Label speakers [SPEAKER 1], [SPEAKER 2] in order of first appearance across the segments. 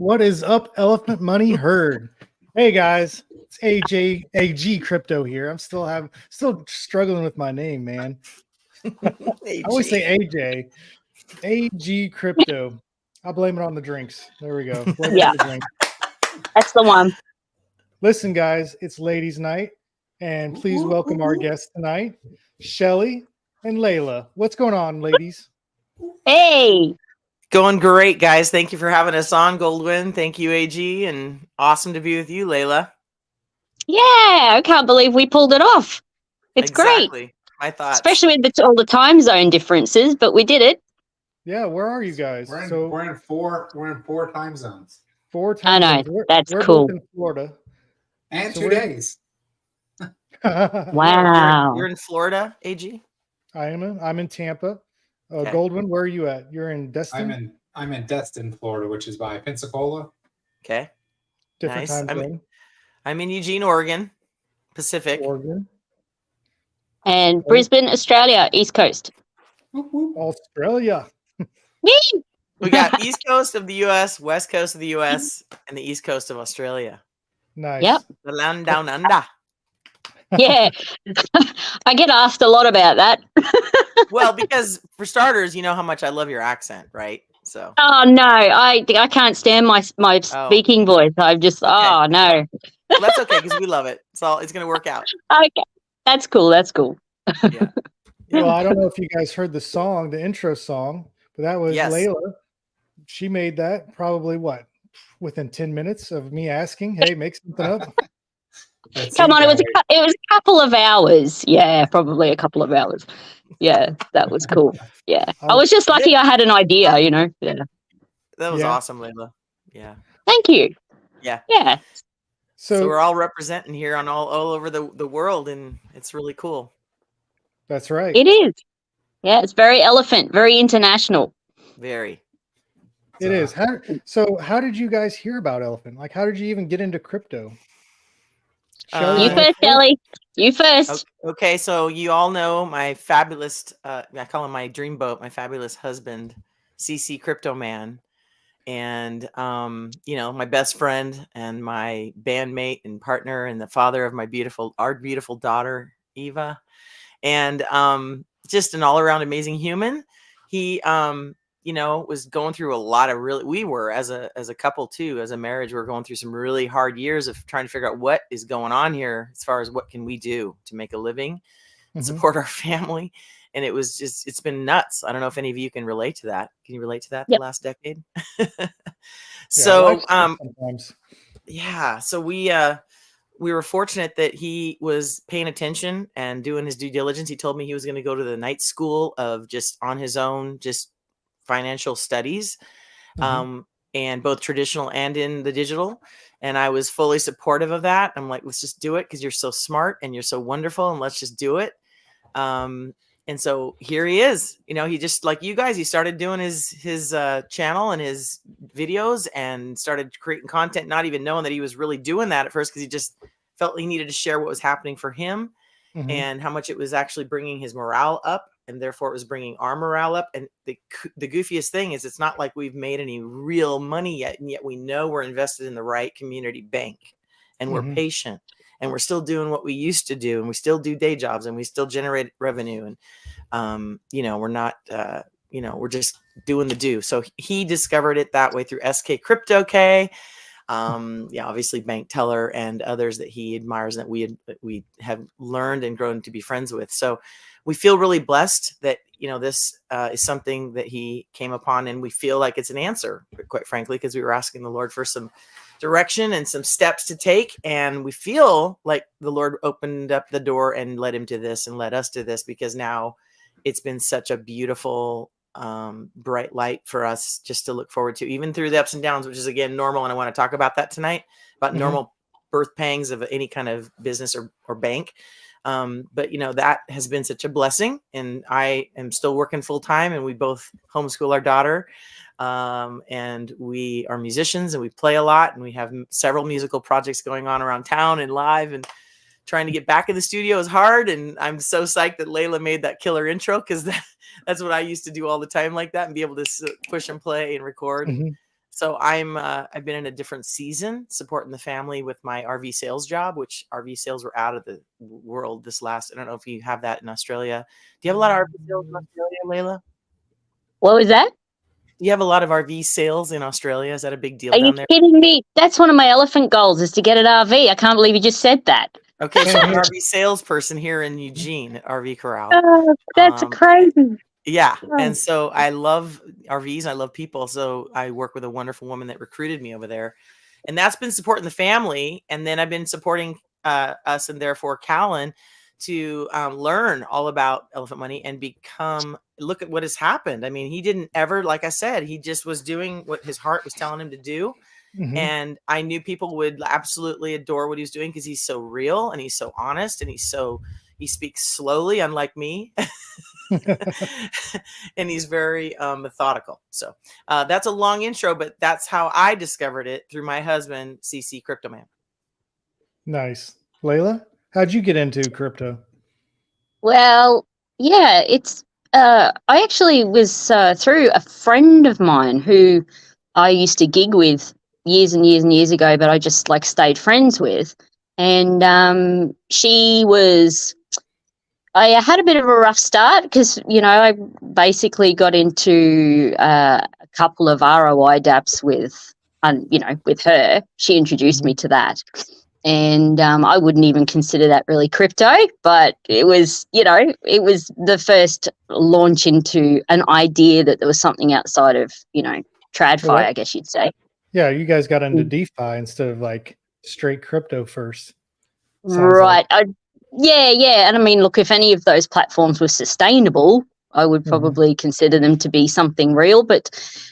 [SPEAKER 1] What is up, Elephant Money Herd? Hey guys, it's AG Crypto here. I'm still struggling with my name, man. I always say AJ. AG Crypto. I'll blame it on the drinks. There we go. Blame it on the drinks.
[SPEAKER 2] That's the one.
[SPEAKER 1] Listen, guys, it's ladies' night, and please welcome our guests tonight, Shelley and Layla. What's going on, ladies?
[SPEAKER 2] Hey.
[SPEAKER 3] Going great, guys. Thank you for having us on, Goldwyn. Thank you, AG, and awesome to be with you, Layla.
[SPEAKER 2] Yeah, I can't believe we pulled it off. It's
[SPEAKER 3] exactly.
[SPEAKER 2] Great.
[SPEAKER 3] My thoughts.
[SPEAKER 2] Especially with all the time zone differences, but we did it.
[SPEAKER 1] Yeah, where are you guys?
[SPEAKER 4] We're in four time zones.
[SPEAKER 1] 4 time
[SPEAKER 2] I know.
[SPEAKER 1] zones.
[SPEAKER 2] That's
[SPEAKER 1] we're
[SPEAKER 2] cool.
[SPEAKER 1] both in Florida.
[SPEAKER 4] And so 2 days.
[SPEAKER 2] Wow.
[SPEAKER 3] You're in Florida, AG?
[SPEAKER 1] I'm in Tampa.
[SPEAKER 3] Okay.
[SPEAKER 1] Goldwyn, where are you at? You're in Destin?
[SPEAKER 4] I'm in Destin, Florida, which is by Pensacola.
[SPEAKER 3] Okay.
[SPEAKER 1] Different
[SPEAKER 3] nice.
[SPEAKER 1] time zone.
[SPEAKER 3] I'm in Eugene, Oregon, Pacific.
[SPEAKER 1] Oregon.
[SPEAKER 2] And Brisbane, Australia, East Coast.
[SPEAKER 1] Australia.
[SPEAKER 3] We got East Coast of the U.S., West Coast of the U.S., and the East Coast of Australia.
[SPEAKER 1] Nice.
[SPEAKER 2] Yep.
[SPEAKER 3] The land down under.
[SPEAKER 2] Yeah. I get asked a lot about that.
[SPEAKER 3] Well, because for starters, you know how much I love your accent, right? So.
[SPEAKER 2] Oh no, I can't stand my speaking voice. I'm just no.
[SPEAKER 3] Well, that's okay because we love it. It's gonna work out.
[SPEAKER 2] Okay. That's cool.
[SPEAKER 3] Yeah.
[SPEAKER 1] Well, I don't know if you guys heard the intro song, but that was Layla. She made that probably within 10 minutes of me asking, hey, make something up.
[SPEAKER 2] Come on, it was a couple of hours. Yeah, probably a couple of hours. Yeah, that was cool. Yeah, I was just lucky I had an idea, Yeah.
[SPEAKER 3] That was awesome, Layla. Yeah.
[SPEAKER 2] Thank you.
[SPEAKER 3] Yeah.
[SPEAKER 2] Yeah.
[SPEAKER 3] So we're all representing here on all over the world, and it's really cool.
[SPEAKER 1] That's right.
[SPEAKER 2] It is. Yeah, it's very elephant, very international.
[SPEAKER 3] Very.
[SPEAKER 1] It is. How did you guys hear about Elephant? Like, how did you even get into crypto?
[SPEAKER 2] You first, Shelley. You first.
[SPEAKER 3] Okay, so you all know my fabulous, I call him my dreamboat, my fabulous husband, CC Crypto Man. And, my best friend and my bandmate and partner and the father of our beautiful daughter, Eva. And just an all-around amazing human. He, was going through a lot of we were as a couple too, as a marriage, we're going through some really hard years of trying to figure out what is going on here as far as what can we do to make a living and support our family. And it's been nuts. I don't know if any of you can relate to that. Can you relate to that the last decade? So, so we were fortunate that he was paying attention and doing his due diligence. He told me he was going to go to the night school of just on his own, just financial studies, and both traditional and in the digital. And I was fully supportive of that. I'm like, let's just do it because you're so smart and you're so wonderful, and let's just do it. And so here he is. He just like you guys. He started doing his channel and his videos and started creating content, not even knowing that he was really doing that at first because he just felt he needed to share what was happening for him and how much it was actually bringing his morale up. And therefore, it was bringing our morale up. And the goofiest thing is it's not like we've made any real money yet. And yet we know we're invested in the right community bank. And we're patient. And we're still doing what we used to do. And we still do day jobs. And we still generate revenue. And, we're not, we're just doing the do. So he discovered it that way through SK Crypto K. Obviously Bank Teller and others that he admires and that we have learned and grown to be friends with. So we feel really blessed that, this is something that he came upon, and we feel like it's an answer, quite frankly, because we were asking the Lord for some direction and some steps to take. And we feel like the Lord opened up the door and led him to this and led us to this, because now it's been such a beautiful, bright light for us just to look forward to, even through the ups and downs, which is again normal. And I want to talk about that tonight, about normal birth pangs of any kind of business or bank. But that has been such a blessing, and I am still working full time, and we both homeschool our daughter. And we are musicians and we play a lot, and we have several musical projects going on around town and live, and trying to get back in the studio is hard. And I'm so psyched that Layla made that killer intro, because that's what I used to do all the time like that, and be able to push and play and record. So I've been in a different season supporting the family with my RV sales job, which RV sales were out of the world this last. I don't know if you have that in Australia. Do you have a lot of RV sales in Australia, Layla?
[SPEAKER 2] What was that?
[SPEAKER 3] Do you have a lot of RV sales in Australia? Is that a big deal
[SPEAKER 2] Are
[SPEAKER 3] down
[SPEAKER 2] you
[SPEAKER 3] there?
[SPEAKER 2] kidding me? That's one of my elephant goals, is to get an RV. I can't believe you just said that.
[SPEAKER 3] Okay, so I'm an RV salesperson here in Eugene, RV Corral.
[SPEAKER 2] Oh, that's crazy.
[SPEAKER 3] Yeah, and so I love RVs. I love people. So I work with a wonderful woman that recruited me over there, and that's been supporting the family. And then I've been supporting us, and therefore Callan, to learn all about Elephant Money and look at what has happened. I mean, he didn't ever, like I said, he just was doing what his heart was telling him to do.
[SPEAKER 1] Mhm.
[SPEAKER 3] And I knew people would absolutely adore what he was doing because he's so real and he's so honest and he speaks slowly, unlike me. And he's very methodical. So that's a long intro, but that's how I discovered it, through my husband, CC Crypto Man.
[SPEAKER 1] Nice. Layla, how'd you get into crypto?
[SPEAKER 2] Well, yeah, it's I actually was through a friend of mine who I used to gig with years and years and years ago, but I just like stayed friends with. And I had a bit of a rough start because, I basically got into a couple of ROI dApps with her. She introduced me to that. And I wouldn't even consider that really crypto, but it was the first launch into an idea that there was something outside of, TradFi, I guess you'd say.
[SPEAKER 1] Yeah, you guys got into DeFi instead of like straight crypto first.
[SPEAKER 2] Right. Yeah. And I mean, look, if any of those platforms were sustainable, I would probably consider them to be something real. But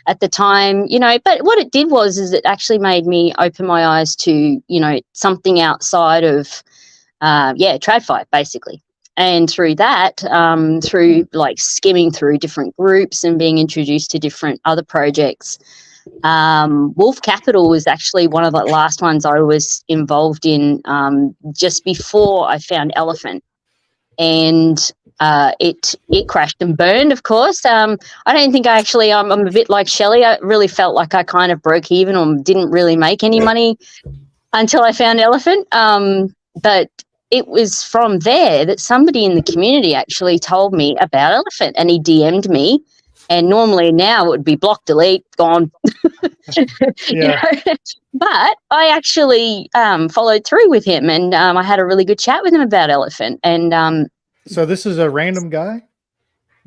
[SPEAKER 2] at the time, but what it did is it actually made me open my eyes to, something outside of, TradFi, basically. And through that, through like skimming through different groups and being introduced to different other projects, Wolf Capital was actually one of the last ones I was involved in, just before I found Elephant. And it crashed and burned, of course. I don't think I'm a bit like Shelley. I really felt like I kind of broke even or didn't really make any money until I found Elephant. But it was from there that somebody in the community actually told me about Elephant, and he DM'd me. And normally now it would be block, delete, gone. But I actually followed through with him, and I had a really good chat with him about Elephant. And
[SPEAKER 1] so this is a random guy?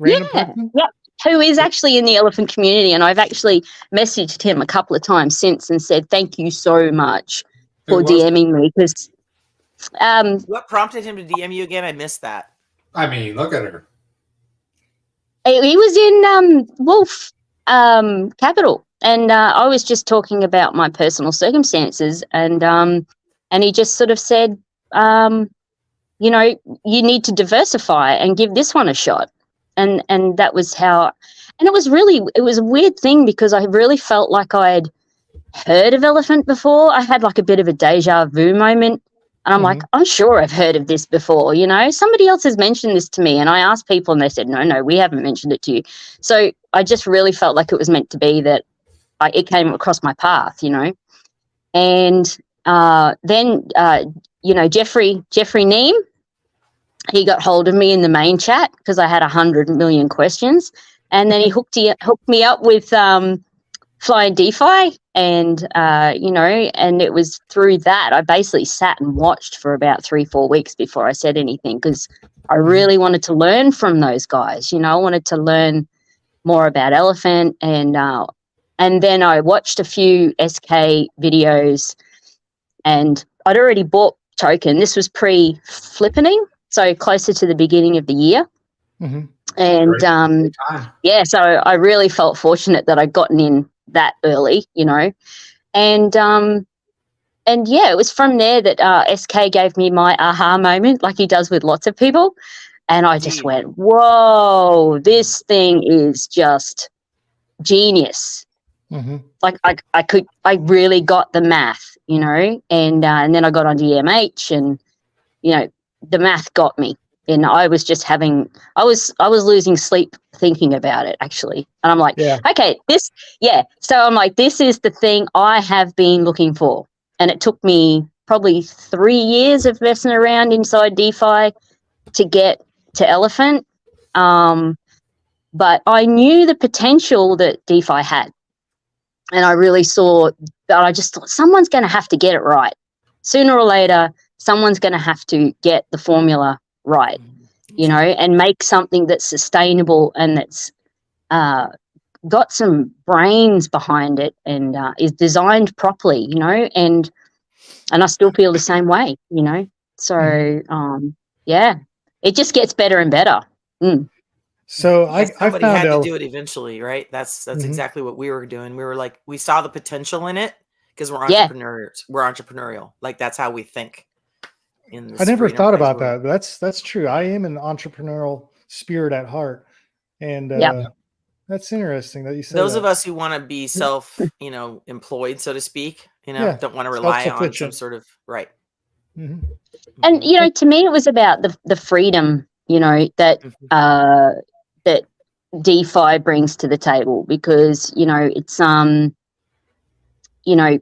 [SPEAKER 1] Person?
[SPEAKER 2] Yep, who is actually in the elephant community. And I've actually messaged him a couple of times since and said, thank you so much for DMing me. Because
[SPEAKER 3] what prompted him to DM you again? I missed that.
[SPEAKER 4] I mean, look at her.
[SPEAKER 2] He was in Wolf Capital, and I was just talking about my personal circumstances, and he just sort of said, you need to diversify and give this one a shot. And that was how, and it was a weird thing because I really felt like I'd heard of Elephant before. I had like a bit of a deja vu moment. And I'm like, I'm sure I've heard of this before, somebody else has mentioned this to me. And I asked people and they said, no, we haven't mentioned it to you. So I just really felt like it was meant to be that it came across my path, And then, Jeffrey Neem, he got hold of me in the main chat because I had 100 million questions. And then he hooked me up with Flying DeFi, and and it was through that I basically sat and watched for about 3-4 weeks before I said anything, because I really wanted to learn from those guys. I wanted to learn more about Elephant, and then I watched a few SK videos, and I'd already bought token. This was pre-flippening, so closer to the beginning of the year. And so I really felt fortunate that I'd gotten in that early, and it was from there that SK gave me my aha moment, like he does with lots of people, and I just went, whoa, this thing is just genius. Like I really got the math, and then I got onto EMH, and the math got me. And I was just having, I was losing sleep thinking about it actually. And I'm like,
[SPEAKER 1] Yeah.
[SPEAKER 2] okay, so I'm like, this is the thing I have been looking for. And it took me probably 3 years of messing around inside DeFi to get to Elephant. But I knew the potential that DeFi had. And I really saw that. I just thought someone's going to have to get it right. Sooner or later, someone's going to have to get the formula right, you know, and make something that's sustainable and that's got some brains behind it and is designed properly, you know, and I still feel the same way, you know. So, yeah, it just gets better and better.
[SPEAKER 1] So
[SPEAKER 3] Yeah,
[SPEAKER 1] I
[SPEAKER 3] somebody
[SPEAKER 1] found
[SPEAKER 3] had to
[SPEAKER 1] out.
[SPEAKER 3] do it eventually, right? That's exactly what we were doing. We were like, we saw the potential in it because we're
[SPEAKER 2] Yeah.
[SPEAKER 3] entrepreneurs. We're entrepreneurial. Like that's how we think. In this
[SPEAKER 1] I never
[SPEAKER 3] free
[SPEAKER 1] thought
[SPEAKER 3] enterprise
[SPEAKER 1] about
[SPEAKER 3] world.
[SPEAKER 1] that. That's true. I am an entrepreneurial spirit at heart, and
[SPEAKER 2] Yep.
[SPEAKER 1] that's interesting that you said
[SPEAKER 3] Those
[SPEAKER 1] that.
[SPEAKER 3] of us who want to be employed, so to speak,
[SPEAKER 1] Yeah,
[SPEAKER 3] don't want to rely on some
[SPEAKER 1] self-sufficient.
[SPEAKER 3] sort of right.
[SPEAKER 1] Mhm.
[SPEAKER 2] And, you know, to me, it was about the freedom, you know, that that DeFi brings to the table because, you know, it's, you know,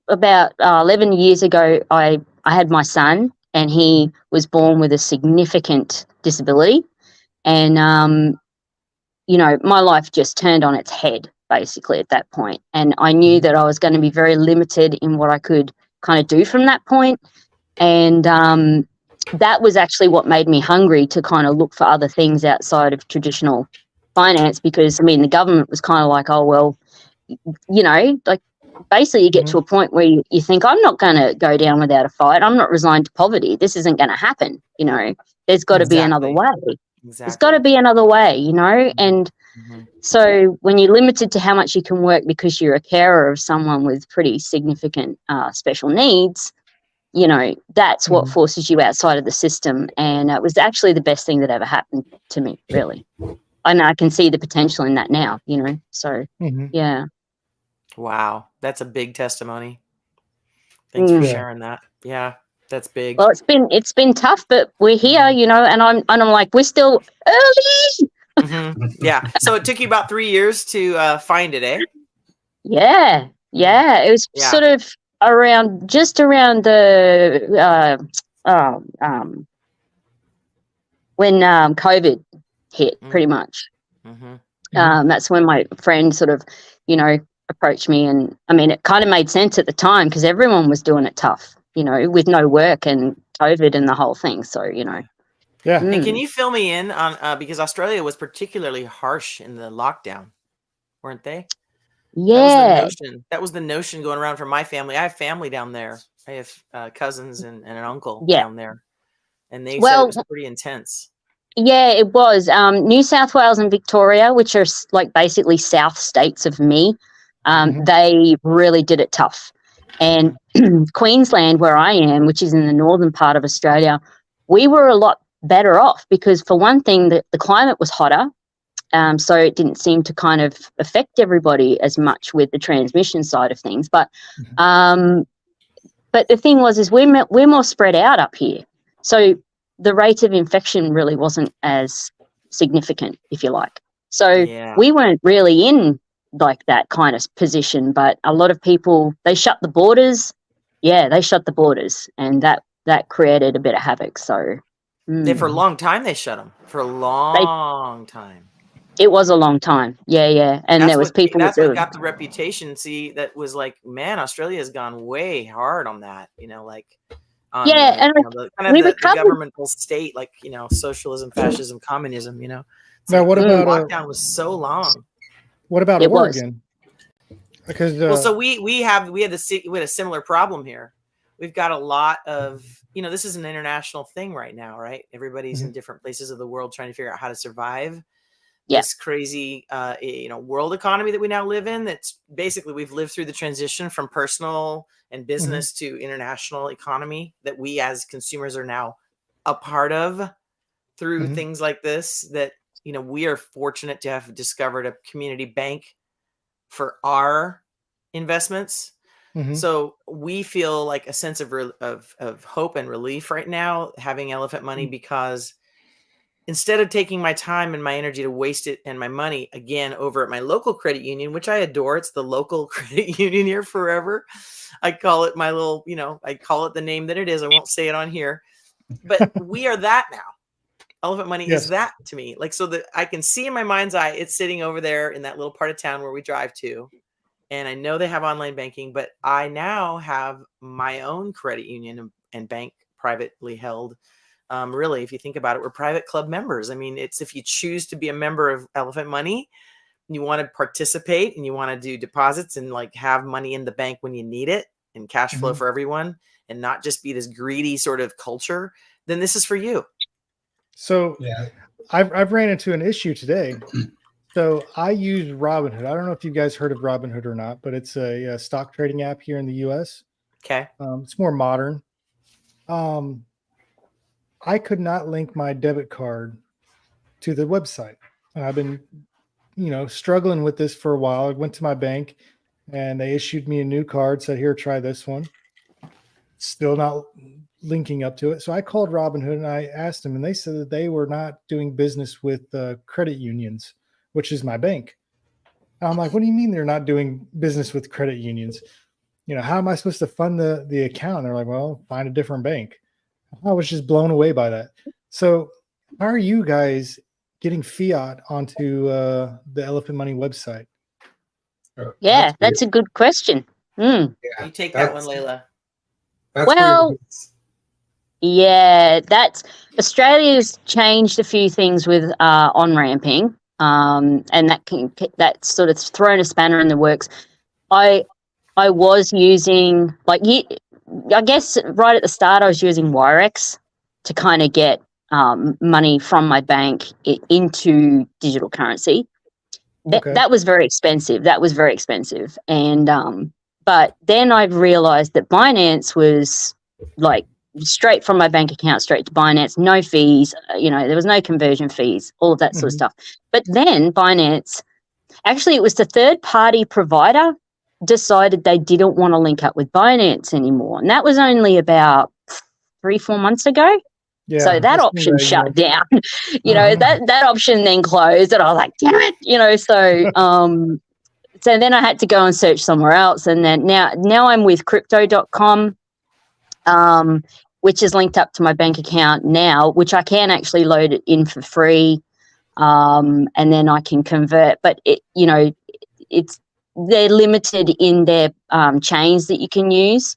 [SPEAKER 2] about 11 years ago, I had my son and he was born with a significant disability. And, you know, my life just turned on its head basically at that point. And I knew that I was going to be very limited in what I could kind of do from that point. And that was actually what made me hungry to kind of look for other things outside of traditional finance because, I mean, the government was kind of like, oh, well, you know, like basically you get to a point where you think, I'm not going to go down without a fight. I'm not resigned to poverty. This isn't going to happen. You know, there's got to be another way. There's got to be another way, you know? And so when you're limited to how much you can work because you're a carer of someone with pretty significant special needs, you know, that's what forces you outside of the system. And it was actually the best thing that ever happened to me, really. And I can see the potential in that now, you know? So, yeah.
[SPEAKER 3] Wow. That's a big testimony. Thanks for sharing that. Yeah. That's big.
[SPEAKER 2] Well, it's been tough, but we're here, you know, and I'm like, we're still early.
[SPEAKER 3] Yeah. So it took you about 3 years to find it, eh?
[SPEAKER 2] Yeah. Yeah. It was sort of just around the when COVID hit, pretty much. That's when my friend sort of, you know, approached me, and I mean, it kind of made sense at the time because everyone was doing it tough, you know, with no work and COVID and the whole thing. So, you know.
[SPEAKER 1] Yeah.
[SPEAKER 3] And can you fill me in on because Australia was particularly harsh in the lockdown, weren't they?
[SPEAKER 2] Yeah.
[SPEAKER 3] That was the notion going around from my family. I have family down there. I have cousins and an uncle down there, and they said it was pretty intense.
[SPEAKER 2] Yeah, it was. New South Wales and Victoria, which are like basically south states of me, they really did it tough. And Queensland, where I am, which is in the northern part of Australia, we were a lot better off because, for one thing, the climate was hotter. So it didn't seem to kind of affect everybody as much with the transmission side of things. But the thing is we're more spread out up here. So the rate of infection really wasn't as significant, if you like. So we weren't really in like that kind of position, but a lot of people, they shut the borders. Yeah, they shut the borders, and that created a bit of havoc. So
[SPEAKER 3] for a long time, they shut them for a long time.
[SPEAKER 2] It was a long time. Yeah. And there was people.
[SPEAKER 3] That's what got the reputation. See, that was like, man, Australia has gone way hard on that, you know, like on the governmental state, like, you know, socialism, fascism, communism, you know.
[SPEAKER 1] Now, what about
[SPEAKER 3] lockdown was so long?
[SPEAKER 1] What about Oregon? Because
[SPEAKER 3] so we had a similar problem here. We've got a lot of, you know, this is an international thing right now, right? Everybody's in different places of the world trying to figure out how to survive this crazy, you know, world economy that we now live in. That's basically, we've lived through the transition from personal and business to international economy that we as consumers are now a part of through things like this. That, you know, we are fortunate to have discovered a community bank for our investments.
[SPEAKER 1] Mhm.
[SPEAKER 3] So we feel like a sense of hope and relief right now having Elephant Money, because instead of taking my time and my energy to waste it and my money again over at my local credit union, which I adore, it's the local credit union here forever. I call it my little, I call it the name that it is. I won't say it on here, but we are that now. Elephant Money
[SPEAKER 1] Yes.
[SPEAKER 3] is that to me. Like, so that I can see in my mind's eye, it's sitting over there in that little part of town where we drive to. And I know they have online banking, but I now have my own credit union and bank privately held. Really, if you think about it, we're private club members. I mean, it's if you choose to be a member of Elephant Money, you want to participate and you want to do deposits and like have money in the bank when you need it and cash flow for everyone and not just be this greedy sort of culture, then this is for you.
[SPEAKER 1] So
[SPEAKER 4] Yeah.
[SPEAKER 1] I've ran into an issue today. So I use Robinhood. I don't know if you guys heard of Robinhood or not, but it's a stock trading app here in the U.S.
[SPEAKER 3] Okay.
[SPEAKER 1] It's more modern. I could not link my debit card to the website. I've been, struggling with this for a while. I went to my bank and they issued me a new card, said, here, try this one. Still not linking up to it. So I called Robinhood and I asked them, and they said that they were not doing business with credit unions, which is my bank. I'm like, what do you mean they're not doing business with credit unions? How am I supposed to fund the account? And they're like, well, find a different bank. I was just blown away by that. So how are you guys getting fiat onto the Elephant Money website?
[SPEAKER 2] Yeah, that's a good question.
[SPEAKER 4] Yeah,
[SPEAKER 3] You take that one, Layla.
[SPEAKER 4] That's
[SPEAKER 2] Well,
[SPEAKER 4] weird.
[SPEAKER 2] yeah, Australia's changed a few things with on-ramping, and that's sort of thrown a spanner in the works. I was using I guess right at the start I was using Wirex to kind of get money from my bank into digital currency.
[SPEAKER 1] Okay.
[SPEAKER 2] That was very expensive. And but then I've realized that Binance was like straight from my bank account straight to Binance, no fees, there was no conversion fees, all of that sort of stuff. But then Binance, actually it was the third party provider decided they didn't want to link up with Binance anymore. And that was only about 3-4 months ago.
[SPEAKER 1] Yeah,
[SPEAKER 2] so that option shut down. That option then closed, and I was like, damn it, so then I had to go and search somewhere else. And then now I'm with crypto.com, which is linked up to my bank account now, which I can actually load it in for free. And then I can convert, but they're limited in their chains that you can use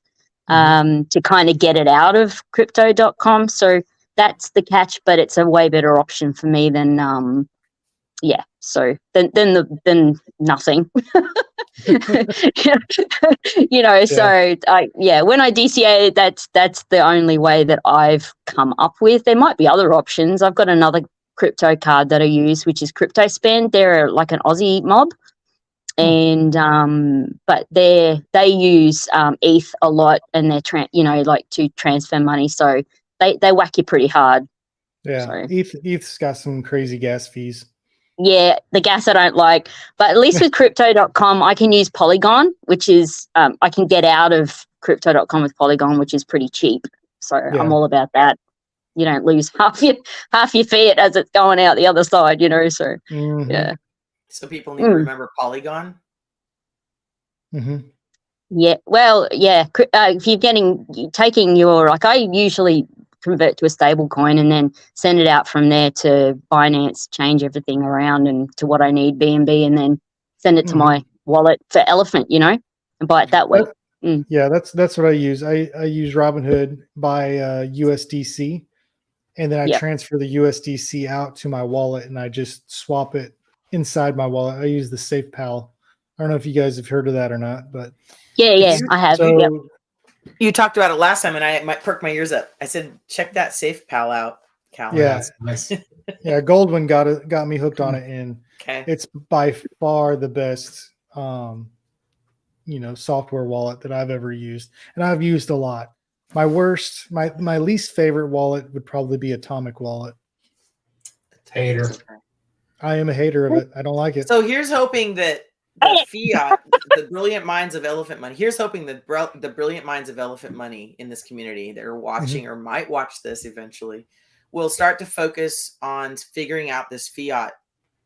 [SPEAKER 2] to kind of get it out of crypto.com. So that's the catch, but it's a way better option for me than so then nothing. So when I DCA, that's the only way that I've come up with. There might be other options. I've got another crypto card that I use, which is Crypto Spend. They're like an Aussie mob. And but they use ETH a lot, and they're to transfer money, so they whack you pretty hard.
[SPEAKER 1] Yeah,
[SPEAKER 2] so.
[SPEAKER 1] ETH's got some crazy gas fees.
[SPEAKER 2] Yeah, the gas I don't like, but at least with crypto.com I can use Polygon, which is I can get out of crypto.com with Polygon, which is pretty cheap. So I'm all about that. You don't lose half your fiat as it's going out the other side, so yeah.
[SPEAKER 3] So people need to remember Polygon.
[SPEAKER 2] Yeah, well, yeah. If you're taking your, I usually convert to a stable coin and then send it out from there to Binance, change everything around and to what I need, BNB, and then send it to my wallet for Elephant, and buy it that way.
[SPEAKER 1] Yeah, that's what I use. I use Robinhood, buy USDC, and then I transfer the USDC out to my wallet and I just swap it inside my wallet. I use the SafePal. I don't know if you guys have heard of that or not, but
[SPEAKER 2] yeah, I have.
[SPEAKER 1] So
[SPEAKER 3] you talked about it last time, and I might perk my ears up. I said, check that SafePal out, Cal.
[SPEAKER 1] Yeah,
[SPEAKER 4] nice.
[SPEAKER 1] Yeah, Goldwyn got me hooked on it, and it's by far the best, software wallet that I've ever used, and I've used a lot. My least favorite wallet would probably be Atomic Wallet.
[SPEAKER 4] Hater.
[SPEAKER 1] I am a hater of it. I don't like it.
[SPEAKER 3] So here's hoping that the fiat, the brilliant minds of Elephant Money. Here's hoping that the brilliant minds of Elephant Money in this community that are watching or might watch this eventually will start to focus on figuring out this fiat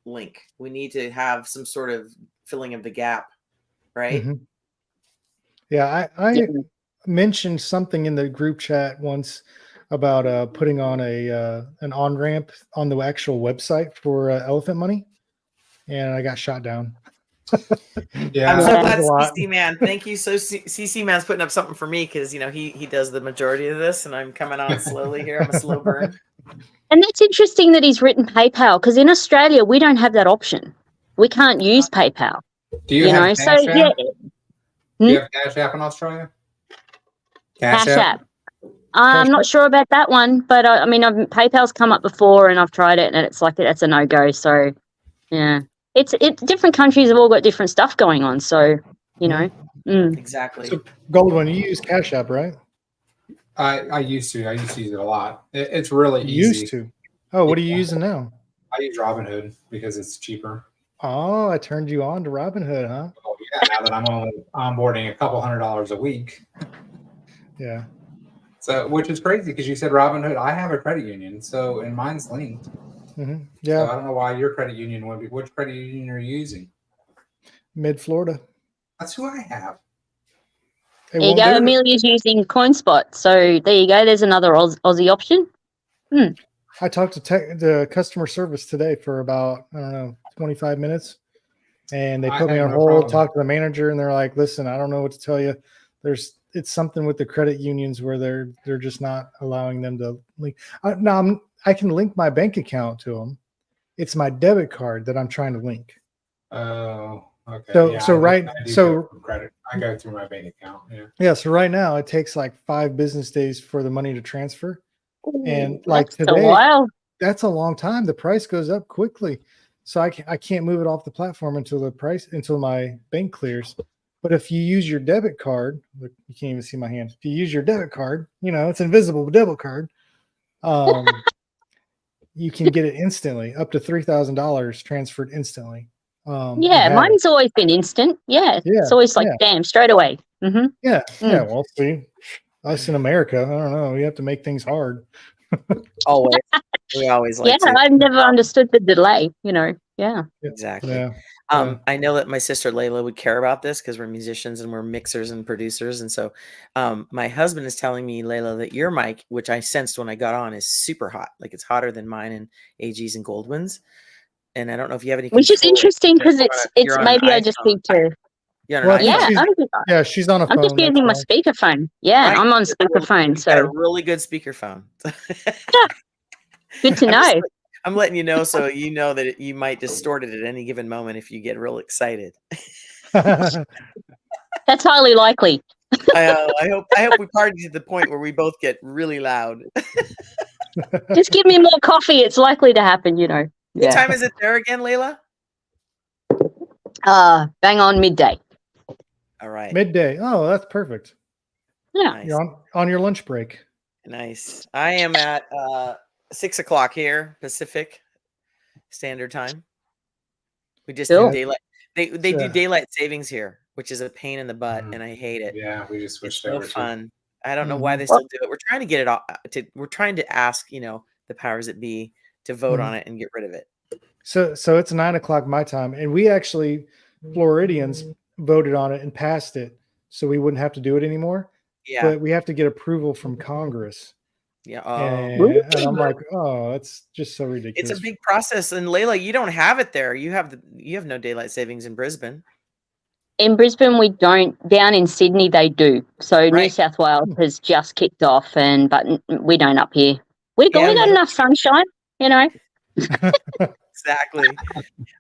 [SPEAKER 3] link. We need to have some sort of filling of the gap, right?
[SPEAKER 1] Yeah, I mentioned something in the group chat once about putting on an on-ramp on the actual website for Elephant Money, and I got shot down.
[SPEAKER 4] Yeah,
[SPEAKER 3] I'm so
[SPEAKER 1] That
[SPEAKER 3] glad
[SPEAKER 1] was a lot.
[SPEAKER 3] CC Man. Thank you. So CC Man's putting up something for me because he does the majority of this, and I'm coming on slowly here. I'm a slow burn.
[SPEAKER 2] And that's interesting that he's written PayPal, because in Australia we don't have that option. We can't use PayPal.
[SPEAKER 4] do you have Cash
[SPEAKER 2] So
[SPEAKER 4] App?
[SPEAKER 2] yeah,
[SPEAKER 4] Do you have Cash App in Australia?
[SPEAKER 2] Cash App. I'm not sure about that one, but I mean, PayPal's come up before, and I've tried it, and it's like that's a no-go. So, yeah, it's different countries have all got different stuff going on. So, you know,
[SPEAKER 3] Exactly.
[SPEAKER 1] So, Goldwyn, you use Cash App, right?
[SPEAKER 4] I used to. I used to use it a lot. It's really
[SPEAKER 1] You
[SPEAKER 4] easy.
[SPEAKER 1] used to. Oh, what are you using now?
[SPEAKER 4] I use Robinhood because it's cheaper.
[SPEAKER 1] Oh, I turned you on to Robinhood, huh?
[SPEAKER 4] Oh yeah, now that I'm only onboarding a couple $100 a week.
[SPEAKER 1] Yeah.
[SPEAKER 4] So, which is crazy because you said Robinhood. I have a credit union, so and mine's linked.
[SPEAKER 1] Yeah.
[SPEAKER 4] So I don't know why your credit union would be. Which credit union are you using?
[SPEAKER 1] Mid Florida.
[SPEAKER 4] That's who I have.
[SPEAKER 2] there you go. Amelia's using CoinSpot, so there you go. There's another Aussie option.
[SPEAKER 1] I talked to the customer service today for about 25 minutes, and they put me on hold. Talked to the manager, and they're like, "Listen, I don't know what to tell you. It's something with the credit unions where they're just not allowing them to link. I can link my bank account to them. It's my debit card that I'm trying to link.
[SPEAKER 4] Oh, okay.
[SPEAKER 1] Credit.
[SPEAKER 4] I go through my bank account.
[SPEAKER 1] Yeah. So right now it takes like 5 business days for the money to transfer, and like
[SPEAKER 2] That's
[SPEAKER 1] today,
[SPEAKER 2] a while.
[SPEAKER 1] that's a long time. The price goes up quickly, so I can't move it off the platform until my bank clears. But if you use your debit card, look, you can't even see my hand. If you use your debit card, it's invisible debit card. You can get it instantly, up to $3,000 transferred instantly.
[SPEAKER 2] Mine's always been instant. Yeah, it's always like, damn, straight away.
[SPEAKER 1] Yeah. Well, see, us in America, I don't know. You have to make things hard.
[SPEAKER 3] Always. We always like to.
[SPEAKER 2] I've never understood the delay. Yeah.
[SPEAKER 3] Exactly.
[SPEAKER 1] Yeah.
[SPEAKER 3] I know that my sister Layla would care about this because we're musicians and we're mixers and producers. And so my husband is telling me, Layla, that your mic, which I sensed when I got on, is super hot. Like it's hotter than mine and AG's and Goldwyn's. And I don't know if you have any.
[SPEAKER 2] Which is interesting because it's maybe I just need to.
[SPEAKER 1] Yeah, she's on a phone.
[SPEAKER 2] I'm just using my speakerphone. Yeah, right. I'm on speakerphone. So
[SPEAKER 3] got a really good speakerphone.
[SPEAKER 2] Good to know.
[SPEAKER 3] I'm letting you know so you know that you might distort it at any given moment if you get real excited.
[SPEAKER 2] That's highly likely.
[SPEAKER 3] I hope we party to the point where we both get really loud.
[SPEAKER 2] Just give me more coffee. It's likely to happen, Yeah.
[SPEAKER 3] What time is it there again, Layla?
[SPEAKER 2] Bang on midday.
[SPEAKER 3] All right.
[SPEAKER 1] Midday. Oh, that's perfect.
[SPEAKER 2] Yeah.
[SPEAKER 3] Nice.
[SPEAKER 1] You're on your lunch break.
[SPEAKER 3] Nice. I am at 6 o'clock here, Pacific Standard Time. We just do daylight. They do daylight savings here, which is a pain in the butt, and I hate it.
[SPEAKER 4] Yeah, we just switched
[SPEAKER 3] over.
[SPEAKER 4] So
[SPEAKER 3] fun. I don't know why they still do it. We're trying to get it off. We're trying to ask, the powers that be to vote on it and get rid of it.
[SPEAKER 1] So it's 9 o'clock my time, and we actually Floridians voted on it and passed it, so we wouldn't have to do it anymore.
[SPEAKER 3] Yeah,
[SPEAKER 1] but we have to get approval from Congress.
[SPEAKER 3] Yeah,
[SPEAKER 1] and I'm like, it's just so ridiculous.
[SPEAKER 3] It's a big process. And Layla, you don't have it there. You have no daylight savings in Brisbane.
[SPEAKER 2] In Brisbane, we don't. Down in Sydney, they do. So New South Wales has just kicked off, but we don't up here. We got enough sunshine,
[SPEAKER 3] Exactly.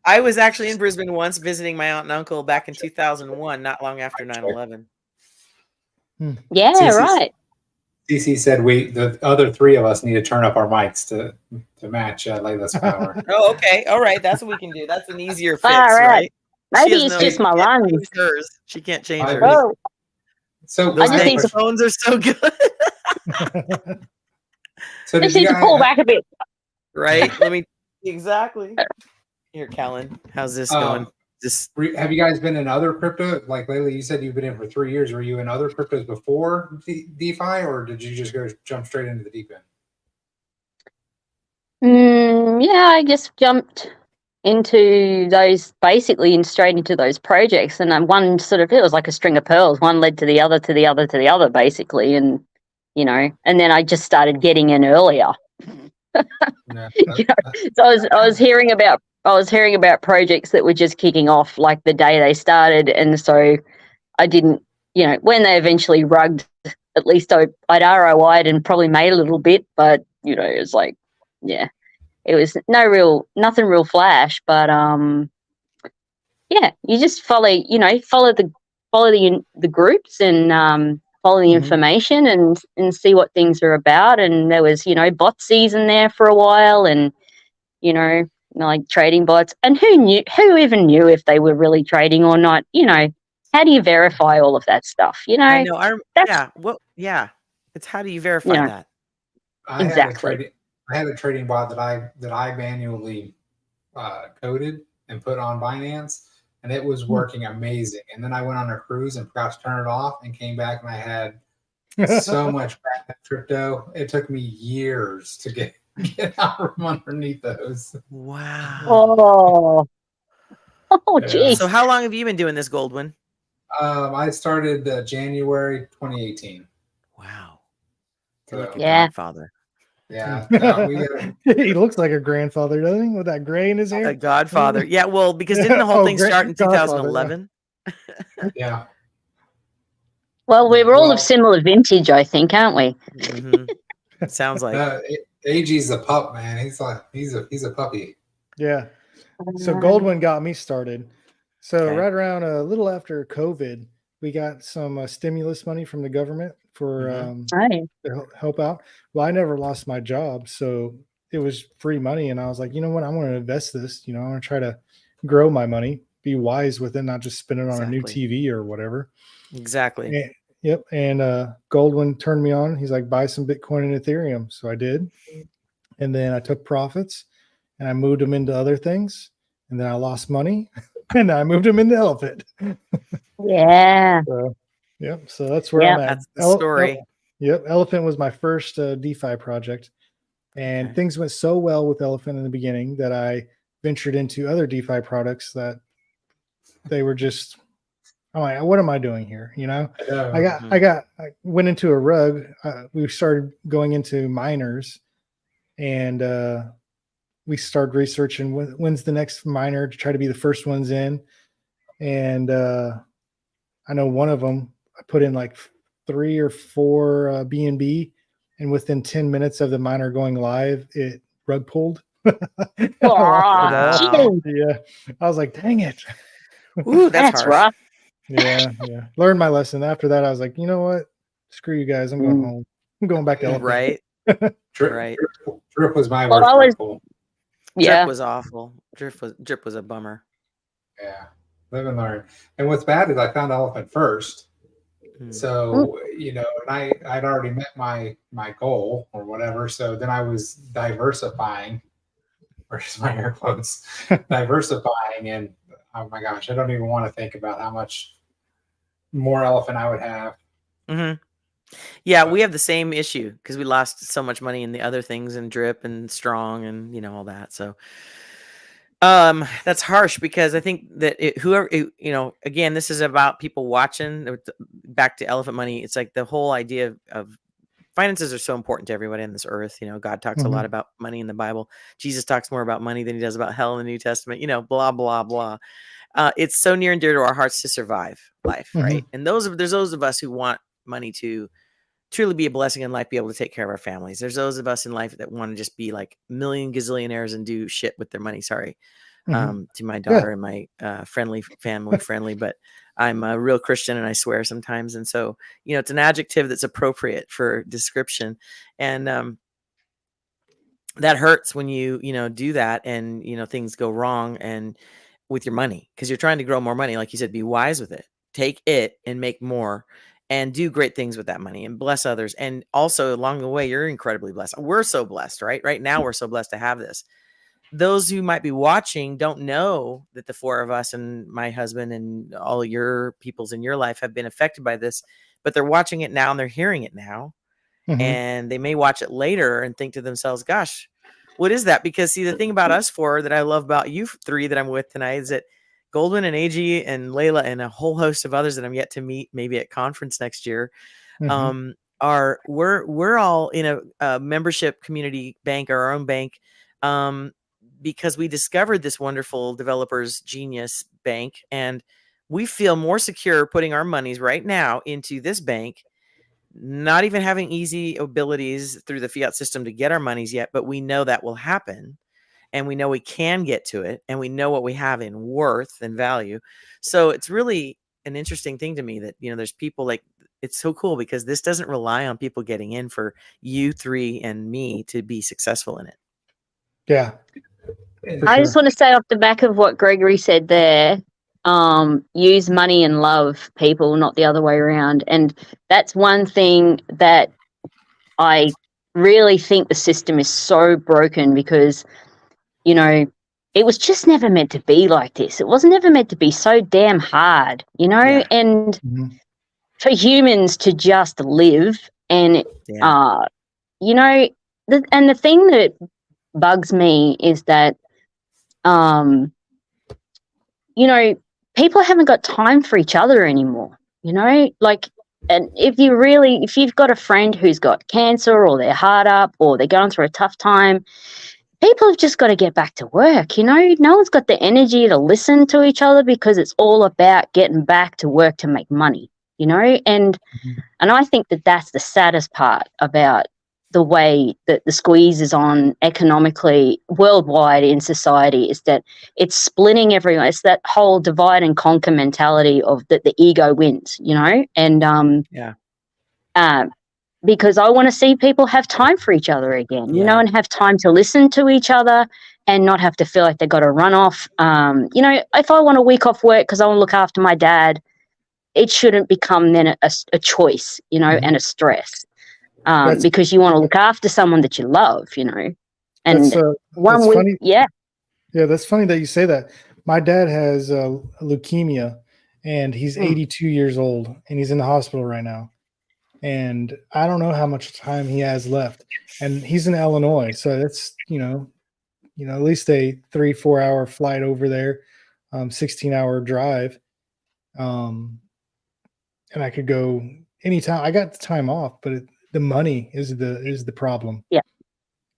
[SPEAKER 3] I was actually in Brisbane once visiting my aunt and uncle back in 2001, not long after 9/11.
[SPEAKER 2] Yeah, right.
[SPEAKER 4] CC said the other 3 of us need to turn up our mics to match Layla's power.
[SPEAKER 3] Oh, okay. All right. That's what we can do. That's an easier fix, right?
[SPEAKER 2] Maybe it's just my lungs.
[SPEAKER 3] She can't change hers.
[SPEAKER 2] Oh.
[SPEAKER 3] So those phones are so good.
[SPEAKER 2] So just need to pull back a bit.
[SPEAKER 3] Right? Exactly. Here, Callan. How's this going? Just
[SPEAKER 4] Have you guys been in other crypto? Like Layla, you said you've been in for 3 years. Were you in other cryptos before DeFi, or did you just jump straight into the deep end?
[SPEAKER 2] Yeah, I just jumped into those basically and straight into those projects, and one sort of, it was like a string of pearls. One led to the other, to the other, to the other, basically, and and then I just started getting in earlier.
[SPEAKER 4] No,
[SPEAKER 2] So I was hearing about projects that were just kicking off like the day they started, and so I didn't, when they eventually rugged, at least I'd ROI'd and probably made a little bit, but it was like, yeah, it was nothing real flash, but yeah, you just follow the groups and follow the information and see what things are about. And there was bot season there for a while, and like trading bots, and who even knew if they were really trading or not. How do you verify all of that stuff?
[SPEAKER 3] I know. It's how do you verify that?
[SPEAKER 2] Exactly.
[SPEAKER 4] I had a trading bot that I manually coded and put on Binance, and it was working amazing. And then I went on a cruise and forgot to turn it off, and came back and I had so much bad crypto. It took me years to get out from underneath those.
[SPEAKER 3] Wow.
[SPEAKER 2] Oh, geez.
[SPEAKER 3] So how long have you been doing this, Goldwyn?
[SPEAKER 4] I started January 2018.
[SPEAKER 3] Wow.
[SPEAKER 4] So,
[SPEAKER 3] like a godfather.
[SPEAKER 4] Yeah.
[SPEAKER 1] He looks like a grandfather, doesn't he? With that gray in his hair.
[SPEAKER 3] A godfather. Yeah, well, because didn't the whole thing start in 2011?
[SPEAKER 4] Yeah.
[SPEAKER 2] Well, we're all of similar vintage, I think, aren't we?
[SPEAKER 3] It sounds like.
[SPEAKER 4] AG's a pup, man. He's a puppy.
[SPEAKER 1] Yeah. So Goldwyn got me started. So right around a little after COVID, we got some stimulus money from the government for to help out. Well, I never lost my job, so it was free money, and I was like, you know what, I want to invest this. I want to try to grow my money, be wise with it, not just spend it on a new TV or whatever.
[SPEAKER 3] Exactly.
[SPEAKER 1] And, yep. And Goldwyn turned me on. He's like, buy some Bitcoin and Ethereum. So I did, and then I took profits and I moved them into other things, and then I lost money. And I moved him into Elephant.
[SPEAKER 2] Yeah.
[SPEAKER 1] So that's where I'm at.
[SPEAKER 3] That's the story.
[SPEAKER 1] Elephant was my first DeFi project. And things went so well with Elephant in the beginning that I ventured into other DeFi products that they were just, I'm like, what am I doing here? I went into a rug. We started going into miners, and we started researching when's the next miner to try to be the first ones in. And I know one of them, I put in like 3 or 4 BNB, and within 10 minutes of the miner going live, it rug pulled.
[SPEAKER 2] Wow.
[SPEAKER 1] Yeah. I was like, dang it.
[SPEAKER 3] Ooh, that's
[SPEAKER 2] rough.
[SPEAKER 1] Yeah. Learned my lesson. After that, I was like, you know what? Screw you guys. I'm going home. I'm going back to Elephant.
[SPEAKER 3] Right.
[SPEAKER 4] Drip was my worst.
[SPEAKER 3] Drip was awful. Drip was a bummer.
[SPEAKER 4] Yeah. Live and learn. And what's bad is I found Elephant first. So, and I'd already met my goal or whatever. So then I was diversifying. Where's my air quotes? Diversifying, and oh my gosh, I don't even want to think about how much more Elephant I would have.
[SPEAKER 3] Yeah, we have the same issue because we lost so much money in the other things, and Drip and Strong and all that. So that's harsh, because I think that again, this is about people watching. Back to Elephant Money, it's like the whole idea of finances are so important to everybody on this earth. God talks a lot about money in the Bible. Jesus talks more about money than he does about hell in the New Testament. Blah blah blah. It's so near and dear to our hearts to survive life, right? And there's those of us who want money to truly be a blessing in life, be able to take care of our families. There's those of us in life that want to just be like million gazillionaires and do shit with their money. Sorry. To my daughter and my family friendly, but I'm a real Christian and I swear sometimes. And so, it's an adjective that's appropriate for description. And that hurts when you do that, and, things go wrong and with your money, because you're trying to grow more money. Like you said, be wise with it, take it and make more and do great things with that money and bless others. And also along the way, you're incredibly blessed. We're so blessed, right? Right now, we're so blessed to have this. those who might be watching don't know that the four of us and my husband and all your peoples in your life have been affected by this, but they're watching it now and they're hearing it now.
[SPEAKER 1] Mhm.
[SPEAKER 3] And they may watch it later and think to themselves, gosh, what is that? Because see, the thing about us four that I love about you three that I'm with tonight is that Goldwyn and AG and Layla and a whole host of others that I'm yet to meet, maybe at conference next year,
[SPEAKER 1] Mhm.
[SPEAKER 3] we're all in a membership community bank, our own bank, because we discovered this wonderful developers genius bank, and we feel more secure putting our monies right now into this bank, not even having easy abilities through the fiat system to get our monies yet, but we know that will happen, and we know we can get to it, and we know what we have in worth and value. So it's really an interesting thing to me that, you know, there's people like, it's so cool because this doesn't rely on people getting in for you three and me to be successful in it.
[SPEAKER 1] Yeah. For
[SPEAKER 2] I just
[SPEAKER 1] sure.
[SPEAKER 2] want to say off the back of what Gregory said there, use money and love people, not the other way around. And that's one thing that I really think the system is so broken because, you know, it was just never meant to be like this. It wasn't ever meant to be so damn hard, you know,
[SPEAKER 3] Yeah.
[SPEAKER 2] and
[SPEAKER 1] Mhm.
[SPEAKER 2] for humans to just live and,
[SPEAKER 3] Yeah.
[SPEAKER 2] you know, and the thing that bugs me is that, you know, people haven't got time for each other anymore, you know, like, and if you've got a friend who's got cancer or they're hard up or they're going through a tough time, people have just got to get back to work, you know, no one's got the energy to listen to each other because it's all about getting back to work to make money, you know, and
[SPEAKER 1] Mhm.
[SPEAKER 2] I think that that's the saddest part about the way that the squeeze is on economically worldwide in society is that it's splitting everyone. It's that whole divide and conquer mentality of that the ego wins, you know, and
[SPEAKER 3] Yeah.
[SPEAKER 2] because I want to see people have time for each other again, you know,
[SPEAKER 3] Yeah.
[SPEAKER 2] and have time to listen to each other and not have to feel like they've got to run off. You know, if I want a week off work because I want to look after my dad, it shouldn't become then a choice, you know,
[SPEAKER 1] Mhm.
[SPEAKER 2] and a stress.
[SPEAKER 1] That's
[SPEAKER 2] Because you want to look after someone that you love, you know.
[SPEAKER 1] that's
[SPEAKER 2] And
[SPEAKER 1] that's
[SPEAKER 2] 1 week,
[SPEAKER 1] funny.
[SPEAKER 2] yeah,
[SPEAKER 1] Yeah, that's funny that you say that. My dad has leukemia, and he's 82 years old, and he's in the hospital right now. And I don't know how much time he has left. And he's in Illinois, so that's at least a 3-4 hour flight over there, 16-hour drive. And I could go anytime. I got the time off, but the money is the problem.
[SPEAKER 2] yeah.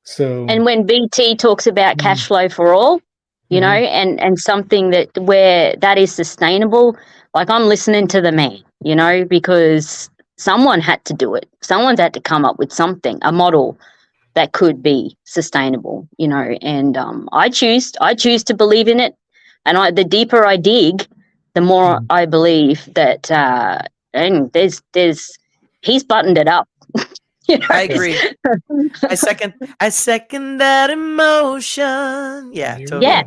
[SPEAKER 1] So
[SPEAKER 2] And when BT talks about cash flow for all, you know,
[SPEAKER 1] Mhm.
[SPEAKER 2] and something that where that is sustainable, like I'm listening to the man, you know, because someone had to do it. Someone's had to come up with something, a model that could be sustainable, you know, and I choose to believe in it. And the deeper I dig, the more
[SPEAKER 1] Mhm.
[SPEAKER 2] I believe that and he's buttoned it up. You know?
[SPEAKER 3] I agree. I second that emotion. Yeah,
[SPEAKER 4] Here we
[SPEAKER 3] totally.
[SPEAKER 2] Yeah.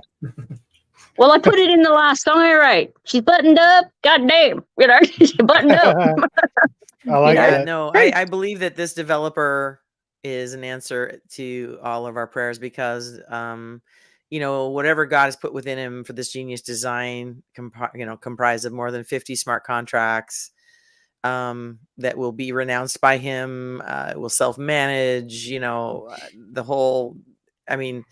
[SPEAKER 2] Well, I put it in the last song I wrote. She's buttoned up. Goddamn, you know, she's buttoned up.
[SPEAKER 1] I like
[SPEAKER 3] Yeah,
[SPEAKER 1] that.
[SPEAKER 3] no, I believe that this developer is an answer to all of our prayers because, you know, whatever God has put within him for this genius design, comprised of more than 50 smart contracts, that will be renounced by him, will self-manage, the whole, I mean,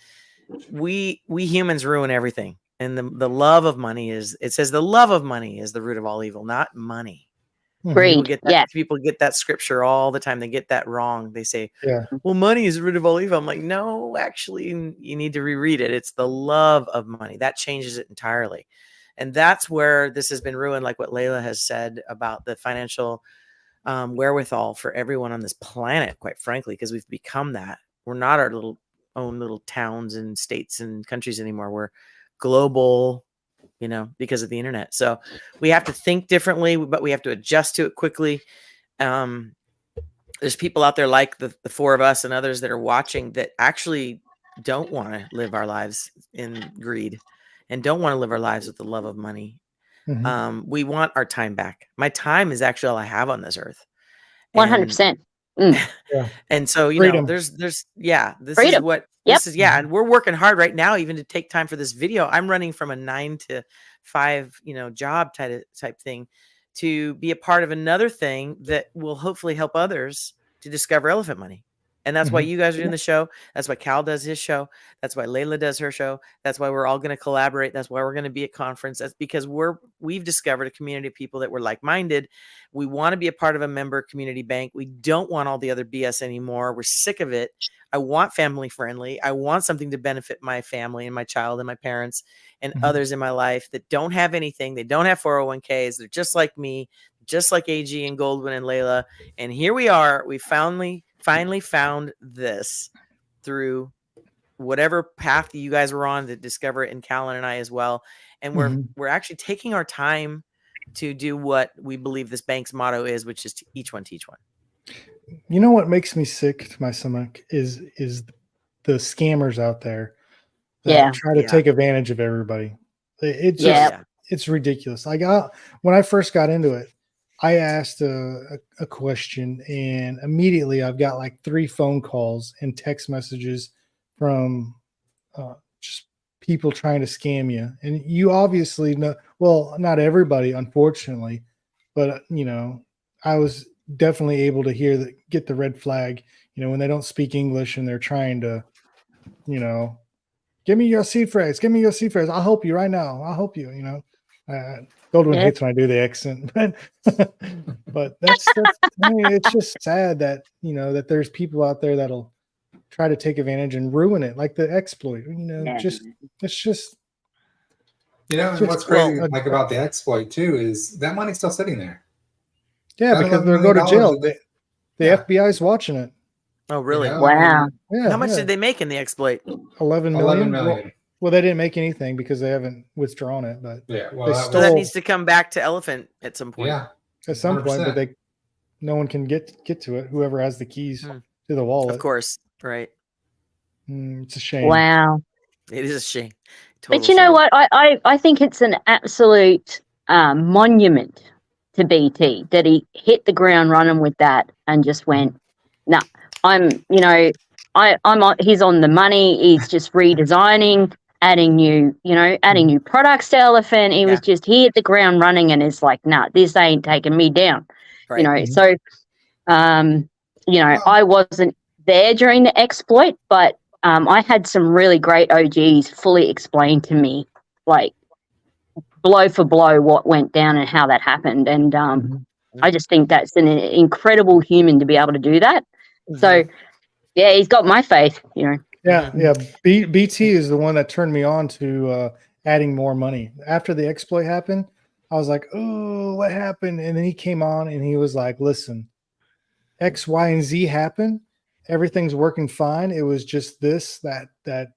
[SPEAKER 3] we humans ruin everything. And the love of money it says the love of money is the root of all evil, not money.
[SPEAKER 1] Mhm.
[SPEAKER 3] People get that scripture all the time. They get that wrong. They say,
[SPEAKER 1] Yeah.
[SPEAKER 3] well, money is the root of all evil. I'm like, no, actually, you need to reread it. It's the love of money that changes it entirely. And that's where this has been ruined, like what Layla has said about the financial wherewithal for everyone on this planet, quite frankly, because we've become that. We're not our own little towns and states and countries anymore. We're global, because of the internet. So we have to think differently, but we have to adjust to it quickly. There's people out there like the four of us and others that are watching that actually don't want to live our lives in greed and don't want to live our lives with the love of money.
[SPEAKER 1] Mhm.
[SPEAKER 3] We want our time back. My time is actually all I have on this earth. And
[SPEAKER 2] 100%.
[SPEAKER 1] Yeah.
[SPEAKER 3] And so, you
[SPEAKER 1] Freedom.
[SPEAKER 3] know, this is
[SPEAKER 2] Freedom.
[SPEAKER 3] what
[SPEAKER 2] Yep.
[SPEAKER 3] this is. Yeah. And we're working hard right now, even to take time for this video. I'm running from a 9 to 5, you know, job type thing to be a part of another thing that will hopefully help others to discover elephant money. And that's why you guys are doing the show. That's why Cal does his show. That's why Layla does her show. That's why we're all going to collaborate. That's why we're going to be at conference. That's because we've discovered a community of people that were like-minded. We want to be a part of a member community bank. We don't want all the other BS anymore. We're sick of it. I want family friendly. I want something to benefit my family and my child and my parents and others in my life that don't have anything. They don't have 401ks. They're just like me, just like AG and Goldwyn and Layla. And here we are. We finally found this through whatever path that you guys were on to discover it, and Callan and I as well. And we're actually taking our time to do what we believe this bank's motto is, which is to each one teach one.
[SPEAKER 1] You know what makes me sick to my stomach is the scammers out there that try to take advantage of everybody. It's ridiculous. When I first got into it, I asked a question, and immediately I've got like 3 phone calls and text messages from just people trying to scam you. And you obviously know, well, not everybody, unfortunately, but you know, I was definitely able to get the red flag, you know, when they don't speak English and they're trying to, you know, give me your seed phrase. Give me your seed phrase. I'll help you right now. I'll help you, you know. Goldwyn hates when I do the accent, but that's I mean, it's just sad that, you know, that there's people out there that'll try to take advantage and ruin it, like the exploit, you know. It's just,
[SPEAKER 4] you know, and what's crazy like about the exploit too is that money's still sitting there.
[SPEAKER 1] Yeah, because they'll go to jail. The FBI's watching it.
[SPEAKER 3] Oh, really?
[SPEAKER 4] You know,
[SPEAKER 2] wow.
[SPEAKER 1] Yeah.
[SPEAKER 3] How much did they make in the exploit?
[SPEAKER 1] 11 million.
[SPEAKER 4] 11 million.
[SPEAKER 1] Well, they didn't make anything because they haven't withdrawn it, but
[SPEAKER 3] So that needs to come back to Elephant at some point.
[SPEAKER 4] Yeah,
[SPEAKER 1] at some point, but no one can get to it. Whoever has the keys to the wallet,
[SPEAKER 3] of course, right?
[SPEAKER 1] It's a shame.
[SPEAKER 2] Wow,
[SPEAKER 3] it is a shame.
[SPEAKER 2] But you know what? I think it's an absolute monument to BT that he hit the ground running with that and just went, "No, I'm he's on the money. He's just redesigning." Adding new products to Elephant. He was just, he hit the ground running and it's like, nah, this ain't taking me down. Right. You know, so, you know, I wasn't there during the exploit, but I had some really great OGs fully explain to me, like, blow for blow what went down and how that happened. And I just think that's an incredible human to be able to do that. So, yeah, he's got my faith, you know.
[SPEAKER 1] Yeah. BT is the one that turned me on to adding more money. After the exploit happened, I was like, oh, what happened? And then he came on and he was like, listen, X, Y, and Z happened. Everything's working fine. It was just this that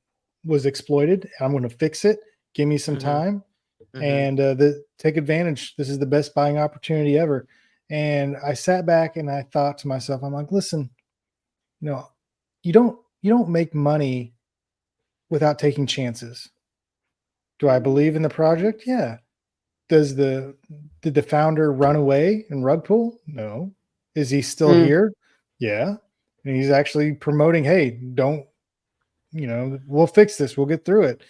[SPEAKER 1] was exploited. I'm going to fix it. Give me some time and take advantage. This is the best buying opportunity ever. And I sat back and I thought to myself, I'm like, listen, you know, you don't make money without taking chances. Do I believe in the project? Yeah. Did the founder run away and rug pull? No. Is he still here? Yeah. And he's actually promoting, hey, we'll fix this. We'll get through it.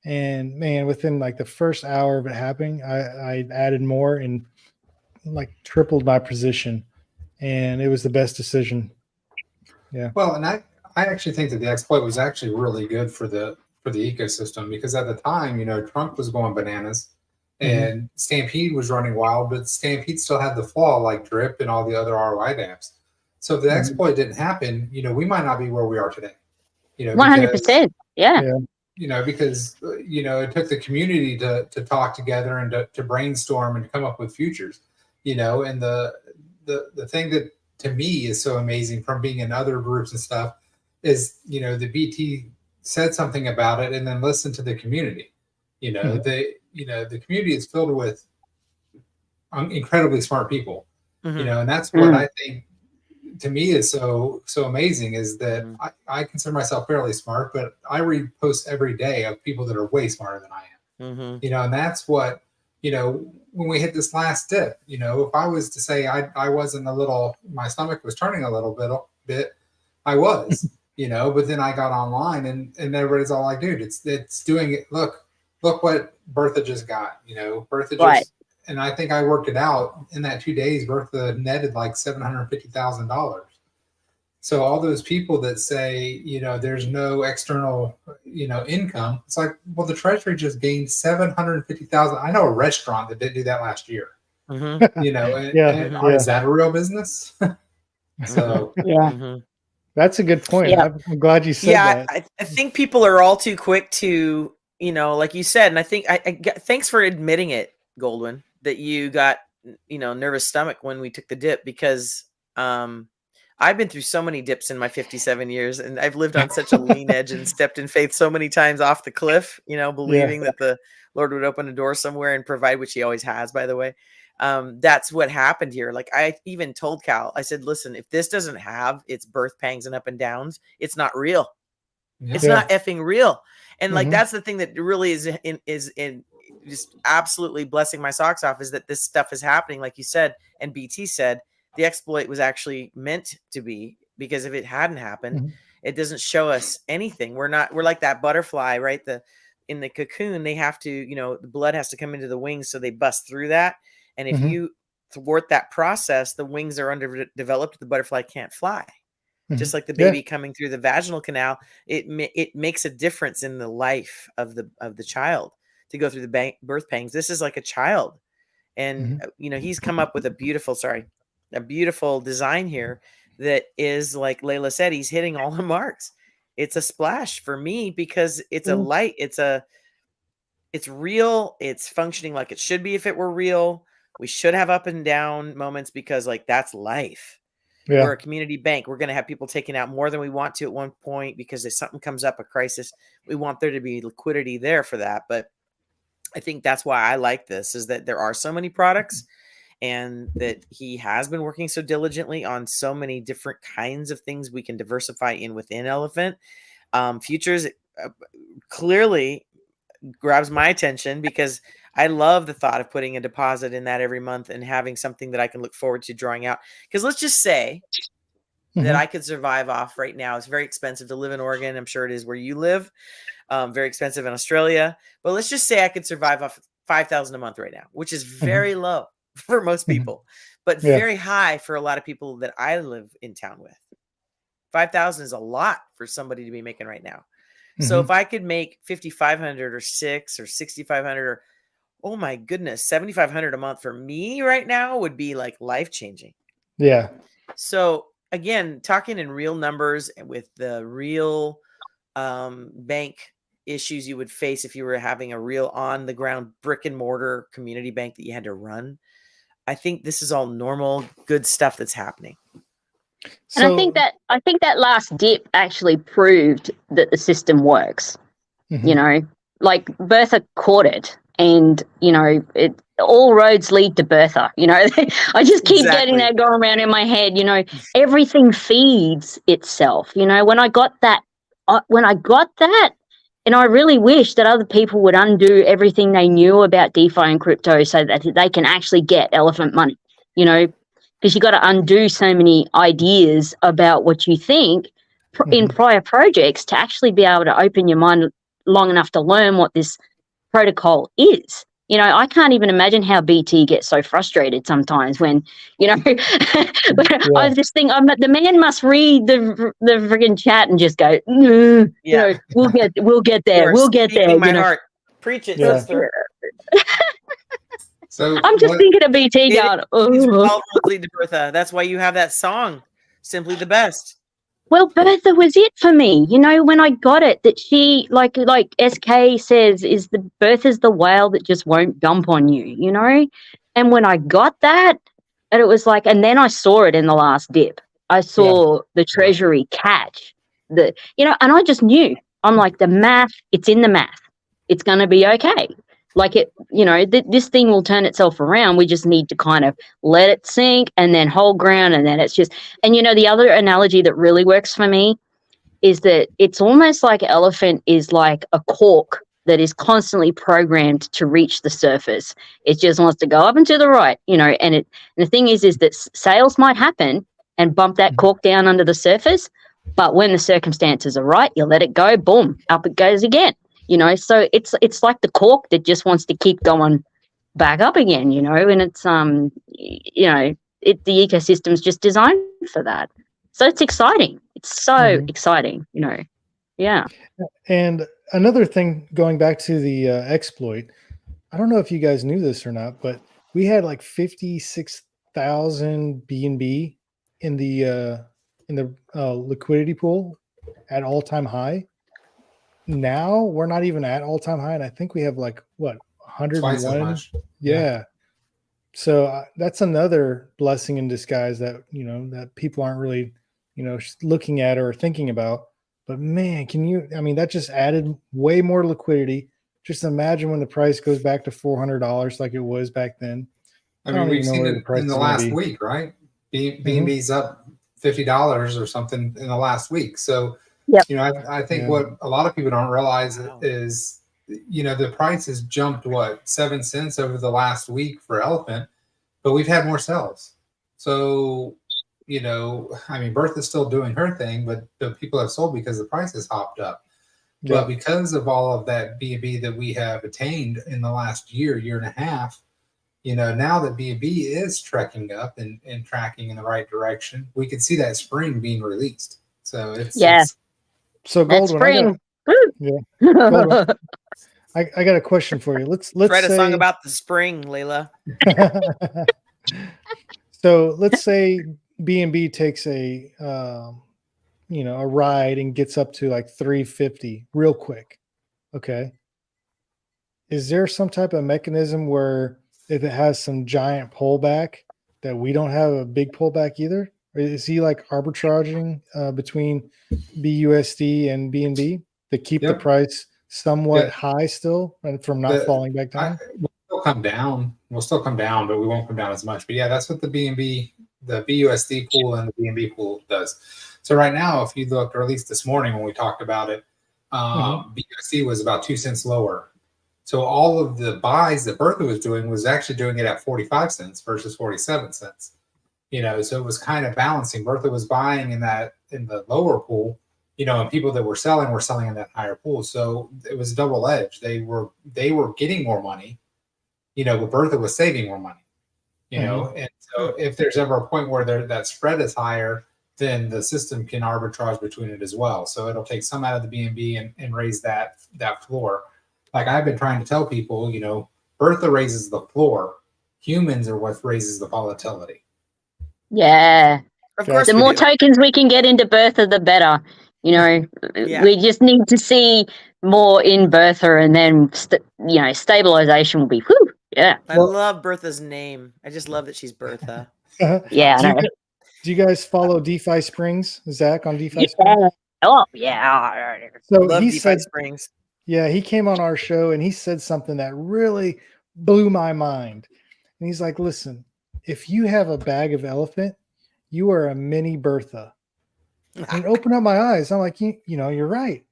[SPEAKER 1] And man, within like the first hour of it happening, I added more and like tripled my position. And it was the best decision. Yeah.
[SPEAKER 4] Well, and I actually think that the exploit was actually really good for the ecosystem, because at the time, you know, Trump was going bananas and Stampede was running wild, but Stampede still had the flaw like Drip and all the other ROI dApps. So if the exploit didn't happen, you know, we might not be where we are today. You know,
[SPEAKER 2] 100%. Yeah.
[SPEAKER 4] You know, because you know, it took the community to talk together and to brainstorm and to come up with futures. You know, and the thing that to me is so amazing from being in other groups and stuff is, you know, the BT said something about it and then listened to the community. You know, the community is filled with incredibly smart people. You know, and that's what I think to me is so amazing, is that I consider myself fairly smart, but I read posts every day of people that are way smarter than I am. You know, and that's what you know, when we hit this last dip, you know, if I was to say I wasn't a little, my stomach was turning a little bit, I was, you know, but then I got online and everybody's all like, dude, it's doing it. Look what Bertha just got, you know, Bertha just,
[SPEAKER 2] Right.
[SPEAKER 4] and I think I worked it out in that 2 days, Bertha netted like $750,000. So all those people that say, you know, there's no external, you know, income, it's like, well, the Treasury just gained 750,000. I know a restaurant that did do that last year.
[SPEAKER 3] Mm-hmm.
[SPEAKER 4] You know, and,
[SPEAKER 1] Yeah,
[SPEAKER 4] and
[SPEAKER 1] yeah.
[SPEAKER 4] is that a real business? So
[SPEAKER 2] Yeah.
[SPEAKER 3] Mm-hmm.
[SPEAKER 1] That's a good point.
[SPEAKER 2] Yeah.
[SPEAKER 1] I'm glad you said
[SPEAKER 3] Yeah,
[SPEAKER 1] that.
[SPEAKER 3] I think people are all too quick to, you know, like you said, and I think thanks for admitting it, Goldwyn, that you got, you know, nervous stomach when we took the dip, because I've been through so many dips in my 57 years, and I've lived on such a lean edge and stepped in faith so many times off the cliff, you know, believing that the Lord would open a door somewhere and provide, which he always has, by the way. That's what happened here. Like, I even told Cal, I said, listen, if this doesn't have its birth pangs and up and downs, it's not real.
[SPEAKER 4] yeah.
[SPEAKER 3] It's not effing real. And like,
[SPEAKER 1] Mhm.
[SPEAKER 3] that's the thing that really is in just absolutely blessing my socks off, is that this stuff is happening. Like you said, and BT said, the exploit was actually meant to be, because if it hadn't happened,
[SPEAKER 1] Mhm.
[SPEAKER 3] it doesn't show us anything. We're like that butterfly, right? In the cocoon, they have to, you know, the blood has to come into the wings, so they bust through that. And if
[SPEAKER 1] Mhm.
[SPEAKER 3] you thwart that process, the wings are underdeveloped, the butterfly can't fly. Just like the baby coming through the vaginal canal, it makes a difference in the life of the child to go through the birth pangs. This is like a child, and you know, he's come up with a beautiful design here that is, like Layla said, he's hitting all the marks. It's a splash for me because it's a light. It's real. It's functioning like it should be. If it were real, we should have up and down moments, because like, that's life.
[SPEAKER 1] Yeah.
[SPEAKER 3] We're a community bank. We're going to have people taking out more than we want to at one point, because if something comes up, a crisis, we want there to be liquidity there for that. But I think that's why I like this, is that there are so many products, and that he has been working so diligently on so many different kinds of things we can diversify in within Elephant. Futures clearly grabs my attention, because I love the thought of putting a deposit in that every month and having something that I can look forward to drawing out. Because let's just say that I could survive off right now. It's very expensive to live in Oregon. I'm sure it is where you live. Very expensive in Australia. But let's just say I could survive off $5,000 a month right now, which is very low for most people, but very high for a lot of people that I live in town with. 5,000 is a lot for somebody to be making right now. So if I could make 5,500 or 6 or 6,500 or, oh my goodness, 7,500 a month for me right now would be like life-changing.
[SPEAKER 1] Yeah.
[SPEAKER 3] So again, talking in real numbers and with the real bank issues you would face if you were having a real on the ground brick and mortar community bank that you had to run, I think this is all normal, good stuff that's happening.
[SPEAKER 2] And I think that last dip actually proved that the system works. You know, like Bertha caught it, and you know, all roads lead to Bertha. You know, I just keep getting that going around in my head. You know, everything feeds itself. You know, when I got that, and I really wish that other people would undo everything they knew about DeFi and crypto so that they can actually get elephant money. You know, because you got to undo so many ideas about what you think in prior projects to actually be able to open your mind long enough to learn what this protocol is. You know, I can't even imagine how BT gets so frustrated sometimes when, you know, I just think the man must read the friggin' chat and just go, you know, we'll get there. We'll get there.
[SPEAKER 3] My
[SPEAKER 2] you know?
[SPEAKER 3] heart. Preach it, sister.
[SPEAKER 4] So
[SPEAKER 2] I'm just thinking of BT going,
[SPEAKER 3] all roads lead to Bertha. That's why you have that song, Simply the Best.
[SPEAKER 2] Well, Bertha was it for me. You know, when I got it, that she, like SK says, Bertha's the whale that just won't dump on you, you know? And when I got that, and it was like, and then I saw it in the last dip. I saw the Treasury catch and I just knew. I'm like, the math, it's in the math. It's going to be okay. Like it, you know, this thing will turn itself around. We just need to kind of let it sink and then hold ground. And then it's just, and you know, the other analogy that really works for me is that it's almost like elephant is like a cork that is constantly programmed to reach the surface. It just wants to go up and to the right, and the thing is that sales might happen and bump that cork down under the surface, but when the circumstances are right, you let it go, boom, up it goes again. So it's like the cork that just wants to keep going back up again, and it's the ecosystem's just designed for that. So it's exciting. It's so exciting, Yeah.
[SPEAKER 1] And another thing, going back to the exploit, I don't know if you guys knew this or not, but we had like 56,000 BNB in the liquidity pool at all-time high. Now we're not even at all-time high, and I think we have like what, 101?
[SPEAKER 4] Twice as much.
[SPEAKER 1] Yeah. So that's another blessing in disguise that that people aren't really looking at or thinking about. But man, that just added way more liquidity. Just imagine when the price goes back to $400 like it was back then.
[SPEAKER 4] I mean, we've seen it in the last week, right? BNB's up $50 or something in the last week. So,
[SPEAKER 2] yep.
[SPEAKER 4] I think what a lot of people don't realize is, the price has jumped, 7 cents over the last week for elephant, but we've had more sales. So, Bertha's still doing her thing, but the people have sold because the price has hopped up. Yeah. But because of all of that BNB that we have attained in the last year and a half, now that BNB is trekking up and tracking in the right direction, we can see that spring being released. So it's
[SPEAKER 1] so Gold.
[SPEAKER 2] Spring.
[SPEAKER 1] Gold, I got a question for you. Let's
[SPEAKER 3] write a song about the spring, Layla.
[SPEAKER 1] So let's say BNB takes a ride and gets up to like 350 real quick. Okay. Is there some type of mechanism where if it has some giant pullback that we don't have a big pullback either? Or is he like arbitraging between BUSD and BNB to keep the price somewhat high still and from not falling back down?
[SPEAKER 4] We'll still come down. But we won't come down as much. But yeah, that's what the BNB, the BUSD pool and the BNB pool does. So right now, if you look, or at least this morning when we talked about it, BUSD was about 2 cents lower. So all of the buys that Bertha was doing was actually doing it at 45 cents versus 47 cents. So it was kind of balancing. Bertha was buying in the lower pool, and people that were selling in that higher pool. So it was double edged. They were getting more money, but Bertha was saving more money, And so if there's ever a point where that spread is higher, then the system can arbitrage between it as well. So it'll take some out of the BNB and raise that floor. Like I've been trying to tell people, Bertha raises the floor. Humans are what raises the volatility.
[SPEAKER 2] Yeah.
[SPEAKER 3] Of course,
[SPEAKER 2] the more tokens we can get into Bertha, the better. We just need to see more in Bertha, and then stabilization will be. Whew, yeah.
[SPEAKER 3] I love Bertha's name. I just love that she's Bertha.
[SPEAKER 2] Yeah.
[SPEAKER 1] Do you guys follow DeFi Springs, Zach, on DeFi Springs?
[SPEAKER 2] Oh yeah.
[SPEAKER 1] So
[SPEAKER 3] love
[SPEAKER 1] he
[SPEAKER 3] DeFi
[SPEAKER 1] said,
[SPEAKER 3] Springs.
[SPEAKER 1] Yeah, he came on our show and he said something that really blew my mind. And he's like, "Listen, if you have a bag of elephant, you are a mini Bertha." And it opened up my eyes. I'm like, you're right.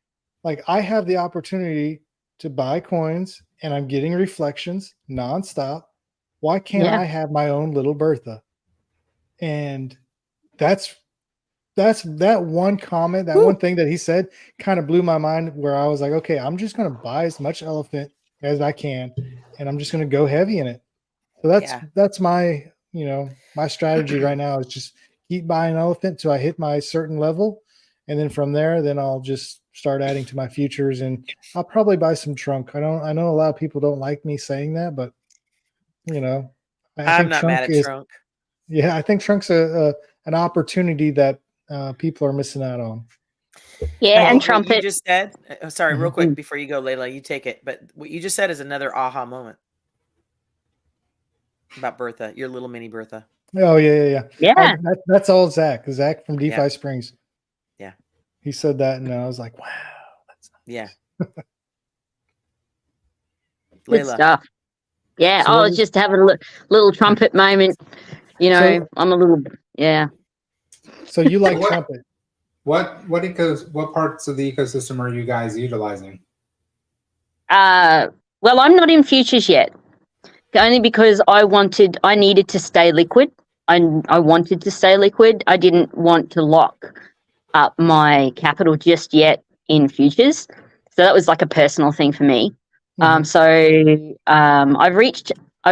[SPEAKER 1] Like I have the opportunity to buy coins and I'm getting reflections nonstop. Why can't I have my own little Bertha? And that's that one comment, that one thing that he said kind of blew my mind, where I was like, okay, I'm just going to buy as much elephant as I can, and I'm just going to go heavy in it. So that's my, my strategy right now is just keep buying elephant till I hit my certain level. And then from there, then I'll just start adding to my futures, and I'll probably buy some trunk. I know a lot of people don't like me saying that, but
[SPEAKER 3] I'm not mad at trunk.
[SPEAKER 1] Yeah, I think trunk's an opportunity that people are missing out on.
[SPEAKER 2] Yeah, and Trumpet.
[SPEAKER 3] What you just said, sorry, real quick before you go, Layla, you take it. But what you just said is another aha moment about Bertha, your little mini Bertha.
[SPEAKER 1] Oh yeah.
[SPEAKER 2] Yeah.
[SPEAKER 1] That's all Zach from DeFi Springs.
[SPEAKER 3] Yeah.
[SPEAKER 1] He said that, and I was like, wow, that's nice.
[SPEAKER 3] Yeah.
[SPEAKER 2] Good stuff. Yeah, so I was just having a little Trumpet moment. I'm a little,
[SPEAKER 1] So you like Trumpet?
[SPEAKER 4] What parts of the ecosystem are you guys utilizing?
[SPEAKER 2] Well, I'm not in futures yet, only because I needed to stay liquid. I wanted to stay liquid. I didn't want to lock up my capital just yet in futures. So that was like a personal thing for me. I've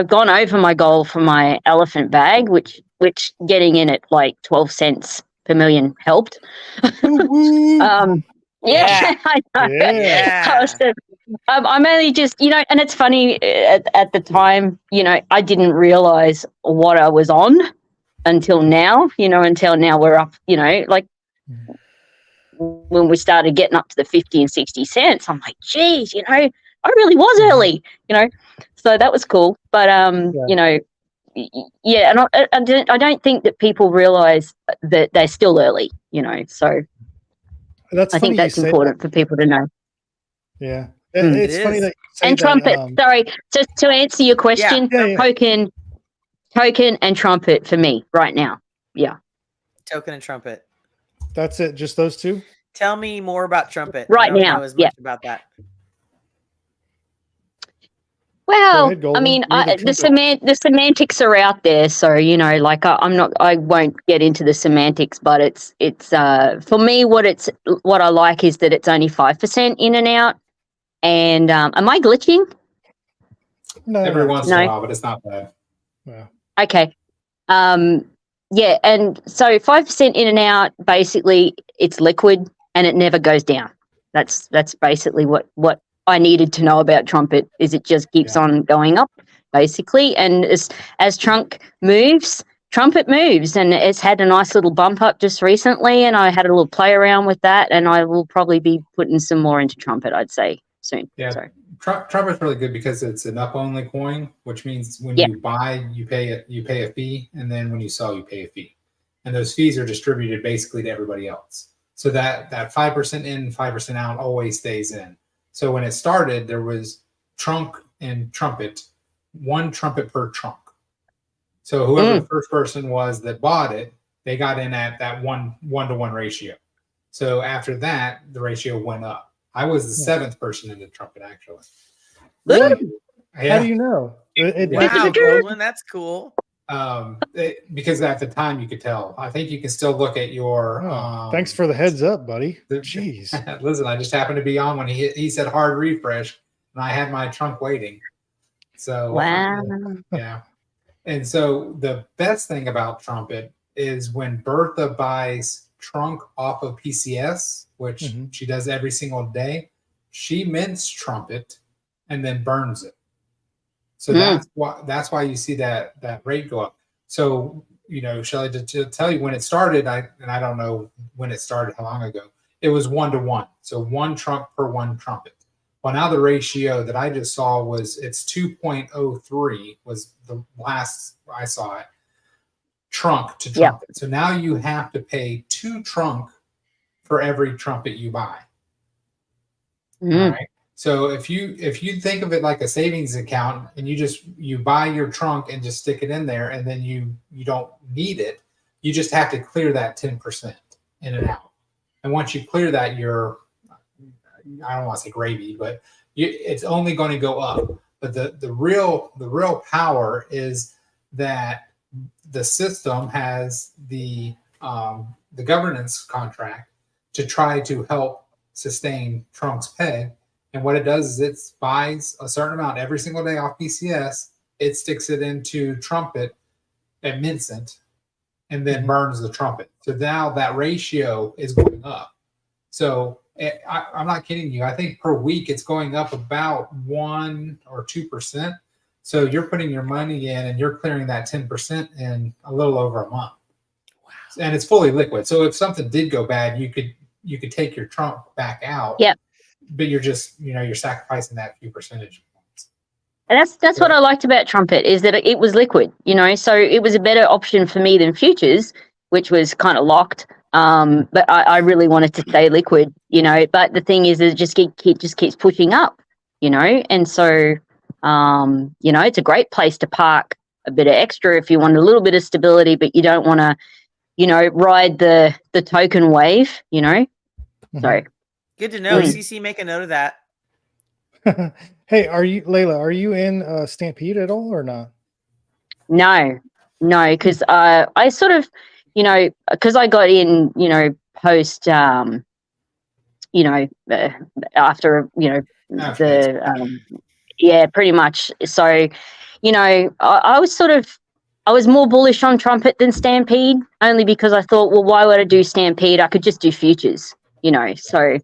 [SPEAKER 2] gone over my goal for my elephant bag, which getting in at like 12 cents per million helped.
[SPEAKER 3] Yeah.
[SPEAKER 2] I know.
[SPEAKER 3] Yeah.
[SPEAKER 2] So, I'm only just, and it's funny at the time, I didn't realize what I was on until now, until now we're up, like when we started getting up to the 50 and 60 cents, I'm like, geez, I really was early, so that was cool. But, yeah, and I don't think that people realize that they're still early, so I think that's important for people to know.
[SPEAKER 1] Yeah. It's funny that you say
[SPEAKER 2] and
[SPEAKER 1] that,
[SPEAKER 2] Trumpet, sorry, just to answer your question, token and Trumpet for me right now. Yeah.
[SPEAKER 3] Token and Trumpet.
[SPEAKER 1] That's it. Just those two?
[SPEAKER 3] Tell me more about Trumpet.
[SPEAKER 2] Right
[SPEAKER 3] I don't
[SPEAKER 2] now.
[SPEAKER 3] know as much about that.
[SPEAKER 2] Well,
[SPEAKER 1] ahead,
[SPEAKER 2] I mean,
[SPEAKER 1] Trumpet.
[SPEAKER 2] the semantics are out there, so like I won't get into the semantics, but it's for me what I like is that it's only 5% in and out. And am I glitching?
[SPEAKER 1] No,
[SPEAKER 4] every once in a while, but it's not bad.
[SPEAKER 1] Yeah.
[SPEAKER 2] Okay. Yeah, and so 5% in and out. Basically, it's liquid and it never goes down. That's basically what I needed to know about Trumpet. Is it just keeps on going up, basically, and as Trumpet moves, and it's had a nice little bump up just recently, and I had a little play around with that, and I will probably be putting some more into Trumpet, I'd say, soon.
[SPEAKER 4] Yeah,
[SPEAKER 2] Sorry.
[SPEAKER 4] Trumpet's really good because it's an up-only coin, which means when you buy, you pay a fee, and then when you sell, you pay a fee, and those fees are distributed basically to everybody else. So that 5% in, 5% out always stays in. So when it started, there was trunk and Trumpet, one Trumpet per trunk. So whoever the first person was that bought it, they got in at that 1-to-1 ratio. So after that, the ratio went up. I was the seventh person in the Trumpet, actually.
[SPEAKER 1] Really? How do you know?
[SPEAKER 3] Wow, Goldwyn, that's cool.
[SPEAKER 4] Because at the time you could tell. I think you can still look at your.
[SPEAKER 1] Thanks for the heads up, buddy. Jeez.
[SPEAKER 4] Listen, I just happened to be on when he said hard refresh, and I had my trunk waiting. So
[SPEAKER 2] wow.
[SPEAKER 4] Yeah. And so the best thing about Trumpet is when Bertha buys trunk off of PCS, which she does every single day, she mints Trumpet and then burns it. So that's why you see that rate go up. So, Shelley, to tell you when it started, I don't know when it started, how long ago, it was 1-to-1. So one trunk per one Trumpet. Well, now the ratio that I just saw it's 2.03 was the last I saw it, trunk to Trumpet. So now you have to pay 2 trunk for every Trumpet you buy. All right. So if you think of it like a savings account and you buy your trunk and just stick it in there and then you don't need it, you just have to clear that 10% in and out. And once you clear that, I don't want to say gravy, but it's only going to go up. But the real power is that the system has the governance contract to try to help sustain Trunk's peg. And what it does is it buys a certain amount every single day off PCS. It sticks it into Trumpet and mints it, and then burns the Trumpet. So now that ratio is going up. So I'm not kidding you. I think per week it's going up about 1 or 2%. So you're putting your money in and you're clearing that 10% in a little over a month. Wow. And it's fully liquid. So if something did go bad, you could take your trunk back out.
[SPEAKER 2] Yep.
[SPEAKER 4] But you're just, you're sacrificing that few percentage points.
[SPEAKER 2] And that's what I liked about Trumpet is that it was liquid, so it was a better option for me than futures, which was kind of locked. But I really wanted to stay liquid, but the thing is, it just keeps pushing up, and so, it's a great place to park a bit of extra if you want a little bit of stability, but you don't want to, ride the token wave, So.
[SPEAKER 3] Good to know. CC, make a note of that.
[SPEAKER 1] Hey, are you Layla? Are you in Stampede at all or not?
[SPEAKER 2] No, because I sort of, because I got in, post, after,
[SPEAKER 4] Okay.
[SPEAKER 2] yeah, pretty much. So, I was sort of, I was more bullish on Trumpet than Stampede, only because I thought, well, why would I do Stampede? I could just do futures, So,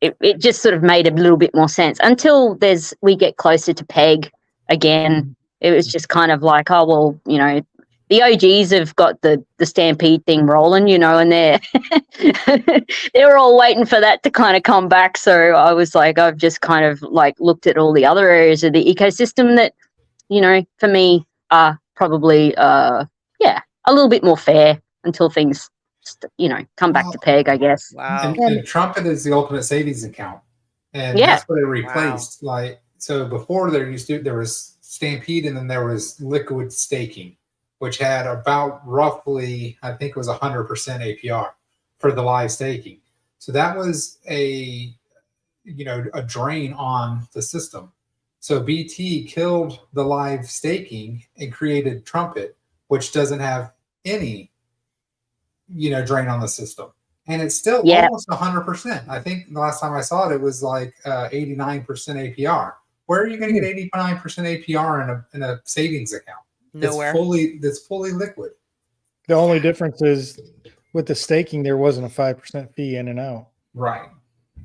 [SPEAKER 2] it just sort of made a little bit more sense until we get closer to Peg again. It was just kind of like, oh, well, the OGs have got the Stampede thing rolling, and they were all waiting for that to kind of come back. So I was like, I've just kind of like looked at all the other areas of the ecosystem that, for me are probably, a little bit more fair until things, come back to Peg, I guess.
[SPEAKER 3] Wow.
[SPEAKER 4] And Trumpet is the ultimate savings account, and
[SPEAKER 2] Yeah.
[SPEAKER 4] that's what it replaced. Like, so before there was Stampede, and then there was liquid staking, which had about roughly, I think it was 100% APR for the live staking. So that was a drain on the system. So BT killed the live staking and created Trumpet, which doesn't have any, drain on the system. And it's still almost 100%. I think the last time I saw it, it was like 89% APR. Where are you going to get 89% APR in a savings account?
[SPEAKER 3] Nowhere.
[SPEAKER 4] That's fully liquid.
[SPEAKER 1] The only difference is with the staking, there wasn't a 5% fee in and out.
[SPEAKER 4] Right.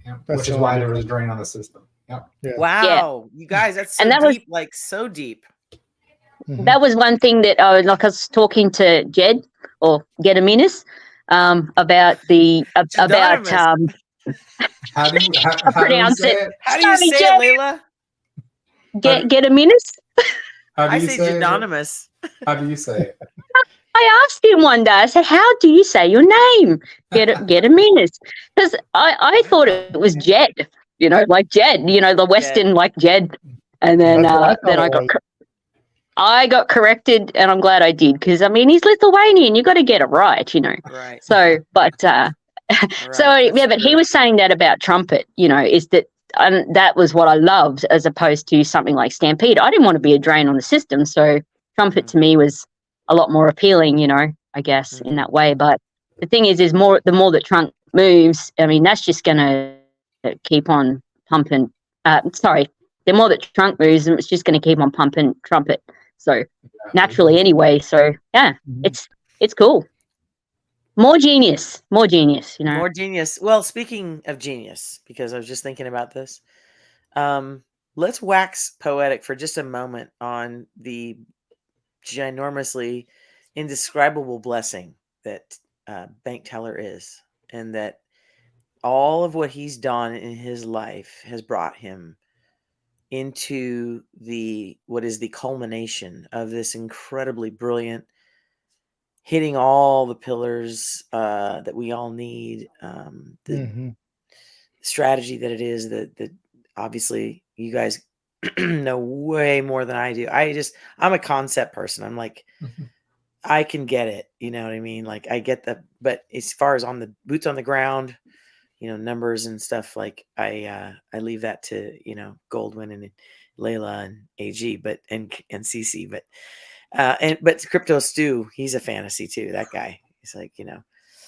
[SPEAKER 4] Yeah.
[SPEAKER 1] That's
[SPEAKER 4] Which
[SPEAKER 1] the
[SPEAKER 4] is
[SPEAKER 1] only
[SPEAKER 4] why there was a
[SPEAKER 1] difference.
[SPEAKER 4] drain on the system. Yep.
[SPEAKER 1] Yeah.
[SPEAKER 3] Wow. You guys, that's so
[SPEAKER 2] And that
[SPEAKER 3] deep, like so deep.
[SPEAKER 2] That was one thing that I was talking to Jed or Gediminas about
[SPEAKER 3] Synonymous.
[SPEAKER 4] How do you
[SPEAKER 2] pronounce
[SPEAKER 4] say
[SPEAKER 2] it.
[SPEAKER 4] it?
[SPEAKER 3] How do you
[SPEAKER 2] Sorry,
[SPEAKER 3] say
[SPEAKER 2] Jed.
[SPEAKER 3] it, Layla?
[SPEAKER 2] Gediminas.
[SPEAKER 4] How do
[SPEAKER 3] I
[SPEAKER 4] you
[SPEAKER 3] say
[SPEAKER 4] say it?
[SPEAKER 3] Jedonymous.
[SPEAKER 4] How do you say it?
[SPEAKER 2] I asked him one day, I said, how do you say your name? Gediminas. Because I thought it was Jed, like Jed, the Western, like Jed. And then,
[SPEAKER 1] That's what I thought it was.
[SPEAKER 2] I got corrected, and I'm glad I did, because he's Lithuanian. You got to get it right,
[SPEAKER 3] Right.
[SPEAKER 2] So, but
[SPEAKER 3] Right.
[SPEAKER 2] but he was saying that about Trumpet, is that that was what I loved, as opposed to something like Stampede. I didn't want to be a drain on the system, so Trumpet to me was a lot more appealing, I guess in that way. But the thing is the more that Trump moves, that's just going to keep on pumping. The more that Trump moves, it's just going to keep on pumping Trumpet. So naturally, anyway. So yeah, it's cool. More genius.
[SPEAKER 3] More genius. Well, speaking of genius, because I was just thinking about this, let's wax poetic for just a moment on the ginormously indescribable blessing that Bank Teller is, and that all of what he's done in his life has brought him into what is the culmination of this incredibly brilliant, hitting all the pillars that we all need, the strategy that it is that obviously you guys know way more than I do. I'm a concept person. I'm like, I can get it. You know what I mean? Like I get that, but as far as on the boots on the ground, numbers and stuff, like I leave that to, Goldwyn and Layla and AG, and CC, but Crypto Stu, he's a fantasy too. That guy, he's like,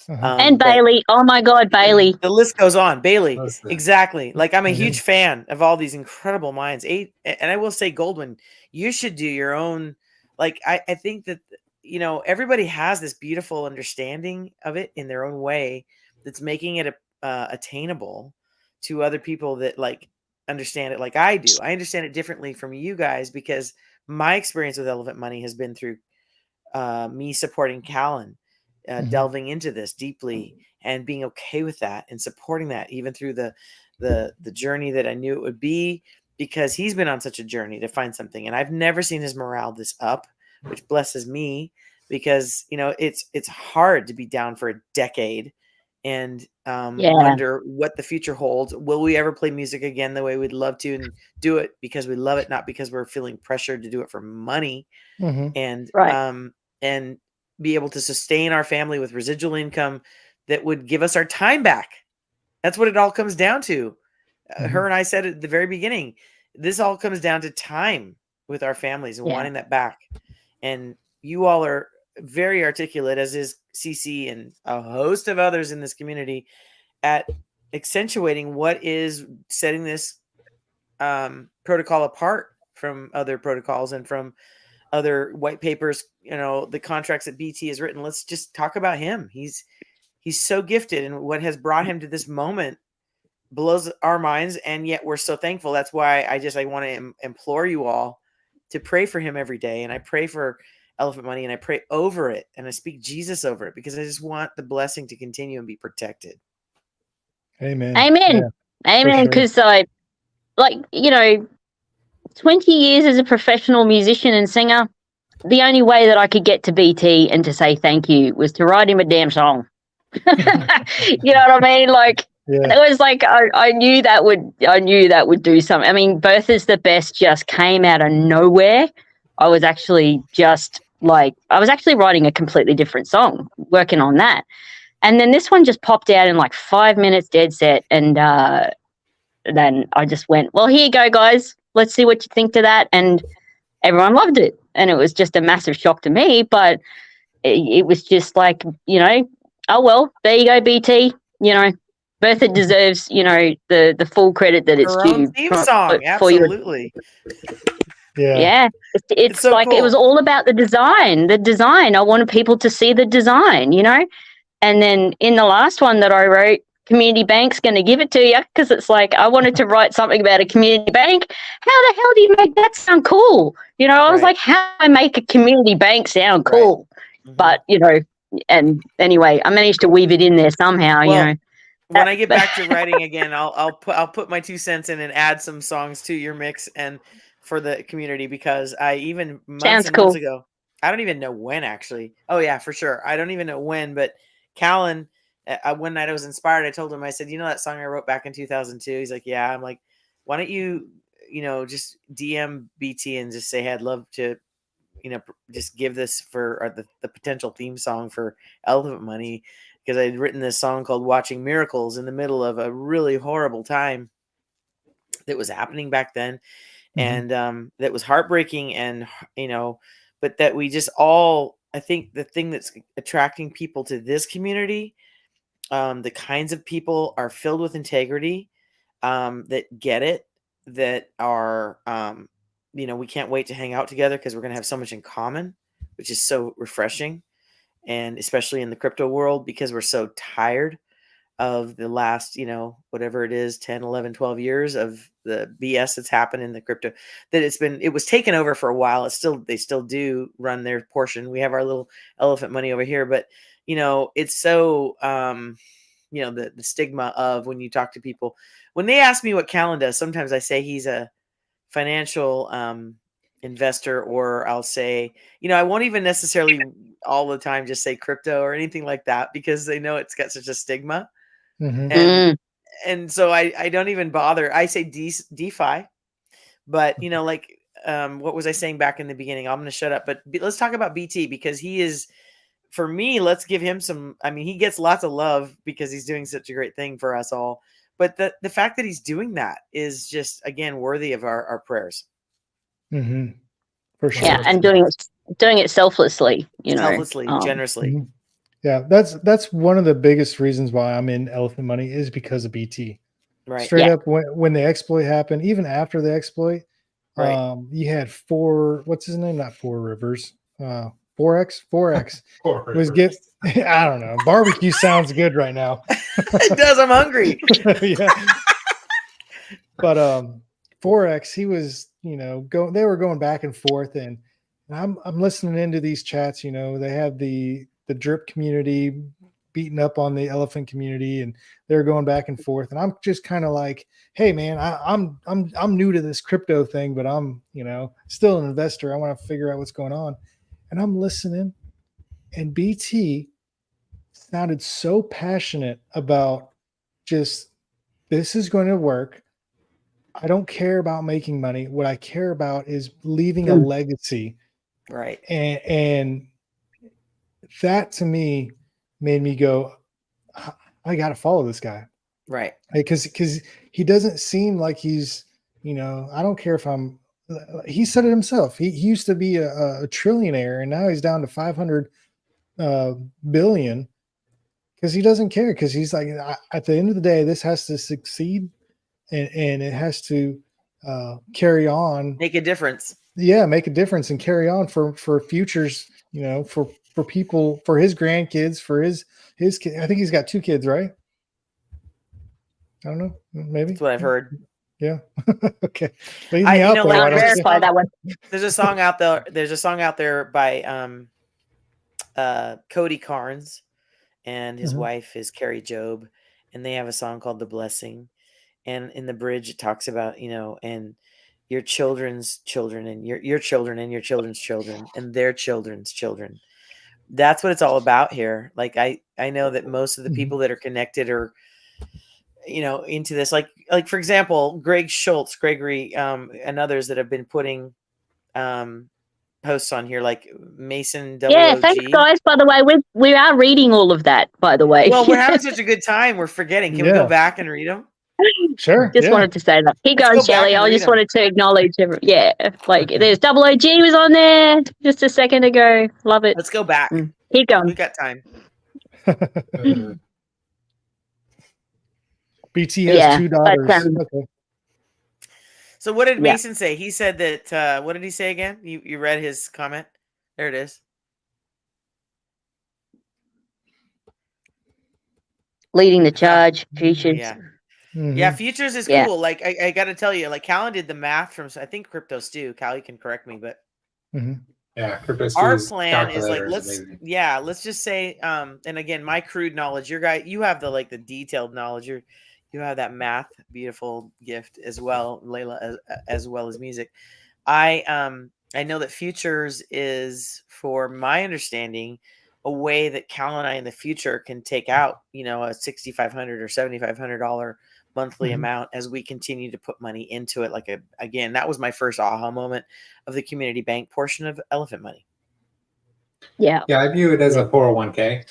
[SPEAKER 2] and Bailey. Oh my God, Bailey.
[SPEAKER 3] The list goes on. Bailey, exactly. Like I'm a huge fan of all these incredible minds. And I will say, Goldwyn, you should do your own. Like I think that everybody has this beautiful understanding of it in their own way that's making it attainable to other people that like understand it like I do. I understand it differently from you guys because my experience with Elephant Money has been through me supporting Callan, delving into this deeply and being okay with that and supporting that even through the journey that I knew it would be, because he's been on such a journey to find something. And I've never seen his morale this up, which blesses me, because it's hard to be down for a decade and wonder what the future holds. Will we ever play music again the way we'd love to, and do it because we love it, not because we're feeling pressured to do it for money, and be able to sustain our family with residual income that would give us our time back. That's what it all comes down to. Her and I said at the very beginning, this all comes down to time with our families and wanting that back. And you all are very articulate, as is CC and a host of others in this community, at accentuating what is setting this protocol apart from other protocols and from other white papers, the contracts that BT has written. Let's just talk about him. He's so gifted, and what has brought him to this moment blows our minds, and yet we're so thankful. That's why I want to implore you all to pray for him every day. And I pray for Elephant Money, and I pray over it, and I speak Jesus over it, because I just want the blessing to continue and be protected.
[SPEAKER 1] Amen.
[SPEAKER 2] Amen.
[SPEAKER 1] Yeah,
[SPEAKER 2] amen. Because I, 20 years as a professional musician and singer, the only way that I could get to BT and to say thank you was to write him a damn song. You know what I mean? It was I knew that would do something. I mean, Birth is the Best just came out of nowhere. I was actually writing a completely different song, working on that. And then this one just popped out in 5 minutes, dead set. And then I just went, well, here you go, guys. Let's see what you think to that. And everyone loved it. And it was just a massive shock to me. But it was just oh, well, there you go, BT. Bertha deserves, the full credit that it's
[SPEAKER 3] Her
[SPEAKER 2] due.
[SPEAKER 3] own theme song, absolutely.
[SPEAKER 2] Yeah. It's
[SPEAKER 3] so cool.
[SPEAKER 2] It was all about the design. I wanted people to see the design, And then in the last one that I wrote, Community Bank's going to give it to you, because it's I wanted to write something about a community bank. How the hell do you make that sound cool? I was how do I make a community bank sound cool?
[SPEAKER 3] Mm-hmm.
[SPEAKER 2] But, and anyway, I managed to weave it in there somehow,
[SPEAKER 3] When I get back to writing again, I'll put my 2 cents in and add some songs to your mix and for the community, because I even months ago, I don't even know when actually. Oh yeah, for sure. I don't even know when, but Callan, one night I was inspired. I told him, I said, that song I wrote back in 2002? He's like, yeah. I'm like, why don't you, just DM BT and just say, hey, I'd love to, just give this for the potential theme song for Elephant Money. Because I had written this song called Watching Miracles in the middle of a really horrible time that was happening back then. Mm-hmm. And that was heartbreaking, and, but that we just all, I think the thing that's attracting people to this community, the kinds of people are filled with integrity, that get it, that are, we can't wait to hang out together because we're going to have so much in common, which is so refreshing. And especially in the crypto world, because we're so tired of the last, whatever it is, 10, 11, 12 years of the BS that's happened in the crypto, that it was taken over for a while. They still do run their portion. We have our little Elephant Money over here, but it's so, the stigma of when you talk to people, when they ask me what Callan does, sometimes I say he's a financial, investor, or I'll say, I won't even necessarily all the time just say crypto or anything like that, because they know it's got such a stigma. Mm-hmm. And so I don't even bother. I say DeFi, but what was I saying back in the beginning? I'm going to shut up, but let's talk about BT, because he is, for me, let's give him some, he gets lots of love because he's doing such a great thing for us all. But the fact that he's doing that is just, again, worthy of our prayers.
[SPEAKER 1] Mm-hmm. For sure.
[SPEAKER 2] Yeah, and doing it selflessly,
[SPEAKER 3] selflessly, generously.
[SPEAKER 1] Mm-hmm. Yeah, that's one of the biggest reasons why I'm in Elephant Money, is because of BT.
[SPEAKER 3] Right.
[SPEAKER 1] Straight up, when the exploit happened, even after the exploit, you had what's his name? Not Four Rivers. Forex was I don't know. Barbecue sounds good right now.
[SPEAKER 3] It does. I'm hungry.
[SPEAKER 1] Yeah. But Forex, he was, they were going back and forth, and I'm listening into these chats. They have the drip community beating up on the elephant community, and they're going back and forth. And I'm just kind of like, hey man, I'm new to this crypto thing, but I'm, still an investor. I want to figure out what's going on. And I'm listening, and BT sounded so passionate about just, this is going to work. I don't care about making money. What I care about is leaving a legacy.
[SPEAKER 3] Right.
[SPEAKER 1] And that to me made me go, I got to follow this guy.
[SPEAKER 3] Right.
[SPEAKER 1] Because he doesn't seem like he's, I don't care if he said it himself. He used to be a trillionaire, and now he's down to 500 billion, because he doesn't care, because he's like, at the end of the day, this has to succeed, and it has to carry on,
[SPEAKER 3] Make a difference.
[SPEAKER 1] Yeah, make a difference and carry on for futures, for people, for his grandkids, for his kid. I think he's got 2 kids, right? I don't know, maybe.
[SPEAKER 3] That's what I've heard.
[SPEAKER 1] Yeah. Okay. Leave me out there.
[SPEAKER 2] I'll verify that one.
[SPEAKER 3] There's a song out there. There's a song out there by Cody Carnes, and his wife is Carrie Job, and they have a song called "The Blessing." And in the bridge, it talks about, and your children's children, and your children, and your children's children, and their children's children. That's what it's all about here. Like I know that most of the people that are connected are, into this, like for example, Gregory, and others that have been putting posts on here, like Mason.
[SPEAKER 2] Yeah, thanks guys. By the way, we are reading all of that. By the way,
[SPEAKER 3] well, we're having such a good time, we're forgetting. Can we go back and read them?
[SPEAKER 1] Sure.
[SPEAKER 2] Just wanted to say that. Keep going, Shelley. I just wanted to acknowledge like there's Double OG was on there just a second ago. Love it.
[SPEAKER 3] Let's go back.
[SPEAKER 2] Keep going.
[SPEAKER 3] We got time.
[SPEAKER 1] BT has 2 daughters.
[SPEAKER 2] Okay.
[SPEAKER 3] So what did Mason say? He said that, what did he say again? You read his comment? There it is.
[SPEAKER 2] Leading the charge, futures.
[SPEAKER 3] Yeah.
[SPEAKER 1] Mm-hmm.
[SPEAKER 3] Yeah, futures is cool. Like I got to tell you, like Callan did the math from, I think Crypto Stew. Cal, you can correct me, but
[SPEAKER 4] yeah, Crypto Stew.
[SPEAKER 3] Our plan is like, let's just say, and again, my crude knowledge, you have the detailed knowledge. You have that math beautiful gift as well, Layla, as well as music. I know that futures is, for my understanding, a way that Cal and I in the future can take out, a $6,500 or $7,500 monthly amount as we continue to put money into it. Again, that was my first aha moment of the community bank portion of Elephant Money.
[SPEAKER 2] Yeah.
[SPEAKER 4] Yeah, I view it as a 401k.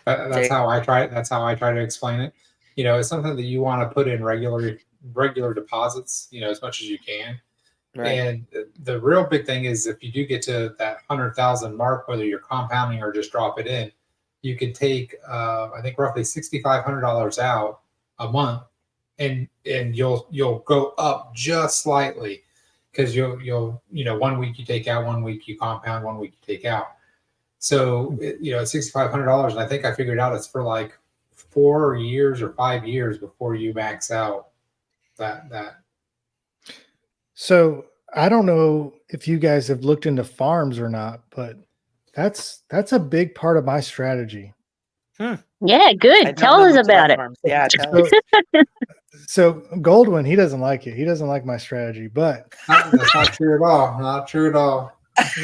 [SPEAKER 4] That's how I try it. That's how I try to explain it. It's something that you want to put in regular deposits, as much as you can. Right. And the real big thing is, if you do get to that 100,000 mark, whether you're compounding or just drop it in, you can take, I think, roughly $6,500 out a month, and you'll go up just slightly, because you'll 1 week you take out, 1 week you compound, 1 week you take out. So it's $6,500, and I think I figured out it's for like 4 years or 5 years before you max out that.
[SPEAKER 1] So I don't know if you guys have looked into farms or not, but that's a big part of my strategy.
[SPEAKER 2] Yeah, good. Tell us about it.
[SPEAKER 3] Yeah, tell us.
[SPEAKER 1] So Goldwyn, he doesn't like it. He doesn't like my strategy, but
[SPEAKER 4] that's not true at all. Not true at all.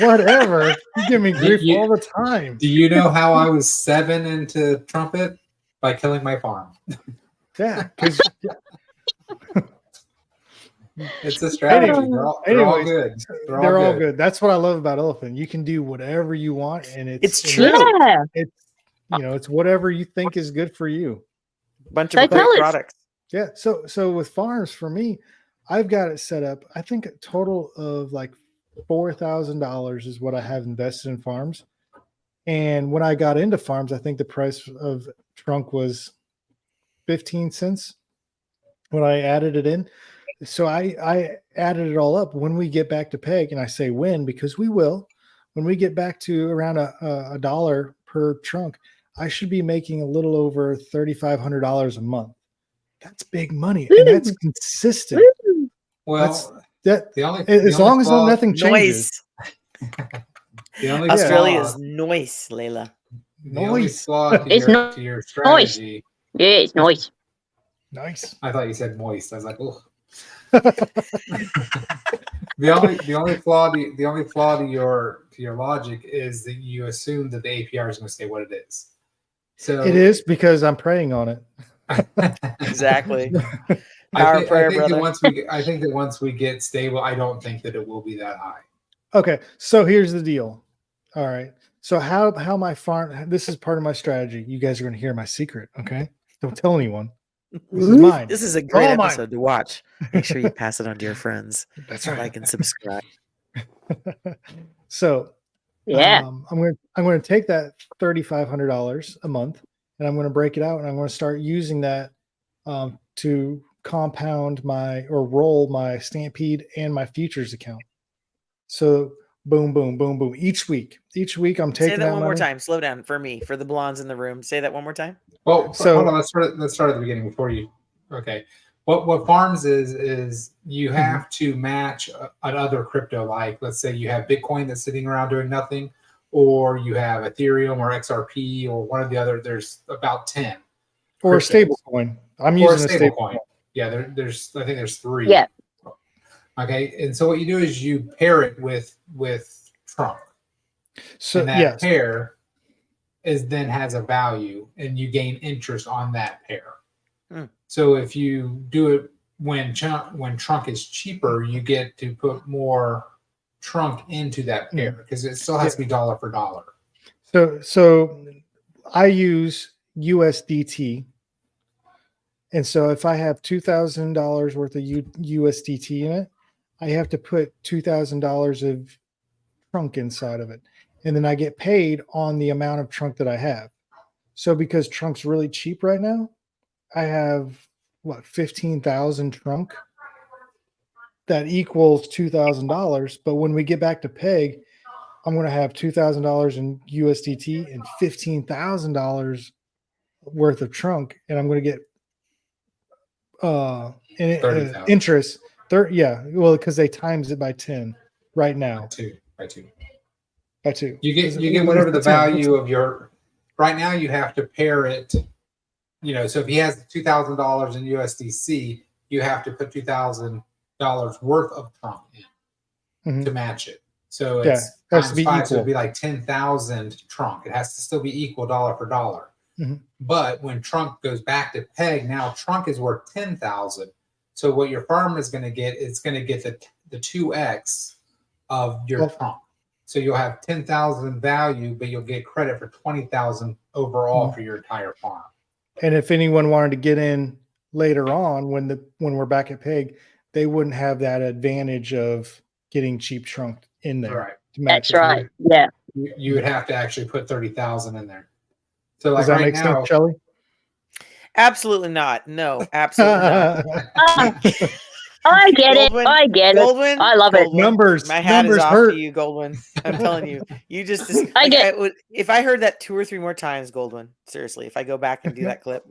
[SPEAKER 1] Whatever. You give me grief all the time.
[SPEAKER 4] Do you know how I was 7 into Trumpet? By killing my farm.
[SPEAKER 1] Yeah, because
[SPEAKER 4] it's a strategy. They're all good.
[SPEAKER 1] They're all good. That's what I love about Elephant. You can do whatever you want, and it's
[SPEAKER 3] true.
[SPEAKER 2] Yeah.
[SPEAKER 1] It's whatever you think is good for you.
[SPEAKER 3] Bunch of great products.
[SPEAKER 1] Yeah. So with farms, for me, I've got it set up. I think a total of like $4,000 is what I have invested in farms. And when I got into farms, I think the price of trunk was 15 cents when I added it in. So I added it all up. When we get back to peg, and I say when, because we will, when we get back to around a dollar per trunk, I should be making a little over $3,500 a month. That's big money, and that's consistent.
[SPEAKER 4] Well,
[SPEAKER 1] as long as nothing changes.
[SPEAKER 3] Australia is noise, Layla.
[SPEAKER 4] The only flaw to your strategy.
[SPEAKER 2] Yeah, it's noise.
[SPEAKER 1] Nice.
[SPEAKER 4] I thought you said moist. I was like, oh. the only flaw to your logic is that you assume that the APR is going to stay what it is. So it
[SPEAKER 1] is, because I'm praying on it.
[SPEAKER 3] Exactly.
[SPEAKER 4] I think that once we get stable, I don't think that it will be that high.
[SPEAKER 1] Okay, so here's the deal. All right. So how my farm, this is part of my strategy. You guys are going to hear my secret, okay? Don't tell anyone. This is mine.
[SPEAKER 3] This is a great
[SPEAKER 1] all mine.
[SPEAKER 3] episode to watch. Make sure you pass it on to your friends.
[SPEAKER 1] That's right.
[SPEAKER 3] Like and subscribe.
[SPEAKER 1] So
[SPEAKER 2] Yeah.
[SPEAKER 1] I'm going to take that $3,500 a month, and I'm going to break it out, and I'm going to start using that to compound or roll my Stampede and my futures account. So boom, boom, boom, boom. Each week I'm taking
[SPEAKER 3] Say that one more
[SPEAKER 1] money.
[SPEAKER 3] time. Slow down for me, for the blondes in the room. Say that one more time.
[SPEAKER 4] Well,
[SPEAKER 1] So-
[SPEAKER 4] hold on. Let's start at the beginning before you. Okay. What farms is you have to match another crypto. Like, let's say you have Bitcoin that's sitting around doing nothing, or you have Ethereum or XRP or one of the other. There's about 10.
[SPEAKER 1] Or a
[SPEAKER 4] cryptos.
[SPEAKER 1] stable coin. I'm
[SPEAKER 4] Or
[SPEAKER 1] using a stable coin.
[SPEAKER 4] Yeah, I think there's 3.
[SPEAKER 2] Yeah.
[SPEAKER 4] Okay, and so what you do is you pair it with Trump.
[SPEAKER 1] So
[SPEAKER 4] and that
[SPEAKER 1] yes.
[SPEAKER 4] pair then has a value, and you gain interest on that pair. So if you do it when trunk is cheaper, you get to put more trunk into that pair because it still has to be dollar for dollar.
[SPEAKER 1] So I use USDT. And so if I have $2,000 worth of USDT in it, I have to put $2,000 of trunk inside of it. And then I get paid on the amount of trunk that I have. So because trunk's really cheap right now, I have 15,000 trunk. That equals $2,000. But when we get back to PEG, I'm going to have $2,000 in USDT and $15,000 worth of trunk, and I'm going to get interest. Because they times it by 10 right now.
[SPEAKER 4] By two.
[SPEAKER 1] You
[SPEAKER 4] get whatever the value of your. Right now, you have to pair it. So if he has $2,000 in USDC, you have to put $2,000 worth of trunk in to match it. So it's
[SPEAKER 1] has to be
[SPEAKER 4] times 5,
[SPEAKER 1] equal.
[SPEAKER 4] so it'd be like 10,000 trunk. It has to still be equal dollar for dollar. But when trunk goes back to PEG, now trunk is worth 10,000. So what your farmer is going to get, it's going to get the 2x of your trunk. So you'll have 10,000 value, but you'll get credit for 20,000 overall for your entire farm.
[SPEAKER 1] And if anyone wanted to get in later on, when we're back at PEG, they wouldn't have that advantage of getting cheap trunk in there.
[SPEAKER 4] Right.
[SPEAKER 2] That's right. Yeah.
[SPEAKER 4] You would have to actually put 30,000 in there. So like
[SPEAKER 1] does that
[SPEAKER 4] right
[SPEAKER 1] make
[SPEAKER 4] now,
[SPEAKER 1] sense, Shelley?
[SPEAKER 3] Absolutely not. No, absolutely not.
[SPEAKER 2] I get it.
[SPEAKER 3] Goldwyn,
[SPEAKER 2] I get
[SPEAKER 3] Goldwyn,
[SPEAKER 2] it. I love it.
[SPEAKER 1] Numbers.
[SPEAKER 3] My hat
[SPEAKER 1] numbers
[SPEAKER 3] is off
[SPEAKER 1] hurt.
[SPEAKER 3] to you, Goldwyn. I'm telling you. You just if I heard that 2 or 3 more times, Goldwyn, seriously, if I go back and do that clip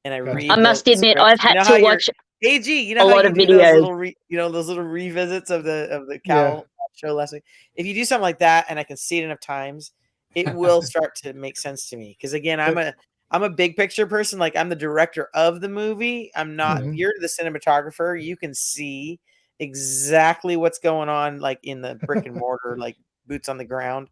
[SPEAKER 3] and I read,
[SPEAKER 2] I must admit, I've had to watch
[SPEAKER 3] AG. You know
[SPEAKER 2] a
[SPEAKER 3] how
[SPEAKER 2] lot
[SPEAKER 3] you
[SPEAKER 2] of
[SPEAKER 3] do
[SPEAKER 2] videos.
[SPEAKER 3] those little revisits of the cow show last week. If you do something like that, and I can see it enough times, it will start to make sense to me. Because again, I'm a big picture person. Like, I'm the director of the movie. I'm not. You're the cinematographer. You can see exactly what's going on, like in the brick and mortar, like boots on the ground.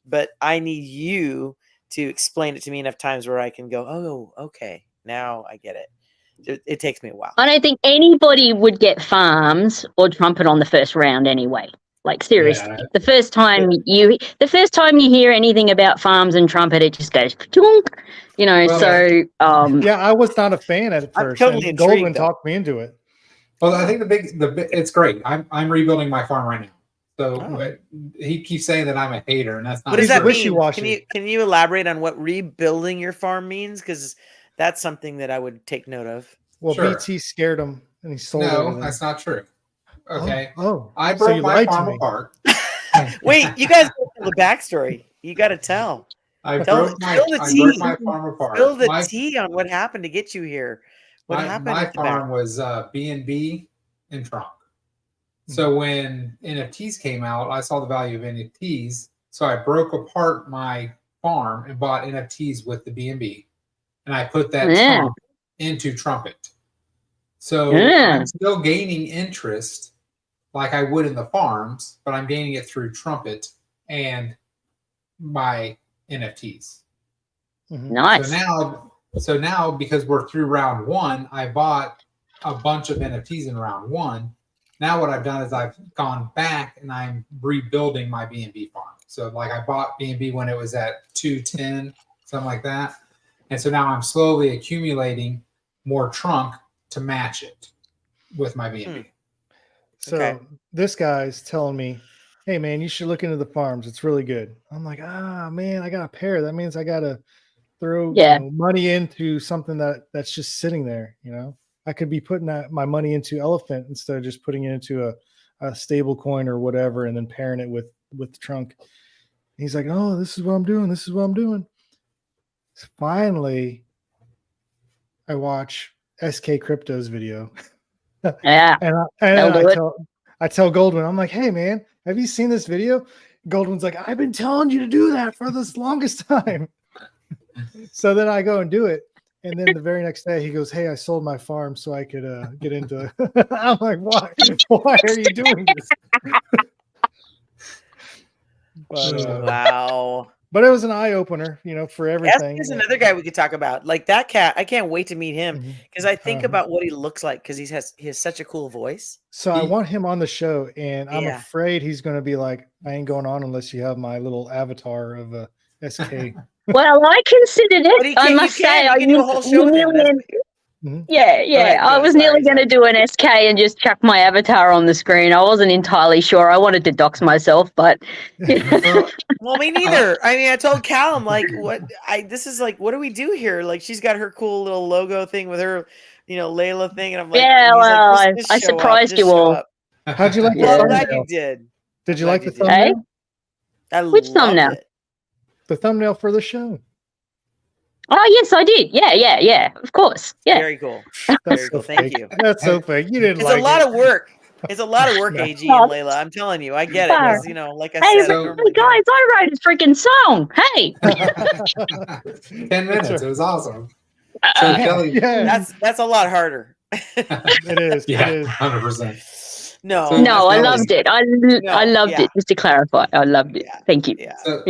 [SPEAKER 3] But I need you to explain it to me enough times where I can go, oh, okay, now I get it. It takes me a while.
[SPEAKER 2] I don't think anybody would get farms or Trumpet on the first round anyway. Like, seriously, the first time you hear anything about farms and Trumpet, it just goes,
[SPEAKER 1] I was not a fan at first.
[SPEAKER 3] Totally
[SPEAKER 1] and Goldwyn
[SPEAKER 3] intrigued,
[SPEAKER 1] talked me into it.
[SPEAKER 4] Well, I think it's great. I'm rebuilding my farm right now. So he keeps saying that I'm a hater, and that's not.
[SPEAKER 3] What does that mean?
[SPEAKER 1] Wishy-washy.
[SPEAKER 3] Can you elaborate on what rebuilding your farm means? Because that's something that I would take note of.
[SPEAKER 1] Well,
[SPEAKER 4] Sure.
[SPEAKER 1] BT scared him, and he sold
[SPEAKER 4] No,
[SPEAKER 1] everything.
[SPEAKER 4] that's not true. Okay.
[SPEAKER 1] So
[SPEAKER 4] I broke
[SPEAKER 1] you
[SPEAKER 4] my
[SPEAKER 1] lied to
[SPEAKER 4] farm
[SPEAKER 1] me.
[SPEAKER 4] apart.
[SPEAKER 3] Wait, you guys know the backstory. You got to tell.
[SPEAKER 4] I broke my farm apart.
[SPEAKER 3] Spill the tea on what happened to get you here. What happened?
[SPEAKER 4] My farm was B&B and trunk. So when NFTs came out, I saw the value of NFTs. So I broke apart my farm and bought NFTs with the B&B, and I put that trunk into Trumpet. So I'm still gaining interest like I would in the farms, but I'm gaining it through Trumpet and my NFTs.
[SPEAKER 2] Nice.
[SPEAKER 4] So now because we're through round 1, I bought a bunch of NFTs in round 1. Now what I've done is I've gone back and I'm rebuilding my B&B farm. So like I bought B&B when it was at 210, something like that. And so now I'm slowly accumulating more trunk to match it with my B&B.
[SPEAKER 1] So this guy's telling me, hey man, you should look into the farms. It's really good. I'm like, man, I got a pair. That means I got to throw money into something that's just sitting there. I could be putting my money into Elephant instead of just putting it into a stable coin or whatever, and then pairing it with the trunk. He's like, oh, this is what I'm doing. This is what I'm doing. So finally, I watch SK Crypto's video.
[SPEAKER 2] Yeah.
[SPEAKER 1] and I tell Goldwyn, I'm like, hey man, have you seen this video? Goldwyn's like, I've been telling you to do that for this longest time. So then I go and do it. And then the very next day he goes, hey, I sold my farm so I could get into it. I'm like, why are you doing this? But,
[SPEAKER 3] wow.
[SPEAKER 1] But it was an eye opener, for everything.
[SPEAKER 3] There's another guy we could talk about. Like that cat, I can't wait to meet him because I think about what he looks like because he has such a cool voice.
[SPEAKER 1] So I want him on the show, and I'm afraid he's going to be like, I ain't going on unless you have my little avatar of a SK.
[SPEAKER 2] Well, I considered it. I must say, I
[SPEAKER 3] do a whole show with him.
[SPEAKER 2] I was nearly going to do an SK and just chuck my avatar on the screen. I wasn't entirely sure. I wanted to dox myself, but
[SPEAKER 3] well, me neither. I mean, I told Cal, I'm like, this is like, what do we do here? Like, she's got her cool little logo thing with her, Layla thing, and I'm like,
[SPEAKER 2] I surprised you all.
[SPEAKER 1] How'd you like the
[SPEAKER 3] thumbnail? Glad you did.
[SPEAKER 1] Did you like the thumbnail?
[SPEAKER 2] Which thumbnail?
[SPEAKER 1] The thumbnail for the show.
[SPEAKER 2] Oh, yes, I did. Yeah. Of course. Yeah.
[SPEAKER 3] Very cool. Very cool. Thank you.
[SPEAKER 1] That's so fake. You didn't like it.
[SPEAKER 3] It's a lot of work. It's a lot of work, AG and Layla. I'm telling you. I get it. Like I said.
[SPEAKER 2] Hey, guys, I wrote a freaking song. Hey.
[SPEAKER 4] 10 minutes. It was awesome. So Kelly,
[SPEAKER 3] that's a lot harder.
[SPEAKER 1] It is.
[SPEAKER 4] Yeah,
[SPEAKER 1] it is.
[SPEAKER 4] 100%.
[SPEAKER 2] No, I loved it. I loved it. Just to clarify, I loved it. Thank you.
[SPEAKER 4] So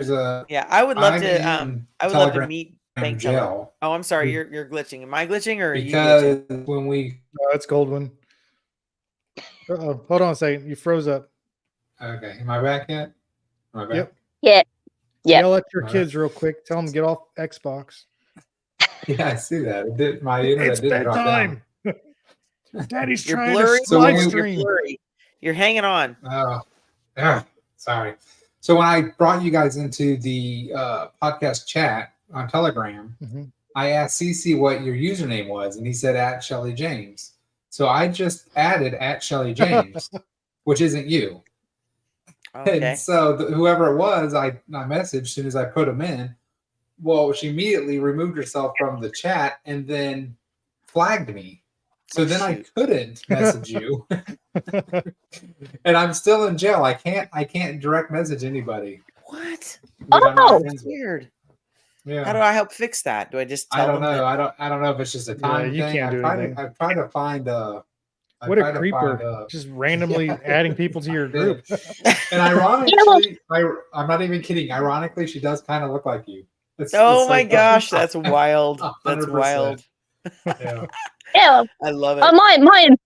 [SPEAKER 3] I would love to. I would love to meet Bank Teller.
[SPEAKER 4] Jail.
[SPEAKER 3] Oh, I'm sorry. You're glitching. Am I glitching or are you
[SPEAKER 4] Because
[SPEAKER 3] glitching?
[SPEAKER 4] when we
[SPEAKER 1] No, it's Goldwyn. Hold on a second. You froze up.
[SPEAKER 4] okay, am I back yet? Am I back?
[SPEAKER 1] Yep.
[SPEAKER 2] Yeah.
[SPEAKER 1] Yell at your kids real quick. Tell them to get off Xbox.
[SPEAKER 4] Yeah, I see that. My internet did drop down.
[SPEAKER 1] Daddy's
[SPEAKER 3] You're
[SPEAKER 1] trying
[SPEAKER 3] blurry.
[SPEAKER 1] to live
[SPEAKER 4] So
[SPEAKER 1] stream.
[SPEAKER 3] You're blurry. You're hanging on.
[SPEAKER 4] Sorry. So when I brought you guys into the podcast chat on Telegram, I asked CC what your username was, and he said at Shelley James. So I just added at Shelley James, which isn't you.
[SPEAKER 3] Okay.
[SPEAKER 4] And so whoever it was, I messaged as soon as I put him in. Well, she immediately removed herself from the chat and then flagged me. So then I couldn't message you. And I'm still in jail. I can't direct message anybody.
[SPEAKER 3] What?
[SPEAKER 2] That's
[SPEAKER 3] weird.
[SPEAKER 4] Yeah.
[SPEAKER 3] How do I help fix that? Do I just tell
[SPEAKER 4] I don't
[SPEAKER 3] them
[SPEAKER 4] know.
[SPEAKER 3] that-
[SPEAKER 4] I don't know if it's just a time
[SPEAKER 1] you
[SPEAKER 4] thing.
[SPEAKER 1] can't do anything.
[SPEAKER 4] I've tried to find
[SPEAKER 1] What a creeper. Just randomly adding people to your group.
[SPEAKER 4] And ironically, I'm not even kidding. Ironically, she does kind of look like you. It's
[SPEAKER 3] my
[SPEAKER 4] like,
[SPEAKER 3] gosh, that's wild. That's
[SPEAKER 4] 100%.
[SPEAKER 3] wild.
[SPEAKER 4] Yeah.
[SPEAKER 2] Yeah.
[SPEAKER 3] I love it.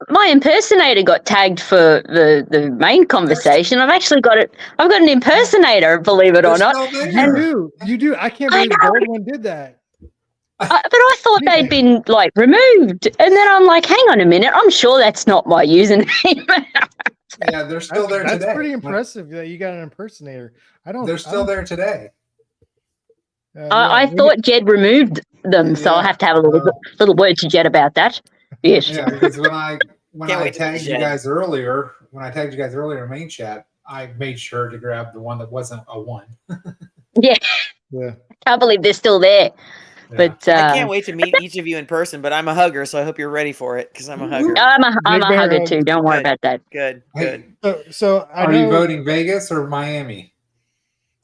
[SPEAKER 2] My impersonator got tagged for the main conversation. I've actually got it. I've got an impersonator, believe it or not.
[SPEAKER 1] You do. I can't believe Goldwyn did that.
[SPEAKER 2] But I thought they'd been like removed, and then I'm like, hang on a minute. I'm sure that's not my username.
[SPEAKER 4] Yeah, they're still there today.
[SPEAKER 1] That's pretty impressive that you got an impersonator.
[SPEAKER 4] They're still there today.
[SPEAKER 2] I thought Jed removed them, so I'll have to have a little word to Jed about that. Yes.
[SPEAKER 4] Yeah, because when I tagged you guys earlier, in main chat, I made sure to grab the one that wasn't a 1.
[SPEAKER 2] Yeah. Can't believe they're still there.
[SPEAKER 4] Yeah.
[SPEAKER 2] But
[SPEAKER 3] I can't wait to meet each of you in person, but I'm a hugger, so I hope you're ready for it because I'm a hugger.
[SPEAKER 2] I'm a hugger too. Don't worry about that.
[SPEAKER 3] Good.
[SPEAKER 1] So
[SPEAKER 4] are you voting Vegas or Miami?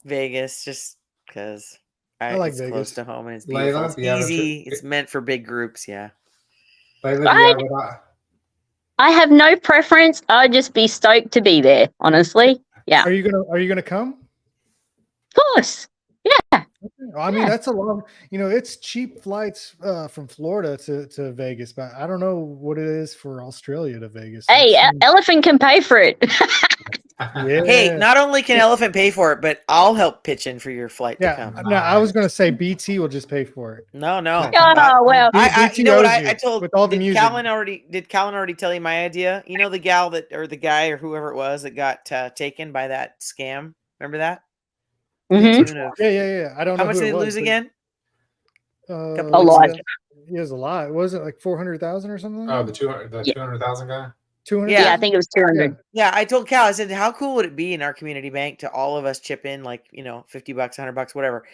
[SPEAKER 3] Vegas, just because
[SPEAKER 1] I like
[SPEAKER 3] it's
[SPEAKER 1] Vegas.
[SPEAKER 3] close to home and it's beautiful.
[SPEAKER 4] Layla,
[SPEAKER 3] It's
[SPEAKER 4] do you have a
[SPEAKER 3] easy. It's meant for big groups. Yeah.
[SPEAKER 4] Layla,
[SPEAKER 2] I have no preference. I'd just be stoked to be there. Honestly, yeah.
[SPEAKER 1] Are you gonna come?
[SPEAKER 2] Of course. Yeah.
[SPEAKER 1] I mean, that's a long. It's cheap flights from Florida to Vegas, but I don't know what it is for Australia to Vegas.
[SPEAKER 2] Hey, Elephant can pay for it.
[SPEAKER 1] Yeah.
[SPEAKER 3] Hey, not only can Elephant pay for it, but I'll help pitch in for your flight to
[SPEAKER 1] Yeah.
[SPEAKER 3] come.
[SPEAKER 1] No, I was going to say BT will just pay for it.
[SPEAKER 3] No.
[SPEAKER 2] Oh, well.
[SPEAKER 1] BT
[SPEAKER 3] You know what
[SPEAKER 1] owes
[SPEAKER 3] I told?
[SPEAKER 1] with all the
[SPEAKER 3] Did
[SPEAKER 1] music.
[SPEAKER 3] Calvin already tell you my idea? You know the gal the guy or whoever it was that got taken by that scam. Remember that?
[SPEAKER 2] Mhm.
[SPEAKER 1] Yeah. I don't know
[SPEAKER 3] How much
[SPEAKER 1] who
[SPEAKER 3] did
[SPEAKER 1] it
[SPEAKER 3] they
[SPEAKER 1] was,
[SPEAKER 3] lose
[SPEAKER 1] but,
[SPEAKER 3] again?
[SPEAKER 2] A lot.
[SPEAKER 1] It was a lot. Was it like 400,000 or something?
[SPEAKER 4] Oh, the 200,000 guy.
[SPEAKER 1] 200.
[SPEAKER 2] Yeah, I think it was 200.
[SPEAKER 3] Yeah, I told Cal, I said, how cool would it be in our community bank to all of us chip in like, $50, $100, whatever.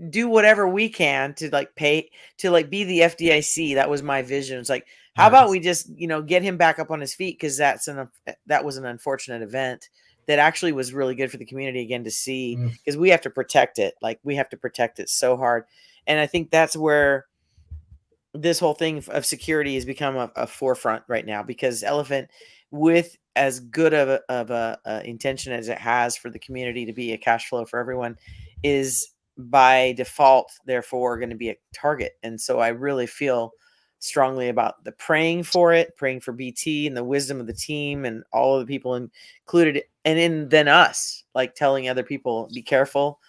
[SPEAKER 3] Do whatever we can to like pay to like be the FDIC. That was my vision. It's like, how about we just, get him back up on his feet? Cause that was an unfortunate event that actually was really good for the community again to see, because we have to protect it. Like we have to protect it so hard. And I think that's where this whole thing of security has become a forefront right now, because Elephant, with as good of a intention as it has for the community to be a cash flow for everyone, is by default, therefore, going to be a target. And so I really feel strongly about the praying for BT and the wisdom of the team and all of the people included, and then us, like telling other people, be careful.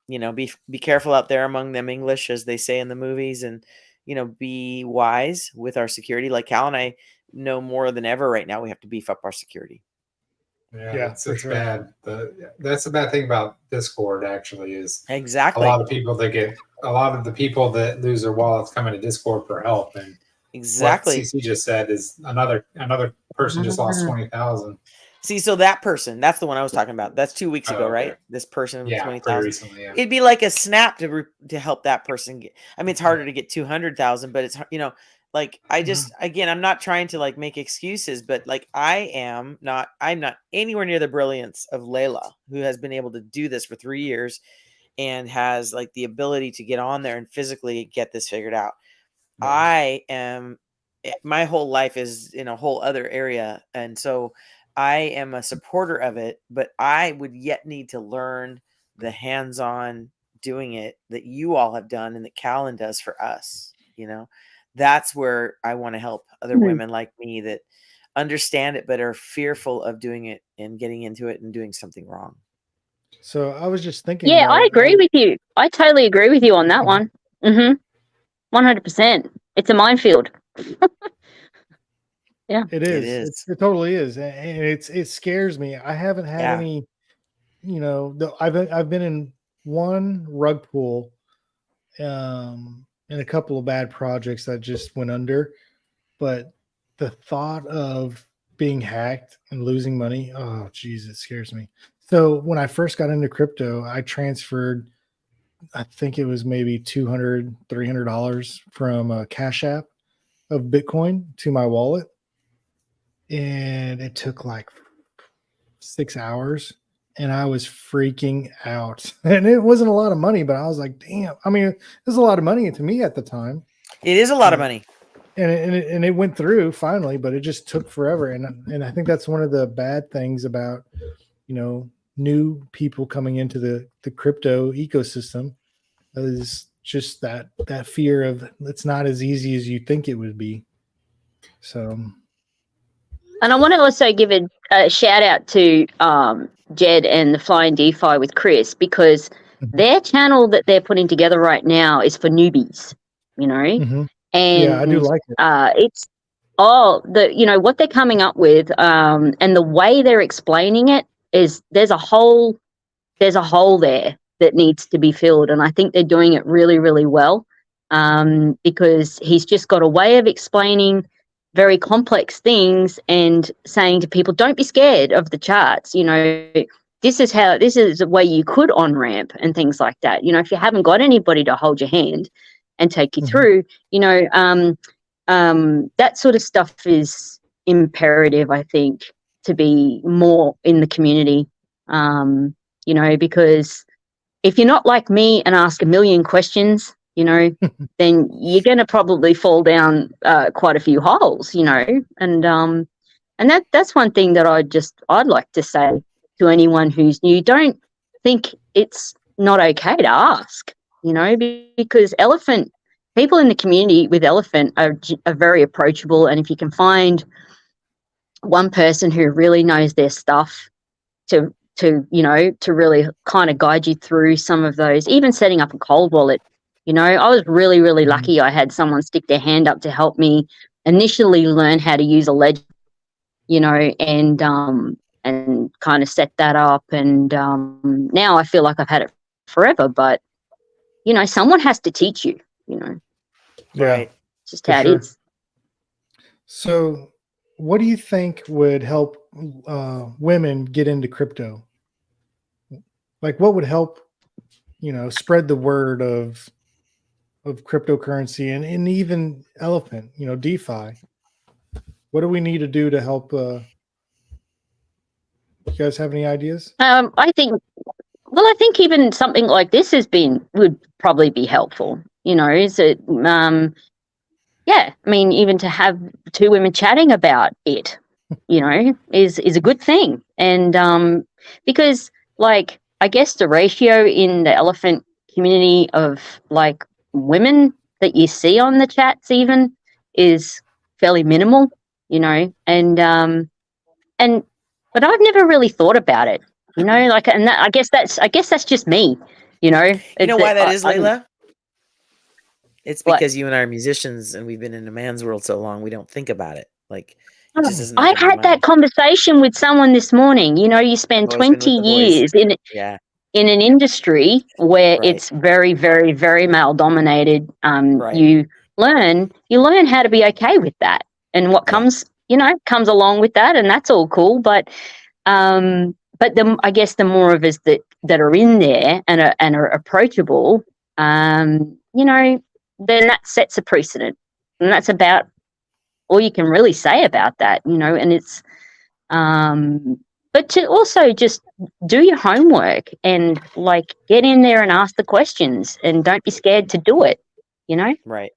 [SPEAKER 3] Be careful out there among them English, as they say in the movies, and be wise with our security. Like Cal and I know more than ever right now, we have to beef up our security.
[SPEAKER 4] Yeah, it's bad. That's the bad thing about Discord, actually, is
[SPEAKER 3] exactly
[SPEAKER 4] a lot of the people that lose their wallets come into Discord for help, and
[SPEAKER 3] exactly
[SPEAKER 4] what CC just said is another person just lost 20,000.
[SPEAKER 3] See, so that person, that's the one I was talking about. That's 2 weeks ago, right? This person with 20,000.
[SPEAKER 4] Recently, yeah.
[SPEAKER 3] It'd be like a snap to help that person get. I mean, it's harder to get 200,000, but it's like I just again, I'm not trying to like make excuses, but like I'm not anywhere near the brilliance of Layla, who has been able to do this for 3 years and has like the ability to get on there and physically get this figured out. My whole life is in a whole other area, and so I am a supporter of it, but I would yet need to learn the hands-on doing it that you all have done and that Callan does for us. That's where I want to help other women like me that understand it, but are fearful of doing it and getting into it and doing something wrong.
[SPEAKER 1] So I was just thinking.
[SPEAKER 2] Yeah, I agree with you. I totally agree with you on that one. 100%. It's a minefield. Yeah,
[SPEAKER 1] it is. It totally is, and it scares me. I haven't had any. I've been in one rug pull, and a couple of bad projects that just went under. But the thought of being hacked and losing money, oh geez, it scares me. So when I first got into crypto, I transferred, I think it was maybe $200, $300 from a Cash App of Bitcoin to my wallet. And it took like 6 hours and I was freaking out. And it wasn't a lot of money, but I was like, damn. I mean, it was a lot of money to me at the time.
[SPEAKER 3] It is a lot of money.
[SPEAKER 1] And it went through finally, but it just took forever. And I think that's one of the bad things about, new people coming into the crypto ecosystem, is just that fear of it's not as easy as you think it would be. So.
[SPEAKER 2] And I want to also give a shout out to Jed and the Flying DeFi with Chris, because their channel that they're putting together right now is for newbies, and
[SPEAKER 1] yeah, I do like it.
[SPEAKER 2] It's what they're coming up with, and the way they're explaining it is there's a hole there that needs to be filled, and I think they're doing it really, really well, because he's just got a way of explaining very complex things and saying to people, don't be scared of the charts. This is a way you could on ramp and things like that. If you haven't got anybody to hold your hand and take you through, that sort of stuff is imperative, I think, to be more in the community. Because if you're not like me and ask a million questions, then you're going to probably fall down quite a few holes, and that's one thing that I'd like to say to anyone who's new. Don't think it's not okay to ask, because people in the community with Elephant are very approachable, and if you can find one person who really knows their stuff to really kind of guide you through some of those, even setting up a cold wallet. I was really, really lucky. I had someone stick their hand up to help me initially learn how to use a ledger, and kind of set that up. And now I feel like I've had it forever, but someone has to teach you,
[SPEAKER 3] Right.
[SPEAKER 2] Just how it is.
[SPEAKER 1] So what do you think would help women get into crypto? Like what would help, spread the word of cryptocurrency and even elephant, DeFi? What do we need to do to help? You guys have any ideas?
[SPEAKER 2] I think even something like this would probably be helpful. Is it, even to have two women chatting about it, is a good thing. And because like, I guess the ratio in the elephant community of like women that you see on the chats even is fairly minimal, but I've never really thought about it, like, and that, I guess that's just me,
[SPEAKER 3] You know why that is,
[SPEAKER 2] I-
[SPEAKER 3] Layla? It's because you and I are musicians and we've been in a man's world so long, we don't think about it. Like, it just isn't.
[SPEAKER 2] I had that conversation with someone this morning. You spend 20 years in an industry where it's very, very, very male dominated. You learn how to be okay with that, and what comes along with that, and that's all cool. But I guess the more of us that are in there and are approachable, then that sets a precedent, and that's about all you can really say about that, and it's, but to also just do your homework and like get in there and ask the questions and don't be scared to do it,
[SPEAKER 3] Right.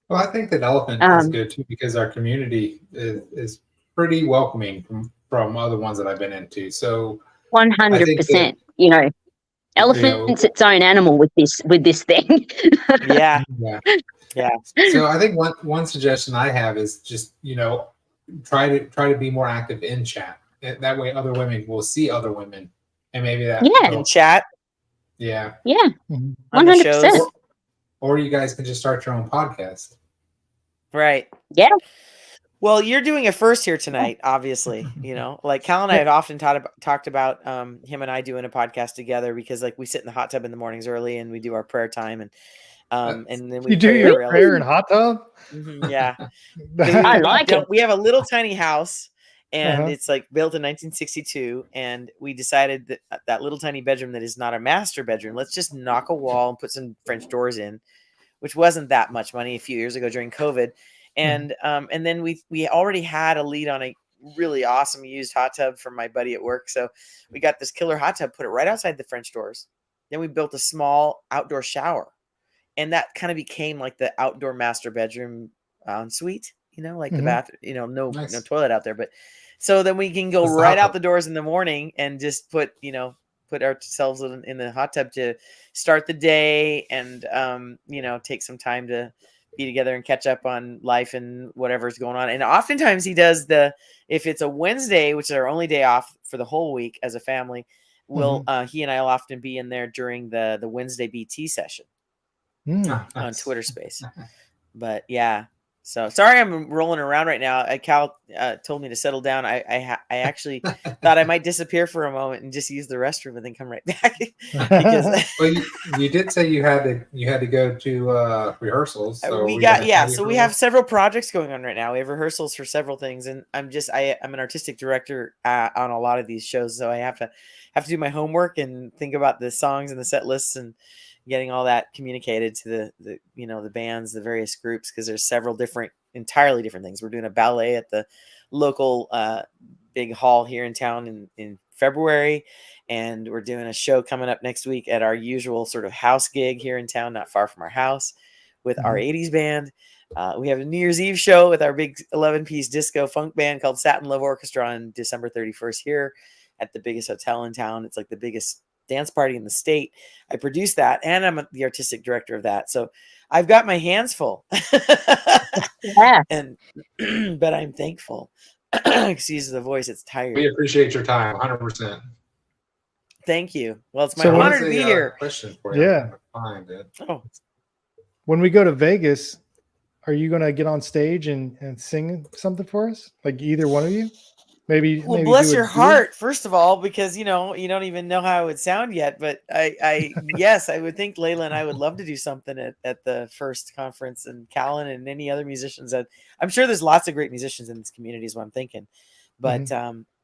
[SPEAKER 4] Well, I think that elephant is good too, because our community is pretty welcoming from other ones that I've been into. So
[SPEAKER 2] 100%, elephant's its own animal with this thing.
[SPEAKER 3] Yeah.
[SPEAKER 4] So I think one suggestion I have is just, try to be more active in chat. That way other women will see other women, and maybe that
[SPEAKER 3] in chat.
[SPEAKER 2] Yeah.
[SPEAKER 3] 100%.
[SPEAKER 4] Or you guys can just start your own podcast.
[SPEAKER 3] Right.
[SPEAKER 2] Yeah.
[SPEAKER 3] Well, you're doing a first here tonight, obviously. Like Cal and I had often talked about him and I doing a podcast together, because like we sit in the hot tub in the mornings early and we do our prayer time, and then we
[SPEAKER 1] do your prayer in hot tub.
[SPEAKER 3] Yeah.
[SPEAKER 2] I like it.
[SPEAKER 3] We have a little tiny house, and it's like built in 1962, and we decided that little tiny bedroom that is not a master bedroom, let's just knock a wall and put some French doors in, which wasn't that much money a few years ago during COVID. And then we already had a lead on a really awesome used hot tub from my buddy at work. So we got this killer hot tub, put it right outside the French doors. Then we built a small outdoor shower, and that kind of became like the outdoor master bedroom ensuite, like the bath, no toilet out there. But so then we can go right out the doors in the morning and just put ourselves in the hot tub to start the day, and take some time to be together and catch up on life and whatever's going on. And oftentimes he does if it's a Wednesday, which is our only day off for the whole week as a family, he and I will often be in there during the Wednesday BT session on Twitter Space. But yeah. So sorry, I'm rolling around right now. Cal told me to settle down. I actually thought I might disappear for a moment and just use the restroom and then come right back. Because
[SPEAKER 4] well, you did say you had to go to rehearsals. So
[SPEAKER 3] we have several projects going on right now. We have rehearsals for several things, and I'm an artistic director on a lot of these shows, so I have to do my homework and think about the songs and the set lists and getting all that communicated to the bands, the various groups, because there's several entirely different things. We're doing a ballet at the local big hall here in town in February, and we're doing a show coming up next week at our usual sort of house gig here in town, not far from our house, with our 80s band. We have a New Year's Eve show with our big 11-piece disco funk band called Satin Love Orchestra on December 31st here at the biggest hotel in town. It's like the biggest dance party in the state. I produce that, and I'm the artistic director of that. So I've got my hands full.
[SPEAKER 2] Yeah.
[SPEAKER 3] But I'm thankful. Excuse the voice. It's tired.
[SPEAKER 4] We appreciate your time, 100%.
[SPEAKER 3] Thank you. Well, it's my
[SPEAKER 1] So
[SPEAKER 3] honor to be here.
[SPEAKER 4] Question for you.
[SPEAKER 1] Yeah.
[SPEAKER 4] Find it.
[SPEAKER 3] Oh,
[SPEAKER 1] When we go to Vegas, are you going to get on stage and sing something for us? Like either one of you? Maybe.
[SPEAKER 3] well,
[SPEAKER 1] maybe
[SPEAKER 3] bless
[SPEAKER 1] do a
[SPEAKER 3] your
[SPEAKER 1] duet?
[SPEAKER 3] heart, first of all, because you don't even know how it would sound yet. But I yes, I would think Layla and I would love to do something at the first conference, and Callan and any other musicians. That I'm sure there's lots of great musicians in this community, is what I'm thinking. But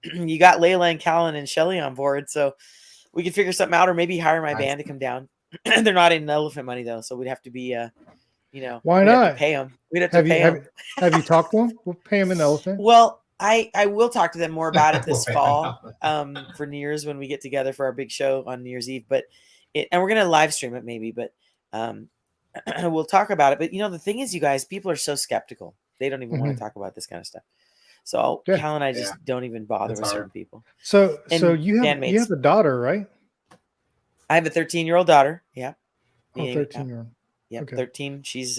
[SPEAKER 3] you got Layla and Callan and Shelley on board, so we could figure something out, or maybe hire my band to come down. They're not in Elephant Money though, so we'd have to be
[SPEAKER 1] Why
[SPEAKER 3] we'd
[SPEAKER 1] not?
[SPEAKER 3] have to pay them. We'd have to pay them.
[SPEAKER 1] Have you talked to them? We'll pay them an elephant.
[SPEAKER 3] Well, I will talk to them more about it this
[SPEAKER 4] We'll pay
[SPEAKER 3] fall
[SPEAKER 4] them.
[SPEAKER 3] for New Year's when we get together for our big show on New Year's Eve. But and we're gonna live stream it maybe, but we'll talk about it. But the thing is, you guys, people are so skeptical. They don't even want to talk about this kind of stuff. So Cal and I just don't even bother with certain people.
[SPEAKER 1] So
[SPEAKER 3] And
[SPEAKER 1] you have a daughter, right?
[SPEAKER 3] I have a 13-year-old daughter. Yeah.
[SPEAKER 1] Oh, 13-year-old.
[SPEAKER 3] Yeah,
[SPEAKER 1] Okay.
[SPEAKER 3] 13. She's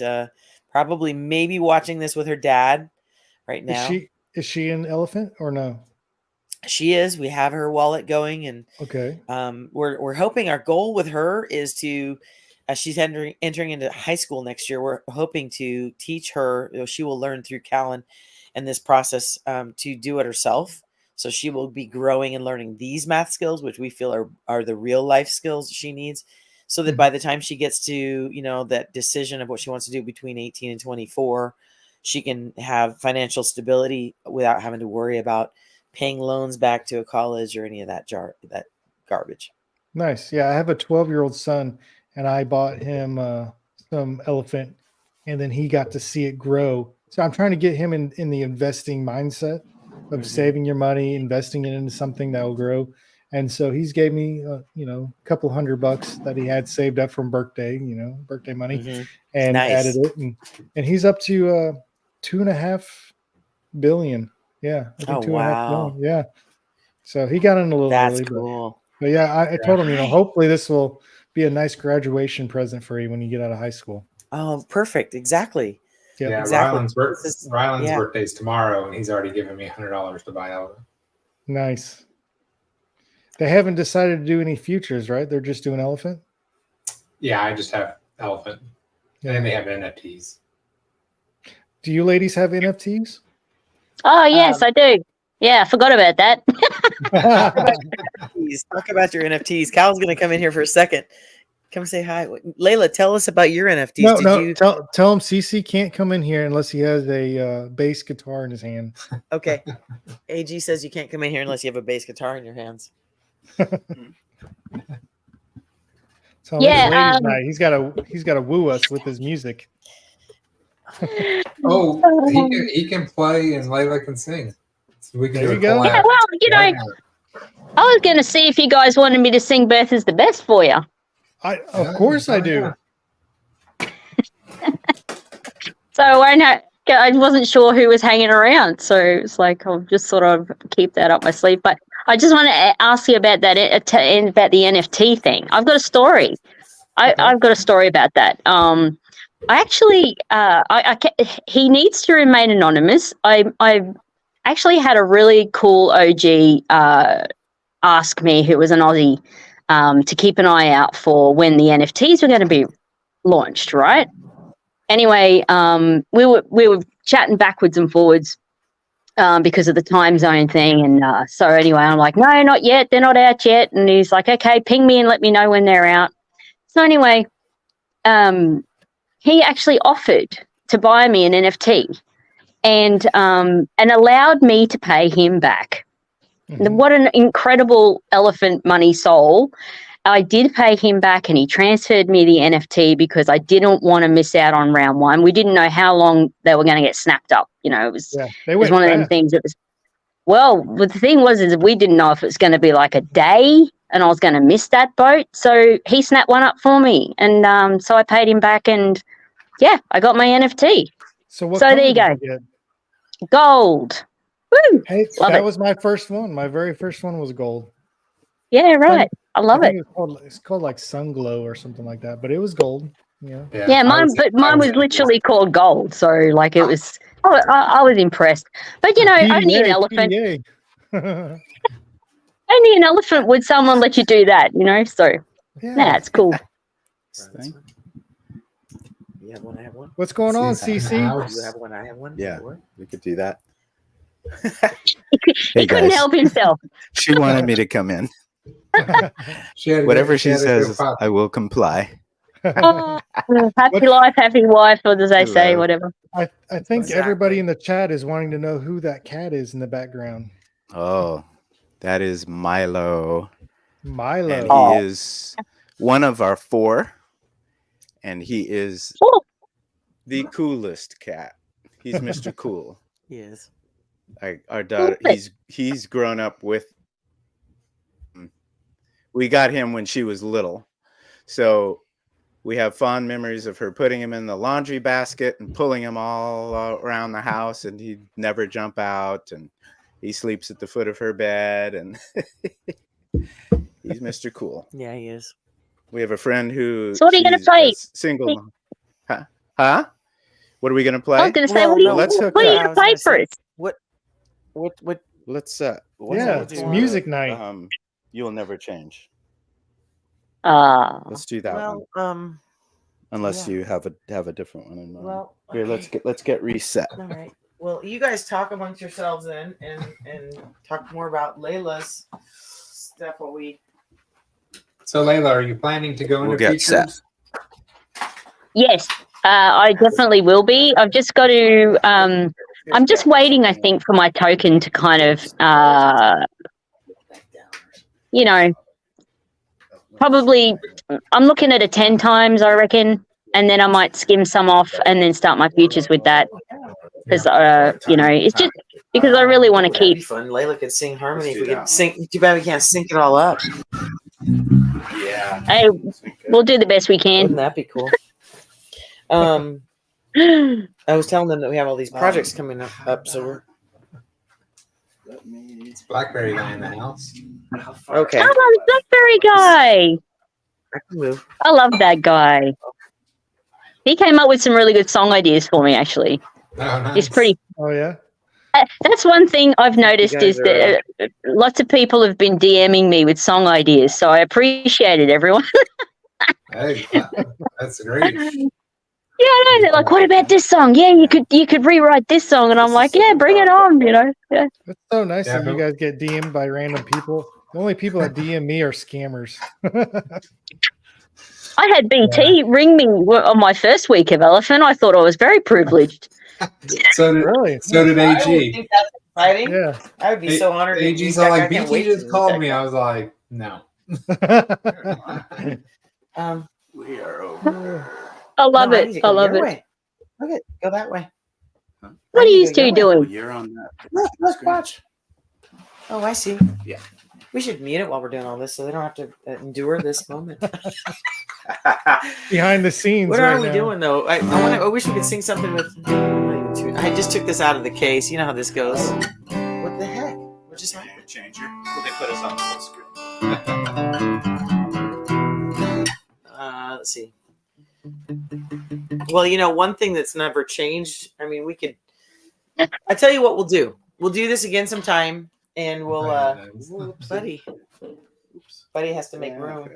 [SPEAKER 3] probably maybe watching this with her dad right now.
[SPEAKER 1] Is she an elephant or no?
[SPEAKER 3] She is. We have her wallet going, and
[SPEAKER 1] Okay.
[SPEAKER 3] we're hoping, our goal with her is to, as she's entering into high school next year, we're hoping to teach her. She will learn through Callan and this process to do it herself. So she will be growing and learning these math skills, which we feel are the real life skills she needs, so that by the time she gets to that decision of what she wants to do between 18 and 24, she can have financial stability without having to worry about paying loans back to a college or any of that garbage.
[SPEAKER 1] Nice. Yeah, I have a 12-year-old son, and I bought him some elephant, and then he got to see it grow. So I'm trying to get him in the investing mindset of saving your money, investing it into something that will grow. And so he's gave me, a couple $100 that he had saved up from birthday money, and added it, and he's up to 2.5 billion. Yeah. I think 2.5 billion. Yeah. So he got in a little
[SPEAKER 3] That's
[SPEAKER 1] early.
[SPEAKER 3] cool.
[SPEAKER 1] But yeah, I told him, hopefully this will be a nice graduation present for you when you get out of high school.
[SPEAKER 3] Oh, perfect. Exactly.
[SPEAKER 1] Yep.
[SPEAKER 4] Yeah,
[SPEAKER 3] exactly.
[SPEAKER 4] Ryland's birthday's tomorrow, and he's already given me $100 to buy elephant.
[SPEAKER 1] Nice. They haven't decided to do any futures, right? They're just doing elephant.
[SPEAKER 4] Yeah, I just have elephant, and then they have NFTs.
[SPEAKER 1] Do you ladies have NFTs?
[SPEAKER 2] Oh, yes, I do. Yeah, I forgot about that.
[SPEAKER 3] Talk about your NFTs. Cal's going to come in here for a second. Come say hi. Layla, tell us about your NFTs.
[SPEAKER 1] Tell him CC can't come in here unless he has a bass guitar in his hand.
[SPEAKER 3] Okay. AG says you can't come in here unless you have a bass guitar in your hands.
[SPEAKER 1] So he's got to woo us with his music.
[SPEAKER 4] He can play and Layla can sing. So we can
[SPEAKER 1] There
[SPEAKER 4] do
[SPEAKER 1] you go.
[SPEAKER 2] Yeah, well, I was going to see if you guys wanted me to sing Birth is the Best for you.
[SPEAKER 1] Of course I do.
[SPEAKER 2] So I wasn't sure who was hanging around. So it's like, I'll just sort of keep that up my sleeve. But I just want to ask you about that, about the NFT thing. I've got a story. I've got a story about that. I actually, he needs to remain anonymous. I actually had a really cool OG ask me, who was an Aussie, to keep an eye out for when the NFTs were going to be launched, right? Anyway, we were chatting backwards and forwards because of the time zone thing. And so anyway, I'm like, no, not yet. They're not out yet. And he's like, okay, ping me and let me know when they're out. So anyway, he actually offered to buy me an NFT and allowed me to pay him back. Mm-hmm. What an incredible elephant money soul. I did pay him back and he transferred me the NFT because I didn't want to miss out on round one. We didn't know how long they were going to get snapped up. It was one of them things that was, but the thing was, is we didn't know if it was going to be like a day and I was going to miss that boat. So he snapped one up for me. And so I paid him back and I got my NFT.
[SPEAKER 1] So
[SPEAKER 2] there you go. Gold. Woo!
[SPEAKER 1] Hey, that was my first one. My very first one was gold.
[SPEAKER 2] Yeah, right. I love it.
[SPEAKER 1] It's called like Sun Glow or something like that, but it was gold.
[SPEAKER 2] Yeah, mine was literally called gold. So like it was I was impressed. But, only an elephant.
[SPEAKER 1] PDA.
[SPEAKER 2] Only an elephant would someone let you do that, So, yeah, it's cool.
[SPEAKER 3] Right, you have one, I have one.
[SPEAKER 1] What's going on, CC?
[SPEAKER 3] You have one, I have one.
[SPEAKER 5] Yeah, we could do that.
[SPEAKER 2] He couldn't help himself.
[SPEAKER 5] She wanted me to come in. Whatever she says, I will comply.
[SPEAKER 2] Oh, happy life, happy wife, or does they say whatever?
[SPEAKER 1] I think everybody in the chat is wanting to know who that cat is in the background.
[SPEAKER 5] Oh, that is Milo.
[SPEAKER 1] Milo.
[SPEAKER 5] And he is one of our 4. And he is the coolest cat. He's Mr. Cool.
[SPEAKER 3] Yes.
[SPEAKER 5] Our daughter, he's grown up with. We got him when she was little. So we have fond memories of her putting him in the laundry basket and pulling him all around the house, and he'd never jump out, and he sleeps at the foot of her bed, and he's Mr. Cool.
[SPEAKER 3] Yeah, he is.
[SPEAKER 5] We have a friend who
[SPEAKER 2] So what are you gonna play?
[SPEAKER 5] Single. Huh? What are we gonna play?
[SPEAKER 2] I was going to say, what are you going to play first?
[SPEAKER 3] What?
[SPEAKER 5] Let's
[SPEAKER 1] it's music night.
[SPEAKER 5] You'll never change.
[SPEAKER 2] Let's
[SPEAKER 5] do that one. Unless you have a different one in mind.
[SPEAKER 3] Well,
[SPEAKER 5] here, let's get reset.
[SPEAKER 3] All right. Well, you guys talk amongst yourselves then, and talk more about Layla's stuff while we.
[SPEAKER 4] So, Layla, are you planning to go into features?
[SPEAKER 2] Yes, I definitely will be. I've just got to. I'm just waiting, I think, for my token to kind of, probably. I'm looking at a 10 times, I reckon, and then I might skim some off and then start my futures with that. Because it's just because I really want to keep.
[SPEAKER 3] That'd be fun. Layla could sing harmony. If we could sing. Too bad we can't sync it all up.
[SPEAKER 5] Yeah.
[SPEAKER 2] Hey, we'll do the best we can.
[SPEAKER 3] Wouldn't that be cool? I was telling them that we have all these projects coming up, so we're.
[SPEAKER 4] It's Blackberry guy in the house.
[SPEAKER 3] Okay.
[SPEAKER 2] Oh, the Blackberry guy.
[SPEAKER 3] I can move.
[SPEAKER 2] I love that guy. He came up with some really good song ideas for me, actually.
[SPEAKER 4] Oh, nice.
[SPEAKER 2] He's pretty.
[SPEAKER 1] Oh, yeah?
[SPEAKER 2] That's one thing I've noticed is that lots of people have been DMing me with song ideas, so I appreciate it, everyone.
[SPEAKER 4] Hey, that's great.
[SPEAKER 2] Yeah, I know. They're like, "What about this song? Yeah, you could rewrite this song," and I'm like, "Yeah, bring it on." Yeah.
[SPEAKER 1] It's so nice that you guys get DM'd by random people. The only people that DM me are scammers.
[SPEAKER 2] I had BT ring me on my first week of Elephant. I thought I was very privileged.
[SPEAKER 4] So did AG.
[SPEAKER 3] I think that's exciting.
[SPEAKER 1] Yeah.
[SPEAKER 3] I would be so honored.
[SPEAKER 4] AG's all like, BT just called me. I was like, no.
[SPEAKER 5] We are over.
[SPEAKER 2] I love it. I love it.
[SPEAKER 3] Okay, go that way.
[SPEAKER 2] What are you two doing?
[SPEAKER 5] You're on that.
[SPEAKER 3] Let's watch. Oh, I see.
[SPEAKER 5] Yeah.
[SPEAKER 3] We should mute it while we're doing all this so they don't have to endure this moment.
[SPEAKER 1] Behind the scenes.
[SPEAKER 3] What are we doing, though? I wish we could sing something with. I just took this out of the case. You know how this goes. What the heck? What just happened?
[SPEAKER 5] Changer. Well, they put us on full screen.
[SPEAKER 3] Let's see. Well, one thing that's never changed. I mean, we could. I tell you what we'll do. We'll do this again sometime, and we'll. Buddy has to make room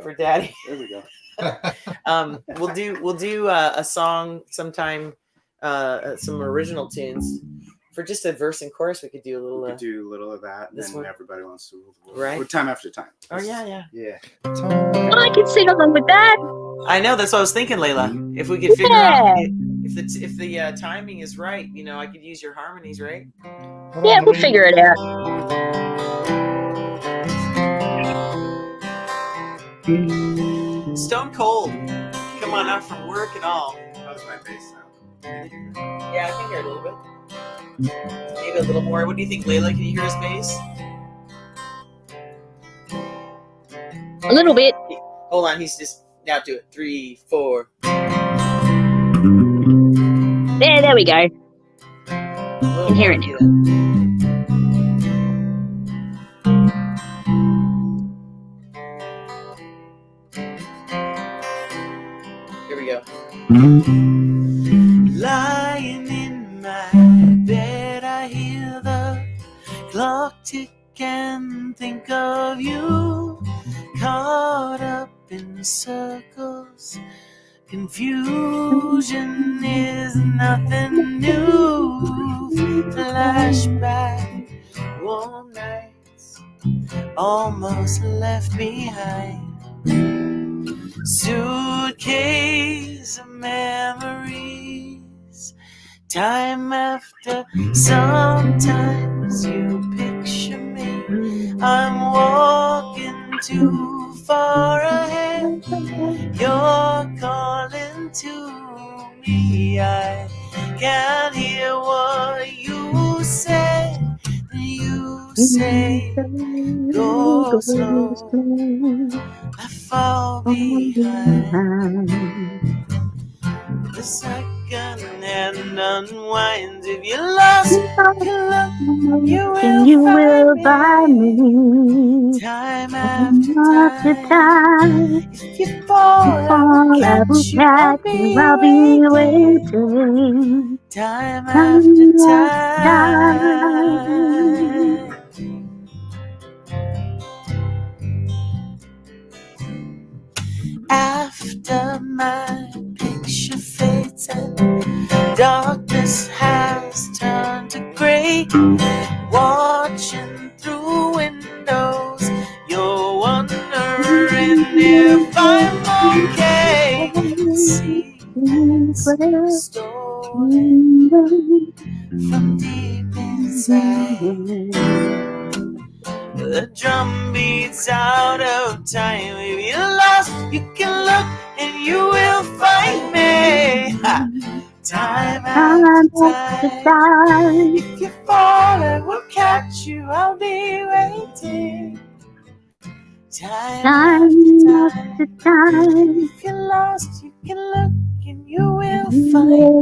[SPEAKER 3] for Daddy.
[SPEAKER 5] There we go.
[SPEAKER 3] We'll do a song sometime. Some original tunes for just a verse and chorus. We could do a little.
[SPEAKER 5] We could do a little of that.
[SPEAKER 3] This
[SPEAKER 5] and
[SPEAKER 3] one.
[SPEAKER 5] Everybody wants to.
[SPEAKER 3] Right.
[SPEAKER 5] Time after time.
[SPEAKER 3] Oh yeah.
[SPEAKER 2] Well, I can sing along with that.
[SPEAKER 3] I know. That's what I was thinking, Layla. If we could figure out if the timing is right, I could use your harmonies, right?
[SPEAKER 2] Yeah, we'll figure it out.
[SPEAKER 3] Stone cold. Come on out from work and all.
[SPEAKER 5] How's my bass sound?
[SPEAKER 3] Yeah, I can hear a little bit. Maybe a little more. What do you think, Layla? Can you hear his bass?
[SPEAKER 2] A little bit.
[SPEAKER 3] Hold on. He's just now do it. 3, 4.
[SPEAKER 2] There we go. Can hear it now.
[SPEAKER 3] Here we go. Lying in my in circles. Confusion is nothing new. Flashback, warm nights almost left behind. Suitcase of memories. Time after, sometimes you picture me. I'm walking too far ahead. You're calling to me. I can't hear what you said. You say, go slow. I fall behind. The second hand unwinds. If you're lost, you will find me. Time after time. If you fall, I will catch you. I'll be waiting. Time after time. After my picture fades and darkness has turned to gray, watching through windows, you're wondering if I'm okay. Secrets stolen from deep inside. The drum beats out of time. If you're lost, you can look and you will find me. Time after time. If you fall, I will catch you. I'll be waiting. Time after time. If you're lost, you can look and you will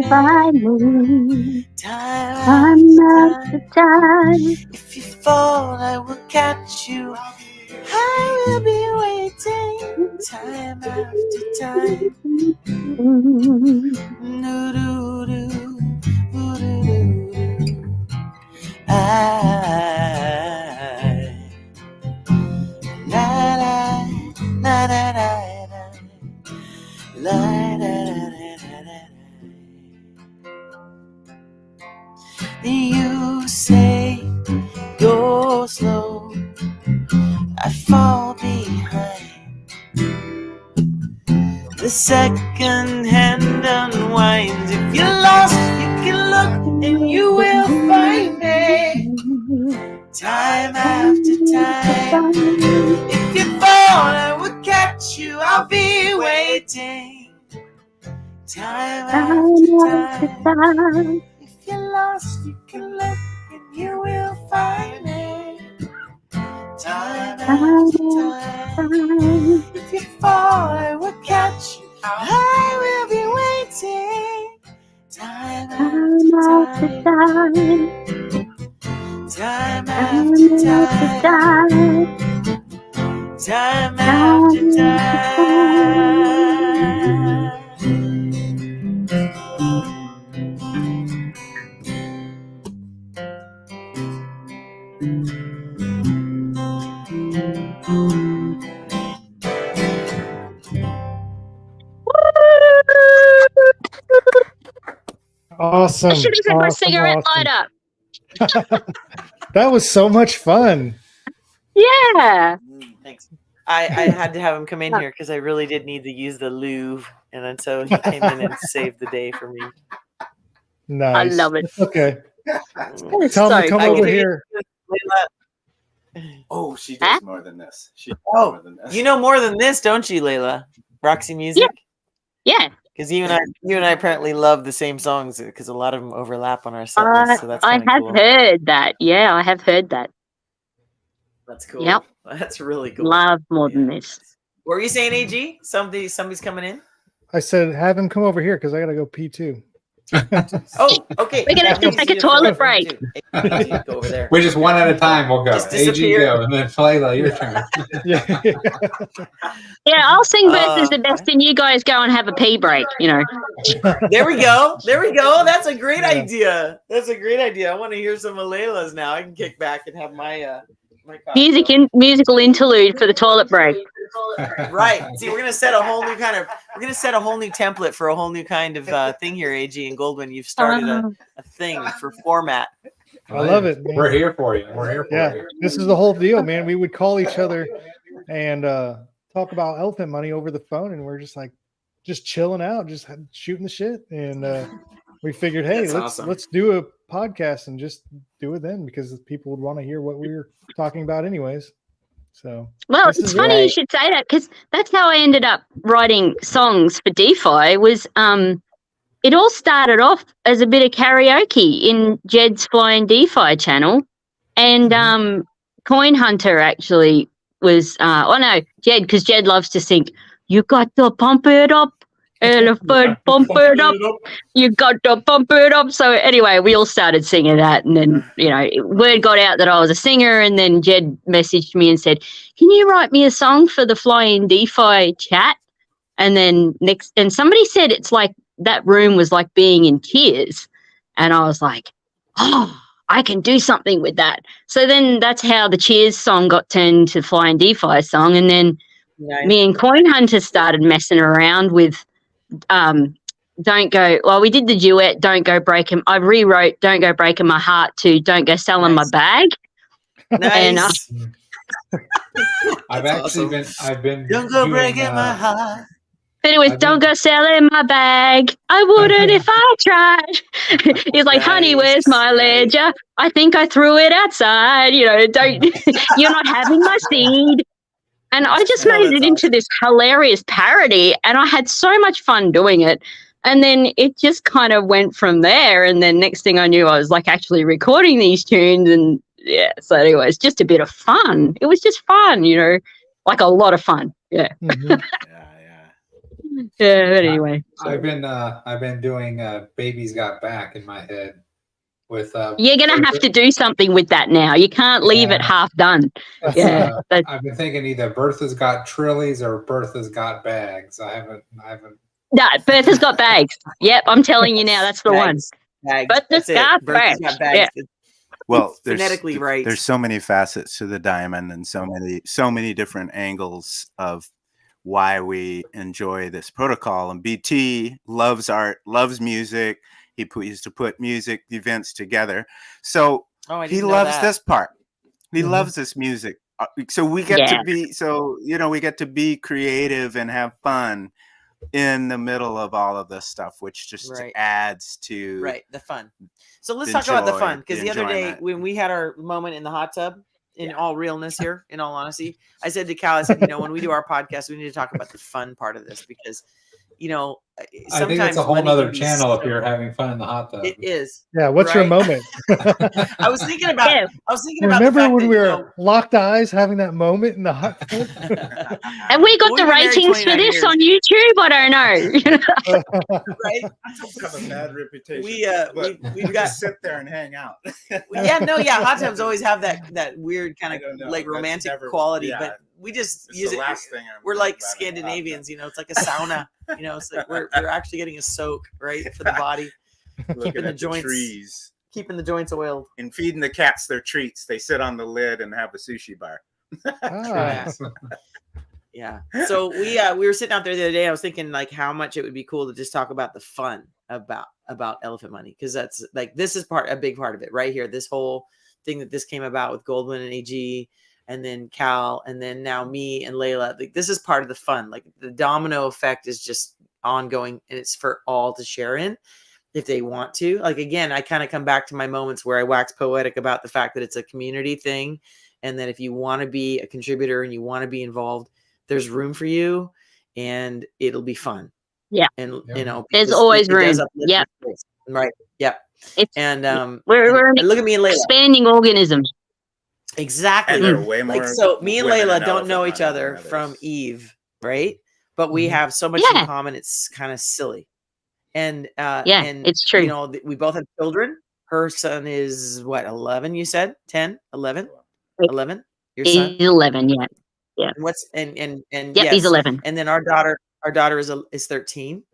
[SPEAKER 3] find me. Time after time. If you fall, I will catch you. I will be waiting. Time after time. You say go slow, I fall behind. The second hand unwinds. If you're lost, you can look and you will find me. Time after time. If you fall, I will catch you. I'll be waiting. Time after time. If you're lost, you can look and you will find me. Time after time. If you fall, I will catch you. I will be waiting. Time after time. Time after time. Time after time.
[SPEAKER 1] Awesome.
[SPEAKER 2] I should have had my cigarette lighter.
[SPEAKER 1] That was so much fun.
[SPEAKER 2] Yeah.
[SPEAKER 3] Thanks. I had to have him come in here because I really did need to use the loo, and then so he came in and saved the day for me.
[SPEAKER 1] Nice.
[SPEAKER 2] I love it.
[SPEAKER 1] Okay.
[SPEAKER 2] It's
[SPEAKER 1] Tell him
[SPEAKER 2] so
[SPEAKER 1] to come
[SPEAKER 2] cool.
[SPEAKER 1] over here.
[SPEAKER 5] Oh, she does more than this. She does more than this.
[SPEAKER 3] You know more than this, don't you, Layla? Roxy Music?
[SPEAKER 2] Yeah.
[SPEAKER 3] Because you and I apparently love the same songs because a lot of them overlap on our set list, so that's
[SPEAKER 2] I
[SPEAKER 3] kind of
[SPEAKER 2] have
[SPEAKER 3] cool.
[SPEAKER 2] heard that. Yeah, I have heard that.
[SPEAKER 3] That's cool.
[SPEAKER 2] Yep.
[SPEAKER 3] That's really cool.
[SPEAKER 2] Love more than this.
[SPEAKER 3] What were you saying, AG? Somebody's coming in?
[SPEAKER 1] I said, have him come over here because I got to go pee too.
[SPEAKER 3] Oh, okay.
[SPEAKER 2] We're going to have to take a toilet break.
[SPEAKER 3] AG, go over there.
[SPEAKER 4] We're just one at a time. We'll go.
[SPEAKER 3] Just
[SPEAKER 4] AG
[SPEAKER 3] disappear.
[SPEAKER 4] go, and then Layla, your turn.
[SPEAKER 1] Yeah.
[SPEAKER 2] Yeah, I'll sing versus the best and you guys go and have a pee break, you know.
[SPEAKER 3] There we go. There we go. That's a great idea. That's a great idea. I want to hear some of Layla's now. I can kick back and have my cocktail.
[SPEAKER 2] Musical interlude for the toilet break.
[SPEAKER 3] Right. See, we're gonna set a whole new template for a whole new kind of thing here, AG and Goldwyn. You've started a thing for format.
[SPEAKER 1] I love it, man.
[SPEAKER 4] We're here for you. We're here for you.
[SPEAKER 1] This is the whole deal, man. We would call each other and talk about elephant money over the phone, and we're just chilling out, just shooting the shit. And we figured, hey, let's do a podcast and just do it then, because people would want to hear what we were talking about anyways. So,
[SPEAKER 2] well, it's funny you should say that, because that's how I ended up writing songs for DeFi. It all started off as a bit of karaoke in Jed's Flying DeFi channel, and Coin Hunter actually was. Jed, because Jed loves to sing. You got to pump it up, elephant, pump it up. You got to pump it up. So anyway, we all started singing that, and then word got out that I was a singer, and then Jed messaged me and said, "Can you write me a song for the Flying DeFi chat?" And then somebody said it's like that room was like being in tears, and I was like, "Oh, I can do something with that." So then that's how the Cheers song got turned to Flying DeFi song, and then me and Coin Hunter started messing around with Don't Go. Well, we did the duet Don't Go Breaking. I rewrote Don't Go Breaking My Heart to Don't Go Selling My Bag.
[SPEAKER 3] Nice.
[SPEAKER 2] And,
[SPEAKER 4] I've been
[SPEAKER 3] Don't Go Breaking My Heart.
[SPEAKER 2] But it was Don't Go Selling My Bag. I wouldn't if I tried. He's like, honey, where's my ledger? I think I threw it outside. Don't. You're not having my seed. And I just made it into this hilarious parody, and I had so much fun doing it. And then it just kind of went from there. And then next thing I knew, I was like actually recording these tunes. And yeah, so anyway, it's just a bit of fun. It was just fun, like a lot of fun. Yeah.
[SPEAKER 5] Mm-hmm.
[SPEAKER 2] Yeah. Anyway,
[SPEAKER 4] I've been doing Baby's Got Back in my head. With
[SPEAKER 2] you're gonna have to do something with that now. You can't leave it half done. Yeah,
[SPEAKER 4] I've been thinking either Bertha's Got Trillies or Bertha's Got Bags. I haven't.
[SPEAKER 2] No, Bertha's Got Bags. Yep, I'm telling you now, that's the one. Bertha's got bags. Yeah.
[SPEAKER 5] Well,
[SPEAKER 3] phonetically right.
[SPEAKER 5] There's so many facets to the diamond, and so many different angles of why we enjoy this protocol. And BT loves art, loves music. He used to put music events together. So he loves this part. He loves this music. So we get to be, we get to be creative and have fun in the middle of all of this stuff, which just adds to
[SPEAKER 3] the fun. So let's talk about the fun, because the other day when we had our moment in the hot tub, in all realness here, in all honesty, I said to Cal, I said, when we do our podcast, we need to talk about the fun part of this, because
[SPEAKER 4] I think it's a whole nother channel if you're having fun in the hot tub.
[SPEAKER 3] It is.
[SPEAKER 1] Yeah. What's your moment?
[SPEAKER 3] I was thinking about.
[SPEAKER 1] Remember when we were locked eyes having that moment in the hot tub?
[SPEAKER 2] And we got the ratings for this on YouTube. I don't know.
[SPEAKER 3] Right?
[SPEAKER 5] Have a bad reputation.
[SPEAKER 3] We've got
[SPEAKER 5] sit there and hang out.
[SPEAKER 3] Hot tubs always have that weird kind of like romantic quality, but we just use it. We're like Scandinavians, it's like a sauna. It's like we're actually getting a soak, right, for the body, keeping the joints oiled,
[SPEAKER 5] and feeding the cats their treats. They sit on the lid and have a sushi bar.
[SPEAKER 3] Yeah. So we were sitting out there the other day. I was thinking like how much it would be cool to just talk about the fun about elephant money, because that's like this is a big part of it right here. This whole thing that this came about with Goldwyn and AG. And then Cal, and then now me and Layla. Like, this is part of the fun. Like, the domino effect is just ongoing, and it's for all to share in if they want to. Like, again, I kind of come back to my moments where I wax poetic about the fact that it's a community thing, and that if you want to be a contributor and you want to be involved, there's room for you, and it'll be fun.
[SPEAKER 2] Yeah.
[SPEAKER 3] And,
[SPEAKER 2] there's always room. Yeah.
[SPEAKER 3] Right. Yeah. And
[SPEAKER 2] we're
[SPEAKER 3] look at me and Layla.
[SPEAKER 2] Expanding organisms.
[SPEAKER 3] Exactly.
[SPEAKER 5] And they're way more
[SPEAKER 3] so me and Layla don't know each other from Eve, right? But we have so much in common. It's kind of silly. And and
[SPEAKER 2] it's true.
[SPEAKER 3] We both have children. Her son is what, 11, you said? 10, 11? 11? Your son?
[SPEAKER 2] He's 11, yeah. Yeah.
[SPEAKER 3] And
[SPEAKER 2] yes, he's 11.
[SPEAKER 3] And then our daughter is 13.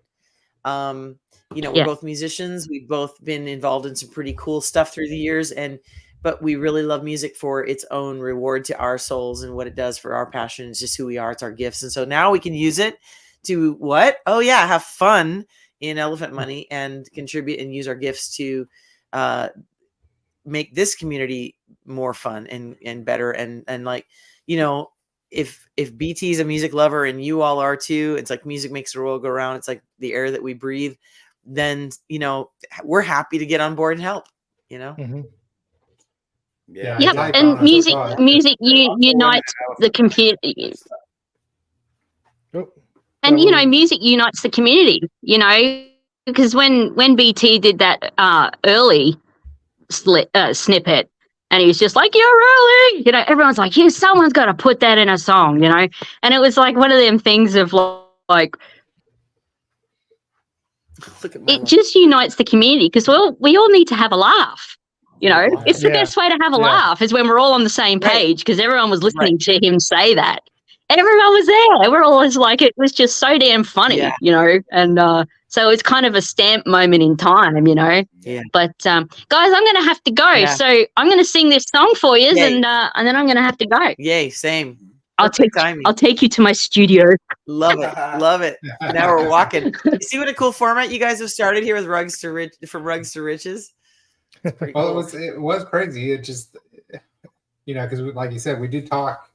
[SPEAKER 3] We're both musicians. We've both been involved in some pretty cool stuff through the years, and but we really love music for its own reward to our souls and what it does for our passion. It's just who we are. It's our gifts. And so now we can use it to what? Oh yeah, have fun in Elephant Money and contribute and use our gifts to make this community more fun and better. And like, you know, if BT is a music lover and you all are too, it's like music makes the world go round. It's like the air that we breathe. Then, you know, we're happy to get on board and help, you know?
[SPEAKER 1] Mm-hmm.
[SPEAKER 5] Yeah.
[SPEAKER 2] Yep,
[SPEAKER 4] like
[SPEAKER 2] and
[SPEAKER 4] Donna,
[SPEAKER 2] music
[SPEAKER 4] so
[SPEAKER 2] unites the community.
[SPEAKER 1] Oh,
[SPEAKER 2] And you know, music unites the community. You know, because when BT did that early snippet, and he was just like, "You're early," you know, everyone's like, "Yeah, someone's got to put that in a song," you know. And it was like one of them things of like,
[SPEAKER 3] Look at my
[SPEAKER 2] it just unites the community because we all need to have a laugh. You know, it's the best way to have a laugh is when we're all on the same page because everyone was listening to him say that. Everyone was there. We're always like, it was just so damn funny, you know, and so it's kind of a stamp moment in time, you know.
[SPEAKER 3] Yeah.
[SPEAKER 2] But guys, I'm going to have to go, so I'm going to sing this song for you, and then I'm going to have to go.
[SPEAKER 3] Yay, same.
[SPEAKER 2] I'll take you to my studio.
[SPEAKER 3] Love it, love it. Now we're walking. You see what a cool format you guys have started here with from Rugs to Riches.
[SPEAKER 4] Well, it was crazy. It just, you know, because like you said, we do talk,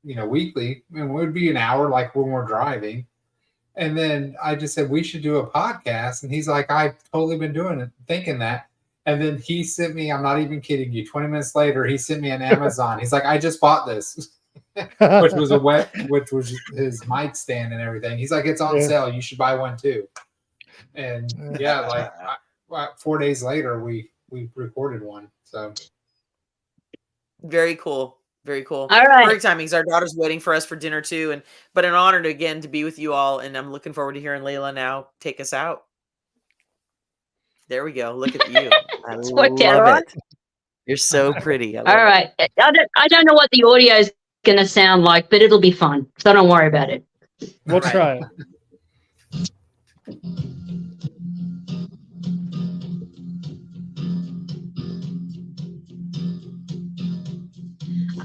[SPEAKER 4] you know, weekly, and it would be an hour like when we're driving. And then I just said we should do a podcast, and he's like, I've totally been doing it, thinking that. And then he sent me, I'm not even kidding you, 20 minutes later, he sent me an Amazon. He's like, I just bought this, which was his mic stand and everything. He's like, it's on sale. You should buy one too. And like 4 days later, we recorded one. So
[SPEAKER 3] very cool. Very cool.
[SPEAKER 2] All right.
[SPEAKER 3] Perfect timings. Our daughter's waiting for us for dinner too. But an honor to be with you all. And I'm looking forward to hearing Layla now take us out. There we go. Look at you. I love it. You're so pretty. All
[SPEAKER 2] right. I don't know what the audio is going to sound like, but it'll be fun. So don't worry about it.
[SPEAKER 1] We'll try it.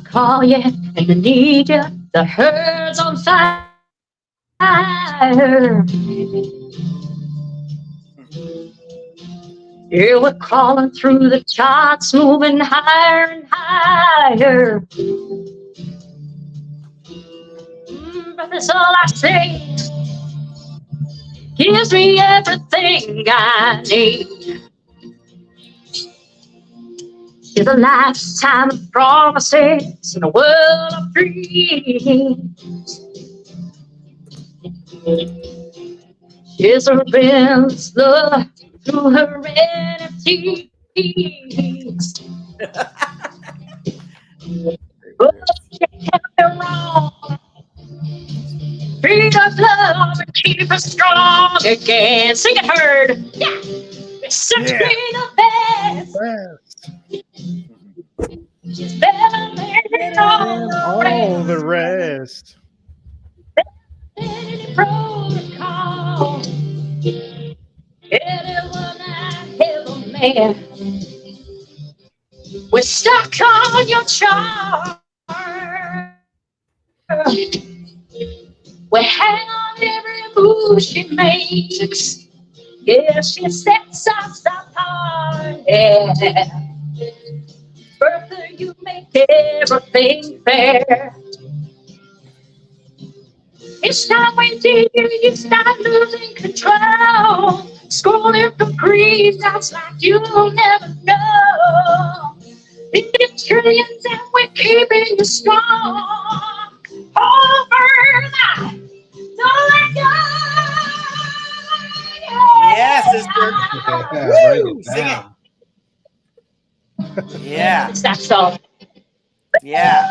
[SPEAKER 2] Call you and I need you. The herd's on fire. You were crawling through the charts, moving higher and higher. But that's all I say. Gives me everything I need. It's a lifetime of promises in a world of dreams. She's a prince love through her entities. But she kept me wrong. Breathe of love and keep us strong again. Sing it, herd. Yeah. Such the best. She's better than all
[SPEAKER 1] the rest.
[SPEAKER 2] Any protocol. Anyone I ever met. We're stuck on your charm. We hang on every move she makes. Yeah, she sets us apart. Yeah. Bertha, you make everything fair. Each time we see you, you start losing control. Scrolling through green dots like you'll never know. It's trillions and we're keeping you strong. Over that, don't let go.
[SPEAKER 3] Yes, sister. Woo, sing it. Yeah.
[SPEAKER 2] It's that song.
[SPEAKER 3] Yeah.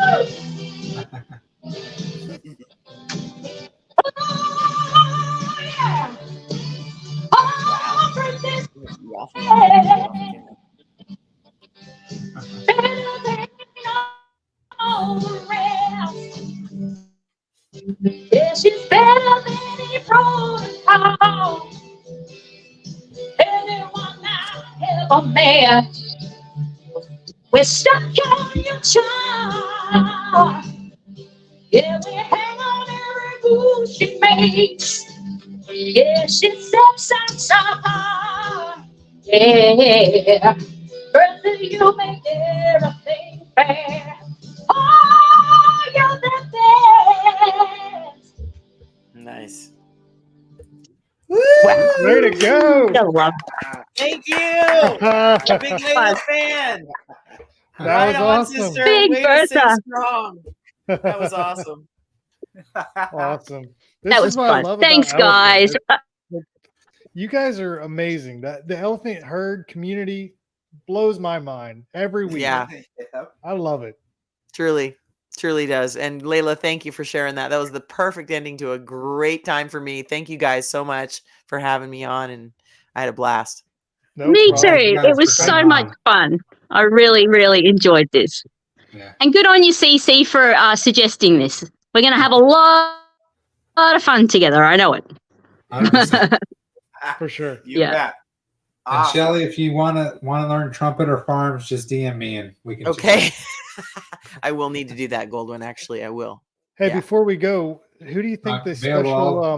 [SPEAKER 2] Oh, yeah. Oh, for this. Better than all the rest. Yeah, she's better than any protocol. Anyone I ever met. We're stuck on your charm. Yeah, we hang on every move she makes. Yeah, she sets us apart. Yeah, brother, you make everything fair. Oh, you're the best.
[SPEAKER 3] Nice.
[SPEAKER 2] Wow.
[SPEAKER 1] Way to go.
[SPEAKER 2] I love
[SPEAKER 3] Thank you.
[SPEAKER 1] that
[SPEAKER 3] Big Layla fan.
[SPEAKER 1] was
[SPEAKER 3] Right on,
[SPEAKER 1] awesome.
[SPEAKER 3] sister.
[SPEAKER 2] Big
[SPEAKER 3] Way to stay
[SPEAKER 2] Bertha.
[SPEAKER 3] strong. That was awesome.
[SPEAKER 1] Awesome. This
[SPEAKER 2] That
[SPEAKER 1] is
[SPEAKER 2] was
[SPEAKER 1] what
[SPEAKER 2] fun.
[SPEAKER 1] I love
[SPEAKER 2] Thanks,
[SPEAKER 1] about Elephant.
[SPEAKER 2] guys.
[SPEAKER 1] You guys are amazing. The elephant herd community blows my mind every week.
[SPEAKER 3] Yeah,
[SPEAKER 1] I love it.
[SPEAKER 3] truly does. And Layla, thank you for sharing that. That was the perfect ending to a great time for me. Thank you guys so much for having me on, and I had a blast.
[SPEAKER 1] No
[SPEAKER 2] Me
[SPEAKER 1] problem.
[SPEAKER 2] too. It was
[SPEAKER 4] for
[SPEAKER 2] so
[SPEAKER 4] coming
[SPEAKER 2] much
[SPEAKER 4] on.
[SPEAKER 2] fun. I really, really enjoyed this.
[SPEAKER 4] Yeah.
[SPEAKER 2] And good on you, CC, for suggesting this. We're going to have a lot of fun together. I know it.
[SPEAKER 4] 100%.
[SPEAKER 1] For sure.
[SPEAKER 5] You
[SPEAKER 2] Yeah.
[SPEAKER 5] bet.
[SPEAKER 4] And
[SPEAKER 5] Awesome.
[SPEAKER 4] Shelley, if you want to learn trumpet or farms, just DM me and we can.
[SPEAKER 3] Okay. I will need to do that, Goldwyn. Actually, I will.
[SPEAKER 1] Hey,
[SPEAKER 3] Yeah.
[SPEAKER 1] before we go, who do you think the
[SPEAKER 4] Available.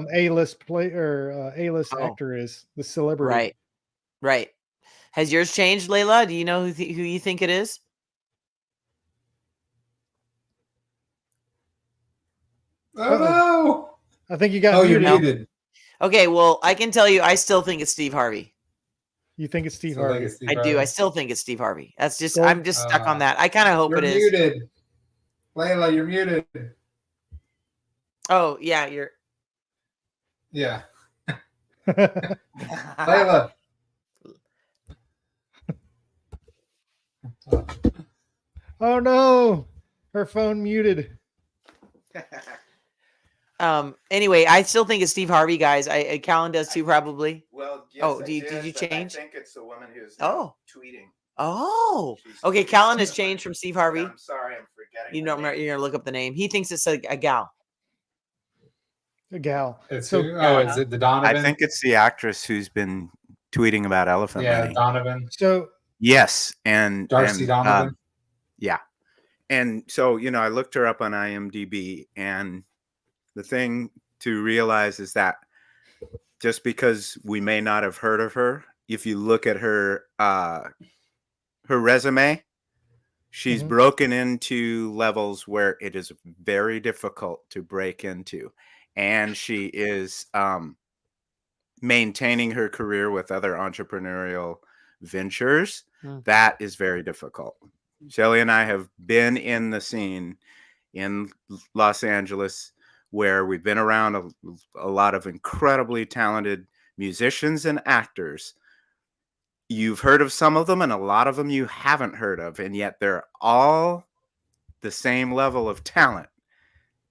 [SPEAKER 1] special A-list play or A-list
[SPEAKER 3] Oh.
[SPEAKER 1] actor is? The celebrity.
[SPEAKER 3] Right. Has yours changed, Layla? Do you know who you think it is?
[SPEAKER 4] Oh no!
[SPEAKER 1] I think you got
[SPEAKER 4] Oh, you're
[SPEAKER 1] muted.
[SPEAKER 4] muted.
[SPEAKER 3] Okay, well, I can tell you, I still think it's Steve Harvey.
[SPEAKER 1] You think it's Steve
[SPEAKER 4] So, like,
[SPEAKER 1] Harvey?
[SPEAKER 4] it's Steve
[SPEAKER 3] I do.
[SPEAKER 4] Harvey.
[SPEAKER 3] I still think it's Steve Harvey. That's just,
[SPEAKER 1] Gold-
[SPEAKER 3] I'm just stuck on that. I kind of hope
[SPEAKER 4] You're
[SPEAKER 3] it is.
[SPEAKER 4] muted. Layla, you're muted.
[SPEAKER 3] Oh, yeah, you're.
[SPEAKER 4] Yeah. Layla.
[SPEAKER 1] Oh no, her phone muted.
[SPEAKER 3] Anyway, I still think it's Steve Harvey, guys. Callan does too, probably.
[SPEAKER 5] Well, yes,
[SPEAKER 3] Oh,
[SPEAKER 5] I
[SPEAKER 3] did you
[SPEAKER 5] but
[SPEAKER 3] change?
[SPEAKER 5] I think it's the woman who's
[SPEAKER 3] Oh.
[SPEAKER 5] tweeting.
[SPEAKER 3] Oh,
[SPEAKER 5] She's
[SPEAKER 3] okay.
[SPEAKER 5] tweeting
[SPEAKER 3] Callan has
[SPEAKER 5] something.
[SPEAKER 3] changed from Steve Harvey.
[SPEAKER 5] I'm sorry, I'm forgetting.
[SPEAKER 3] You
[SPEAKER 5] her
[SPEAKER 3] don't
[SPEAKER 5] name.
[SPEAKER 3] remember, you're gonna look up the name. He thinks it's a gal.
[SPEAKER 1] A gal.
[SPEAKER 4] It's
[SPEAKER 1] So,
[SPEAKER 4] who? Oh, is it the Donovan?
[SPEAKER 5] I think it's the actress who's been tweeting about elephant
[SPEAKER 4] Yeah,
[SPEAKER 5] money.
[SPEAKER 4] Donovan.
[SPEAKER 1] So
[SPEAKER 5] Yes, and
[SPEAKER 4] Darcy
[SPEAKER 5] and,
[SPEAKER 4] Donovan.
[SPEAKER 5] yeah, and so I looked her up on IMDb, and the thing to realize is that just because we may not have heard of her, if you look at her resume, she's
[SPEAKER 1] Mhm.
[SPEAKER 5] broken into levels where it is very difficult to break into, and she is maintaining her career with other entrepreneurial ventures. That is very difficult. Shelley and I have been in the scene in Los Angeles where we've been around a lot of incredibly talented musicians and actors. You've heard of some of them, and a lot of them you haven't heard of, and yet they're all the same level of talent.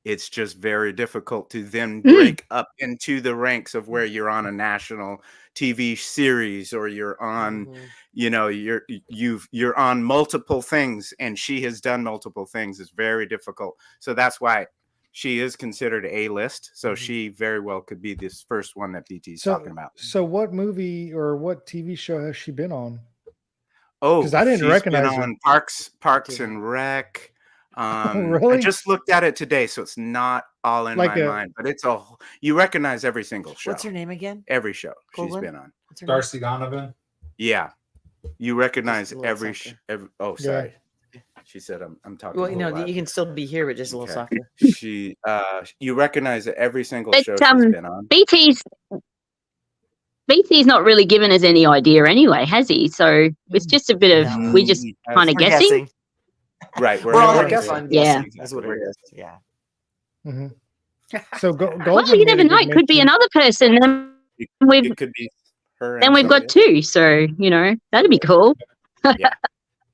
[SPEAKER 5] It's just very difficult to then break up into the ranks of where you're on a national TV series, or you're on, you're on multiple things, and she has done multiple things. It's very difficult. So that's why she is considered A-list. So she very well could be this first one that BT's talking about.
[SPEAKER 1] So what movie or what TV show has she been on?
[SPEAKER 5] Oh,
[SPEAKER 1] 'Cause I didn't
[SPEAKER 5] she's
[SPEAKER 1] recognize
[SPEAKER 5] been
[SPEAKER 1] her.
[SPEAKER 5] on Parks and Rec. I
[SPEAKER 1] Really?
[SPEAKER 5] just looked at it today, so it's not all in
[SPEAKER 1] Like
[SPEAKER 5] my
[SPEAKER 1] a-
[SPEAKER 5] mind, but it's you recognize every single show.
[SPEAKER 3] What's her name again?
[SPEAKER 5] Every show she's
[SPEAKER 3] Goldwyn?
[SPEAKER 5] been on.
[SPEAKER 3] What's her name?
[SPEAKER 4] Darcy Donovan.
[SPEAKER 5] Yeah, you recognize
[SPEAKER 3] Just a little
[SPEAKER 5] every.
[SPEAKER 3] softer.
[SPEAKER 5] Oh, sorry. She said I'm talking.
[SPEAKER 3] Well,
[SPEAKER 5] a little loud.
[SPEAKER 3] you can still be here, but just a little
[SPEAKER 5] Okay.
[SPEAKER 3] softer.
[SPEAKER 5] She you recognize every single
[SPEAKER 2] But,
[SPEAKER 5] show she's been on.
[SPEAKER 2] BT's not really given us any idea anyway, has he? So it's just a bit of
[SPEAKER 3] No.
[SPEAKER 2] we just kind of
[SPEAKER 3] We're
[SPEAKER 2] guessing.
[SPEAKER 5] Right,
[SPEAKER 3] We're all like a
[SPEAKER 1] guessing.
[SPEAKER 3] fun
[SPEAKER 2] Yeah.
[SPEAKER 3] guessing. That's what it is. Yeah.
[SPEAKER 1] Mhm. So Goldman
[SPEAKER 2] Well, you
[SPEAKER 1] made
[SPEAKER 2] never
[SPEAKER 1] a
[SPEAKER 2] know.
[SPEAKER 1] good
[SPEAKER 2] It could be
[SPEAKER 1] mention-
[SPEAKER 2] another person. Then we've
[SPEAKER 5] It could be her.
[SPEAKER 2] then
[SPEAKER 5] and
[SPEAKER 2] we've got
[SPEAKER 5] somebody
[SPEAKER 2] two. So that'd be cool.
[SPEAKER 5] Yeah.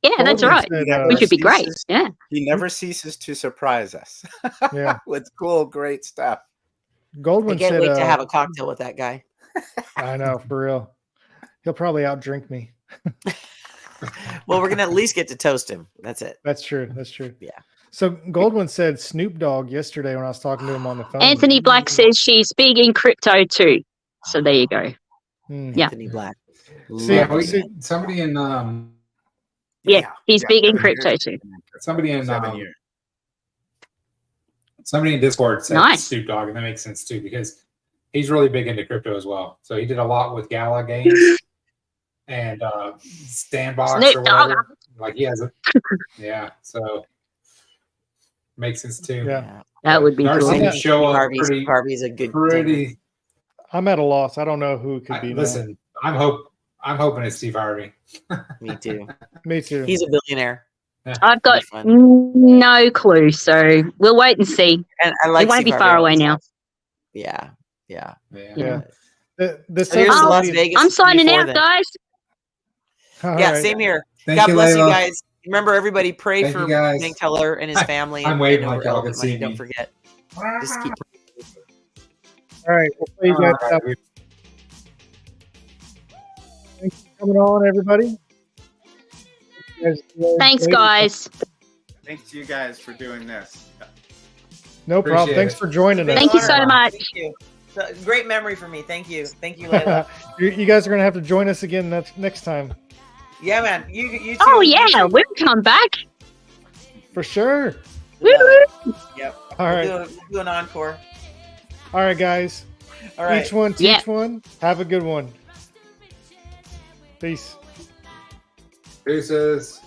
[SPEAKER 2] Yeah, that's
[SPEAKER 1] Goldman
[SPEAKER 2] right.
[SPEAKER 1] said,
[SPEAKER 5] Never
[SPEAKER 2] Which would be great.
[SPEAKER 5] ceases-
[SPEAKER 2] Yeah.
[SPEAKER 5] He never ceases to surprise us.
[SPEAKER 1] Yeah.
[SPEAKER 5] With cool, great stuff.
[SPEAKER 3] I
[SPEAKER 1] Goldman
[SPEAKER 3] can't
[SPEAKER 1] said,
[SPEAKER 3] wait to have a cocktail with that guy.
[SPEAKER 1] I know, for real. He'll probably outdrink me.
[SPEAKER 3] Well, we're gonna at least get to toast him. That's it.
[SPEAKER 1] That's true. That's true.
[SPEAKER 3] Yeah.
[SPEAKER 1] So Goldman said Snoop Dogg yesterday when I was talking to him on the phone.
[SPEAKER 2] Anthony Black says she's big in crypto too. So there you go.
[SPEAKER 1] Hmm.
[SPEAKER 2] Yeah.
[SPEAKER 3] Anthony Black.
[SPEAKER 1] See,
[SPEAKER 4] Yeah,
[SPEAKER 1] see-
[SPEAKER 4] somebody in
[SPEAKER 2] Yeah, he's big in
[SPEAKER 5] 7 years.
[SPEAKER 2] crypto too.
[SPEAKER 4] Somebody in
[SPEAKER 5] 7 years.
[SPEAKER 4] somebody in Discord said
[SPEAKER 2] Nice.
[SPEAKER 4] Snoop Dogg, and that makes sense too because he's really big into crypto as well. So he did a lot with Gala Games and Sandbox
[SPEAKER 2] Snoop
[SPEAKER 4] or whatever.
[SPEAKER 2] Dogg.
[SPEAKER 4] Like he has a yeah. So makes sense too.
[SPEAKER 1] Yeah.
[SPEAKER 2] That would be
[SPEAKER 4] Darcy
[SPEAKER 2] cool.
[SPEAKER 4] would show up
[SPEAKER 3] Harvey's a good
[SPEAKER 4] pretty.
[SPEAKER 1] I'm at a loss. I don't know who it could be.
[SPEAKER 4] Listen, I'm hoping it's Steve Harvey.
[SPEAKER 3] Me too.
[SPEAKER 1] Me too.
[SPEAKER 3] He's a billionaire.
[SPEAKER 2] I've got
[SPEAKER 3] That'd be
[SPEAKER 2] no clue, so we'll wait and see.
[SPEAKER 3] And I like
[SPEAKER 2] It won't
[SPEAKER 3] Steve
[SPEAKER 2] be
[SPEAKER 3] Harvey
[SPEAKER 2] far
[SPEAKER 3] all
[SPEAKER 2] away
[SPEAKER 3] his
[SPEAKER 2] now.
[SPEAKER 3] stuff. Yeah.
[SPEAKER 4] Yeah.
[SPEAKER 1] Yeah. The
[SPEAKER 3] So here's
[SPEAKER 2] Oh,
[SPEAKER 3] Las Vegas.
[SPEAKER 2] I'm signing
[SPEAKER 3] before
[SPEAKER 2] out,
[SPEAKER 3] then.
[SPEAKER 2] guys.
[SPEAKER 3] Yeah, same here.
[SPEAKER 4] Thank
[SPEAKER 3] God
[SPEAKER 4] you,
[SPEAKER 3] bless you
[SPEAKER 4] Layla.
[SPEAKER 3] guys. Remember, everybody, pray
[SPEAKER 4] Thank
[SPEAKER 3] for
[SPEAKER 4] you, guys.
[SPEAKER 3] Bank Teller and his family.
[SPEAKER 4] I'm
[SPEAKER 3] and
[SPEAKER 4] waving
[SPEAKER 3] over
[SPEAKER 4] like y'all
[SPEAKER 3] Elephant
[SPEAKER 4] can see
[SPEAKER 3] Money. Don't
[SPEAKER 4] me.
[SPEAKER 3] forget. Just keep.
[SPEAKER 1] All right. We'll play you guys out. Thanks for coming on, everybody.
[SPEAKER 2] Thanks, guys.
[SPEAKER 5] Thanks to you guys for doing this.
[SPEAKER 1] No problem.
[SPEAKER 4] Appreciate
[SPEAKER 1] Thanks
[SPEAKER 4] it.
[SPEAKER 1] for joining us.
[SPEAKER 2] Thank you so
[SPEAKER 3] Honor.
[SPEAKER 2] much.
[SPEAKER 3] Thank you. So, great memory for me. Thank you. Thank you, Layla.
[SPEAKER 1] You guys are going to have to join us again next time.
[SPEAKER 3] Yeah, man. You too.
[SPEAKER 2] Oh
[SPEAKER 3] You
[SPEAKER 2] yeah,
[SPEAKER 3] too.
[SPEAKER 2] we'll come back.
[SPEAKER 1] For sure.
[SPEAKER 2] Woo-hoo.
[SPEAKER 3] Yep.
[SPEAKER 1] All right.
[SPEAKER 3] We'll do an encore.
[SPEAKER 1] All right, guys.
[SPEAKER 3] All right.
[SPEAKER 1] Each one, teach one. Have a good one. Peace.
[SPEAKER 4] Deuces.